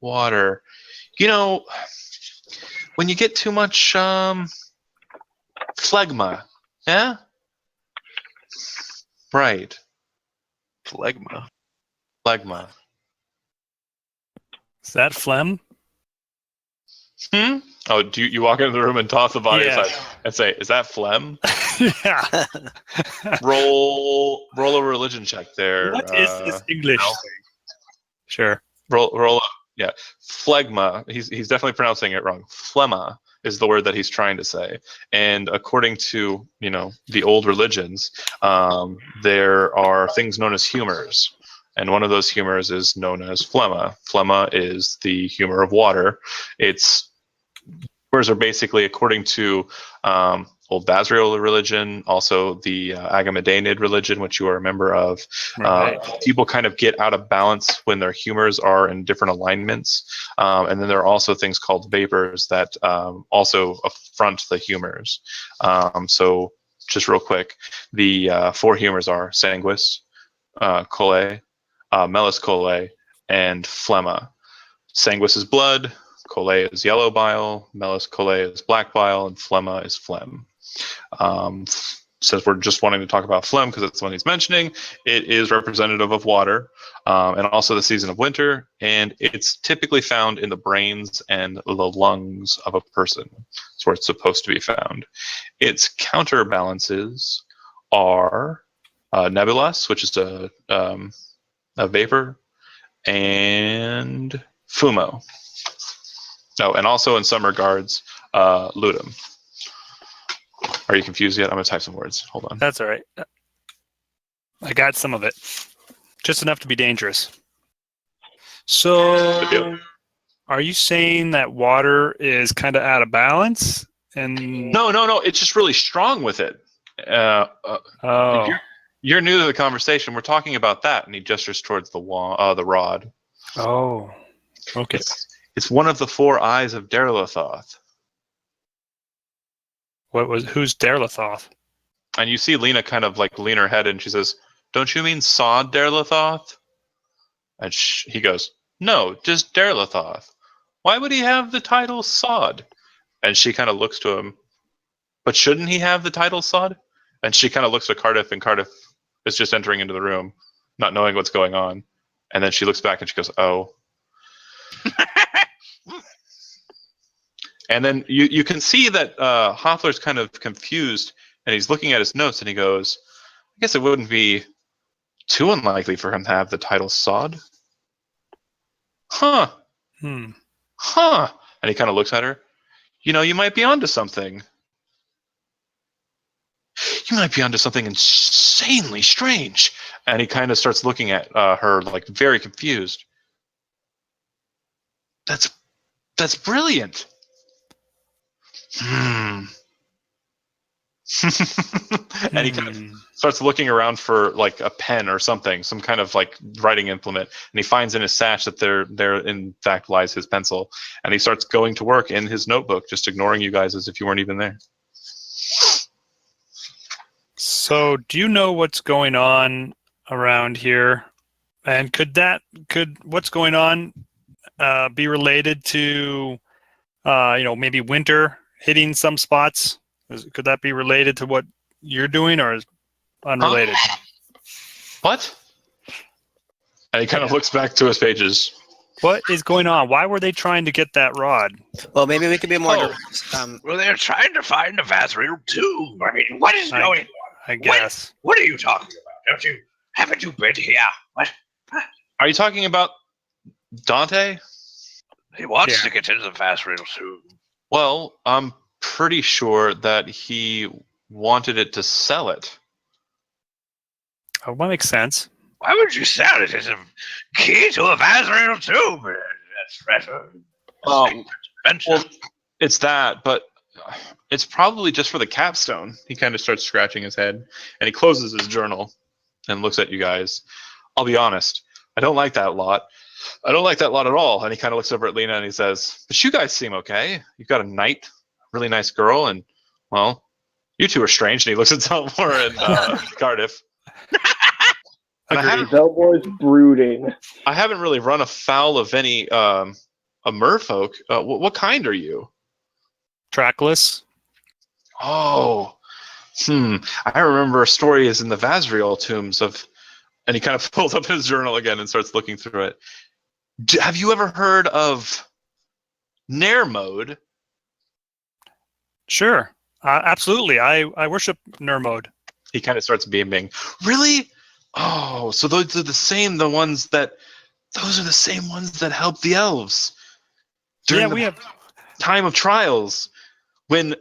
Water. When you get too much phlegma, yeah? Right. Phlegma. Phlegma. Is that phlegm? Oh, do you walk into the room and toss the body Yeah. aside and say, "Is that phlegm?" Yeah. Roll a religion check there. What is this English no. thing? Sure. Roll up. Yeah. Phlegma. He's definitely pronouncing it wrong. Phlegma is the word that he's trying to say. And according to, the old religions, there are things known as humors. and one of those humors is known as phlegma. Phlegma is the humor of water. Its humors are basically, according to old Basriel religion, also the Agamedanid religion, which you are a member of. Right. People kind of get out of balance when their humors are in different alignments. And then there are also things called vapors that also affront the humors. So just real quick, the 4 humors are sanguis, chole, melis and phlegma. Sanguis is blood, chole is yellow bile, melis is black bile, and phlegma is phlegm. Since we're just wanting to talk about phlegm because it's the one he's mentioning, it is representative of water and also the season of winter, and it's typically found in the brains and the lungs of a person. That's where it's supposed to be found. Its counterbalances are nebulous, which is a vapor, and fumo. Oh, and also in some regards, ludum. Are you confused yet? I'm going to type some words. Hold on. That's all right. I got some of it. Just enough to be dangerous. So, are you saying that water is kind of out of balance? And No. It's just really strong with it. oh, You're new to the conversation. We're talking about that, and he gestures towards the rod. oh, okay. It's one of the 4 eyes of Derlothoth. Who's Derlothoth? And you see Lena kind of like lean her head and she says, "Don't you mean Sod Derlothoth?" And he goes, "No, just Derlothoth. Why would he have the title Sod?" And she kind of looks to him, "But shouldn't he have the title Sod?" And she kind of looks at Cardiff, and Cardiff is just entering into the room, not knowing what's going on. And then she looks back and she goes, "Oh." And then you can see that Hoffler's kind of confused, and he's looking at his notes, and he goes, "I guess it wouldn't be too unlikely for him to have the title Sod." Huh. Huh. And he kind of looks at her. You might be onto something. You might be onto something insanely strange. And he kind of starts looking at her like very confused. That's brilliant. And he kind of starts looking around for like a pen or something, some kind of like writing implement, and he finds in his sash that there in fact lies his pencil, and he starts going to work in his notebook, just ignoring you guys as if you weren't even there. So, do you know what's going on around here? And could what's going on be related to maybe winter hitting some spots? Could that be related to what you're doing, or is unrelated? Huh? What? And he kind of looks back to his pages. What is going on? Why were they trying to get that rod? Well, maybe we could be more direct. Well, they're trying to find the Vazriel tomb. I mean, what is going on? I guess. What are you talking about? Haven't you been here? What? Are you talking about Dante? He wants to get into the Vazriel tomb. Well, I'm pretty sure that he wanted it to sell it. Oh, that makes sense. Why would you sell it? It's a key to a Vazriel tomb. That's Well, it's that, but it's probably just for the capstone. He kind of starts scratching his head, and he closes his journal and looks at you guys. I'll be honest, I don't like that lot. I don't like that lot at all. And he kind of looks over at Lena and he says, "But you guys seem okay. You've got a knight, really nice girl, and, well, you two are strange." And he looks at Zelmore and Cardiff. And Zelmore's brooding. I haven't really run afoul of any merfolk. What kind are you? Trackless. Oh, I remember a story is in the Vazriel tombs of, and he kind of pulls up his journal again and starts looking through it. Have you ever heard of Nermode? Sure. Absolutely. I worship Nermode. He kind of starts beaming. Really? Oh, so those are the same ones that help the elves during we have time of trials. When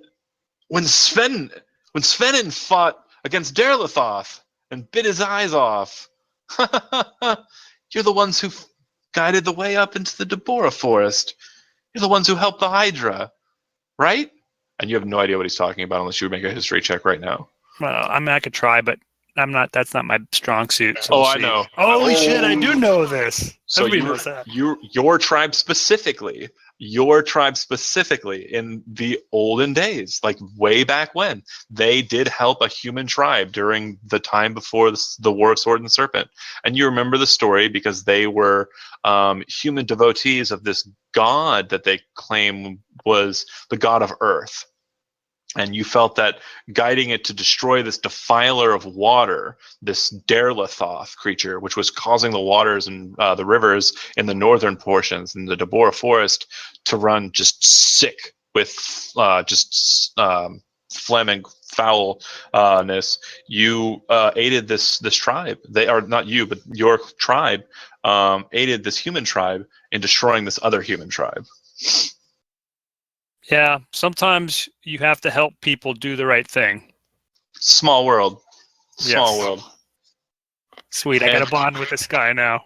Svenin fought against Derlothoth and bit his eyes off, You're the ones who guided the way up into the Deborah forest. You're the ones who helped the Hydra, right? And you have no idea what he's talking about unless you make a history check right now. Well, I mean, I could try, but I'm not. That's not my strong suit. So Oh, we'll I see. know. Holy shit! I do know this. So Everybody knows that. your tribe specifically in the olden days, like way back when, they did help a human tribe during the time before the War of Sword and Serpent. And you remember the story because they were human devotees of this god that they claim was the god of Earth. And you felt that guiding it to destroy this defiler of water, this Derlathoth creature, which was causing the waters and the rivers in the northern portions in the Deborah forest to run just sick with phlegm and foulness. You aided this tribe. They are not you, but your tribe aided this human tribe in destroying this other human tribe. Yeah, sometimes you have to help people do the right thing. Small world. Small Yes. world. Sweet, I got a bond with this guy now.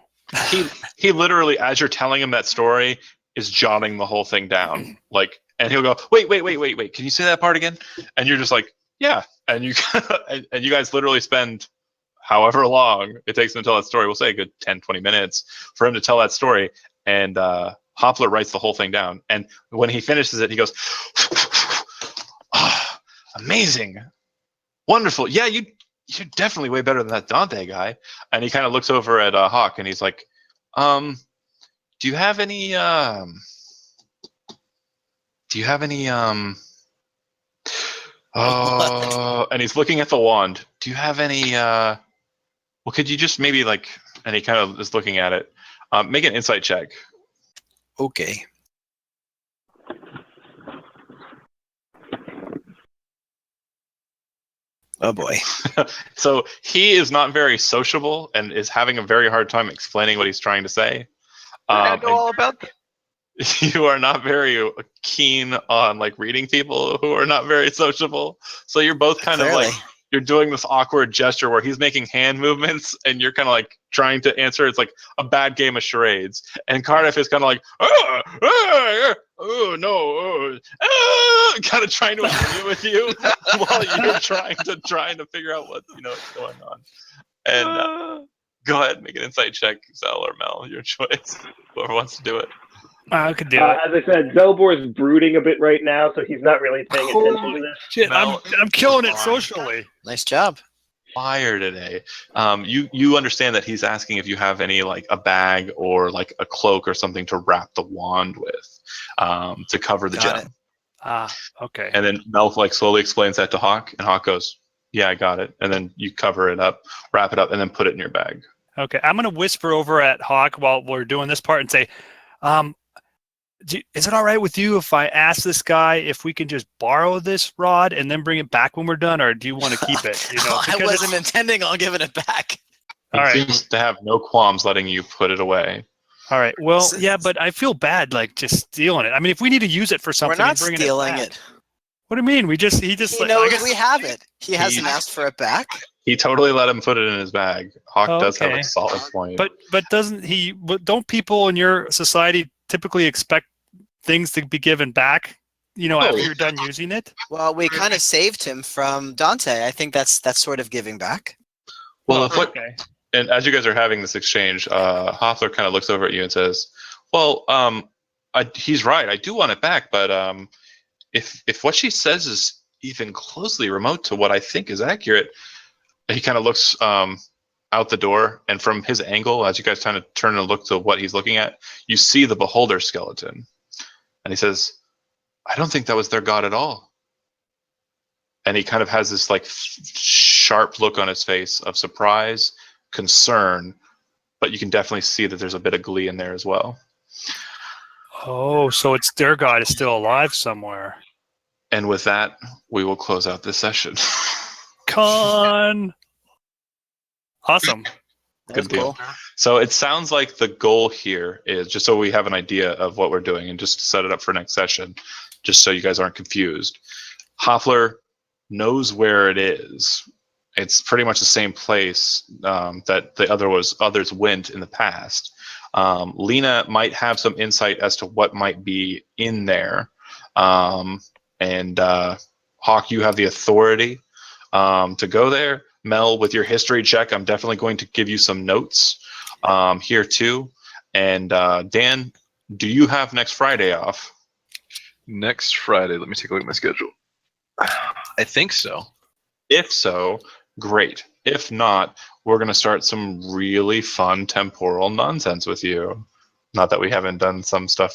He literally, as you're telling him that story, is jotting the whole thing down. Like, and he'll go, wait. Can you say that part again? And you're just like, yeah. And you and you guys literally spend however long it takes him to tell that story. We'll say a good 10, 20 minutes for him to tell that story. And Hoppler writes the whole thing down. And when he finishes it, he goes, oh, amazing. Wonderful. Yeah, you're definitely way better than that Dante guy. And he kind of looks over at Hawk and he's like, do you have any and he's looking at the wand. Do you have any well, could you just maybe like, and he kind of is looking at it. Make an insight check. Okay. Oh boy. So he is not very sociable and is having a very hard time explaining what he's trying to say. I know all about that. You are not very keen on like reading people who are not very sociable. So you're both kind of Clearly. like, you're doing this awkward gesture where he's making hand movements and you're kind of like trying to answer. It's like a bad game of charades. And Cardiff is kind of like, kind of trying to agree with you while you're trying to figure out what's going on. And go ahead and make an insight check, Zell or Mel, your choice. Whoever wants to do it. I could do it. As I said, Zelbor is brooding a bit right now, so he's not really paying attention to this. Shit, Mel, I'm killing it socially. Nice job. Fire today. You understand that he's asking if you have any like a bag or like a cloak or something to wrap the wand with, to cover the Got gem. Okay. And then Mel like slowly explains that to Hawk, and Hawk goes, "Yeah, I got it." And then you cover it up, wrap it up, and then put it in your bag. Okay, I'm gonna whisper over at Hawk while we're doing this part and say, is it all right with you if I ask this guy if we can just borrow this rod and then bring it back when we're done, or do you want to keep it? I wasn't intending on giving it back. He All right. seems to have no qualms letting you put it away. All right. Well, yeah, but I feel bad, like just stealing it. I mean, if we need to use it for something, We're not and bringing stealing back. it. What do you mean? He just He like, knows I guess, we have it. He hasn't asked for it back. He totally let him put it in his bag. Hawk does have Okay. a solid point. But doesn't he? But don't people in your society typically expect things to be given back? After you're done using it. Well, we kind of saved him from Dante. I think that's sort of giving back. well, Okay. and as you guys are having this exchange, Hoffler kind of looks over at you and says, "Well, he's right. I do want it back, but if what she says is even closely remote to what I think is accurate," he kind of looks out the door, and from his angle, as you guys kind of turn and look to what he's looking at, you see the beholder skeleton, and he says, "I don't think that was their god at all." And he kind of has this like sharp look on his face of surprise, concern, but you can definitely see that there's a bit of glee in there as well. Oh, so it's their god is still alive somewhere. And with that, we will close out this session. Con. Awesome. That's Good deal. cool. So it sounds like the goal here is, just so we have an idea of what we're doing and just to set it up for next session, just so you guys aren't confused. Hoffler knows where it is, it's pretty much the same place that the others went in the past. Lena might have some insight as to what might be in there, and Hawk, you have the authority to go there. Mel, with your history check, I'm definitely going to give you some notes here too. And Dan, do you have next Friday off? Next Friday, let me take a look at my schedule. I think so. If so, great. If not, we're going to start some really fun temporal nonsense with you. Not that we haven't done some stuff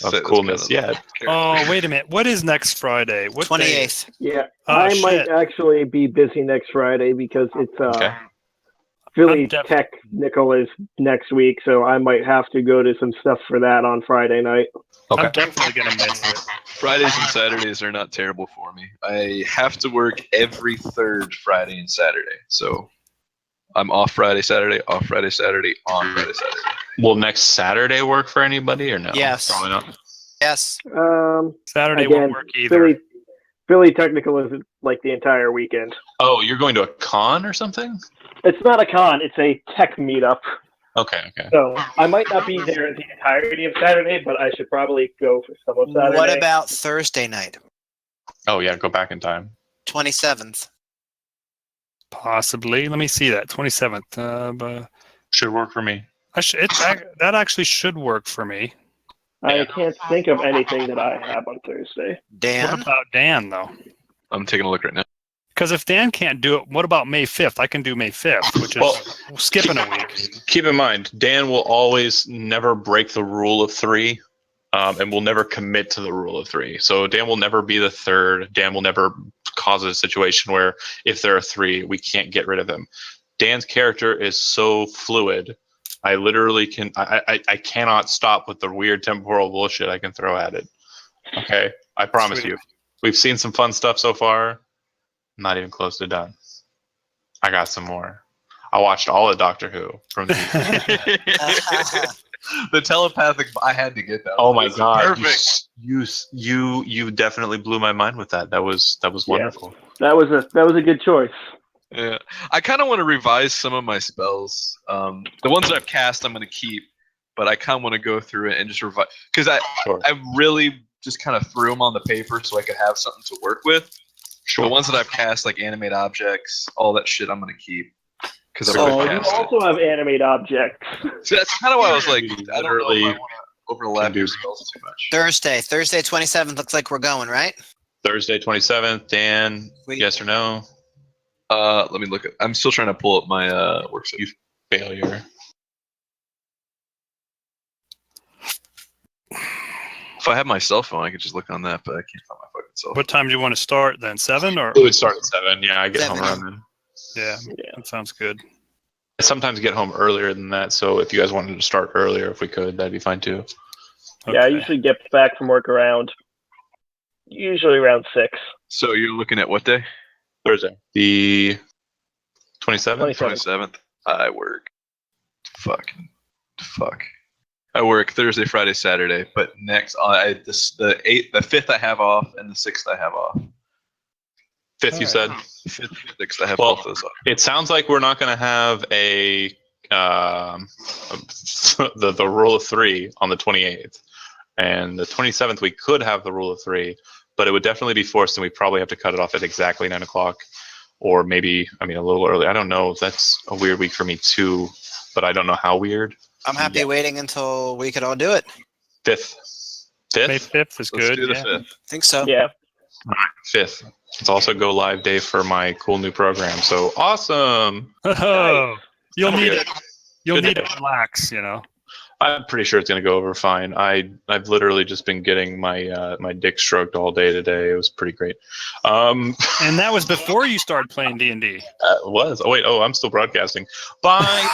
of That's coolness kind of yet. Oh, wait a minute. What is next Friday? What day? 28th. Yeah, Oh, I shit. might actually be busy next Friday because it's Okay. Philly I'm def- Technical is next week, so I might have to go to some stuff for that on Friday night. Okay. I'm definitely gonna miss it. Fridays and Saturdays are not terrible for me. I have to work every third Friday and Saturday, so I'm off Friday, Saturday, off Friday, Saturday, on Friday, Saturday. Will next Saturday work for anybody or no? Yes. Probably not. Yes. Saturday Again, won't work either. Philly Technical is like the entire weekend. Oh, you're going to a con or something? It's not a con; it's a tech meetup. Okay, okay. So I might not be there the entirety of Saturday, but I should probably go for some of Saturday. What about Thursday night, Oh, yeah, go back in time. 27th? Possibly. Let me see that. 27th. But Should work for me. that actually should work for me. I can't think of anything that I have on Thursday. Dan? What about Dan though? I'm taking a look right now. Because if Dan can't do it, what about May 5th? I can do May 5th, which is Well, skipping a week. Keep in mind, Dan will always never break the rule of three, and will never commit to the rule of three. So Dan will never be the third. Dan will never cause a situation where if there are three, we can't get rid of him. Dan's character is so fluid. I literally can. I cannot stop with the weird temporal bullshit I can throw at it. Okay, I promise Sweet. you. We've seen some fun stuff so far. Not even close to done. I got some more. I watched all of Doctor Who from the The telepathic, I had to get that. Oh my This is god! Perfect. You definitely blew my mind with that. That was wonderful. That was a good choice. Yeah, I kind of want to revise some of my spells. The ones that I've cast, I'm going to keep, but I kind of want to go through it and just revise because Sure. I really just kind of threw them on the paper so I could have something to work with. Sure. The ones that I've cast, like animate objects, all that shit, I'm going to keep because I've Oh, already you cast it. also have animate objects. So that's kind of why I was like, You I don't know if I literally want to overlap can do- your spells too much. Thursday 27th looks like we're going, right? Thursday 27th. Dan, yes or no? Let me look at. I'm still trying to pull up my worksheet. Failure. If I had my cell phone, I could just look on that, but I can't find my fucking cell phone. What time do you want to start then? 7 or? It would start at 7. Yeah, I get home 7. around then. Yeah, Yeah. that sounds good. I sometimes get home earlier than that, so if you guys wanted to start earlier, if we could, that'd be fine too. Yeah, I Okay. usually get back from work usually around 6. So you're looking at what day? Thursday. The 27th? 27th. 27th. I work. Fuck. I work Thursday, Friday, Saturday, but next the 5th I have off, and the 6th I have off. 5th, you said? 5th, 6th I have Well, both those off. It sounds like we're not going to have the rule of 3 on the 28th. And the 27th, we could have the rule of 3, but it would definitely be forced, and we probably have to cut it off at exactly 9 o'clock, or maybe, a little early. I don't know. That's a weird week for me too, but I don't know how weird. I'm happy waiting until we could all do it. 5th. May 5th? 5th is Let's good. do the Yeah. 5th. I think so. Yeah. 5th. It's also go live day for my cool new program. So awesome. Oh, you'll need Good. it. You'll Good need day. to relax, I'm pretty sure it's going to go over fine. I've literally just been getting my my dick stroked all day today. It was pretty great. And that was before you started playing D&D. It was. Oh wait. Oh, I'm still broadcasting. Bye.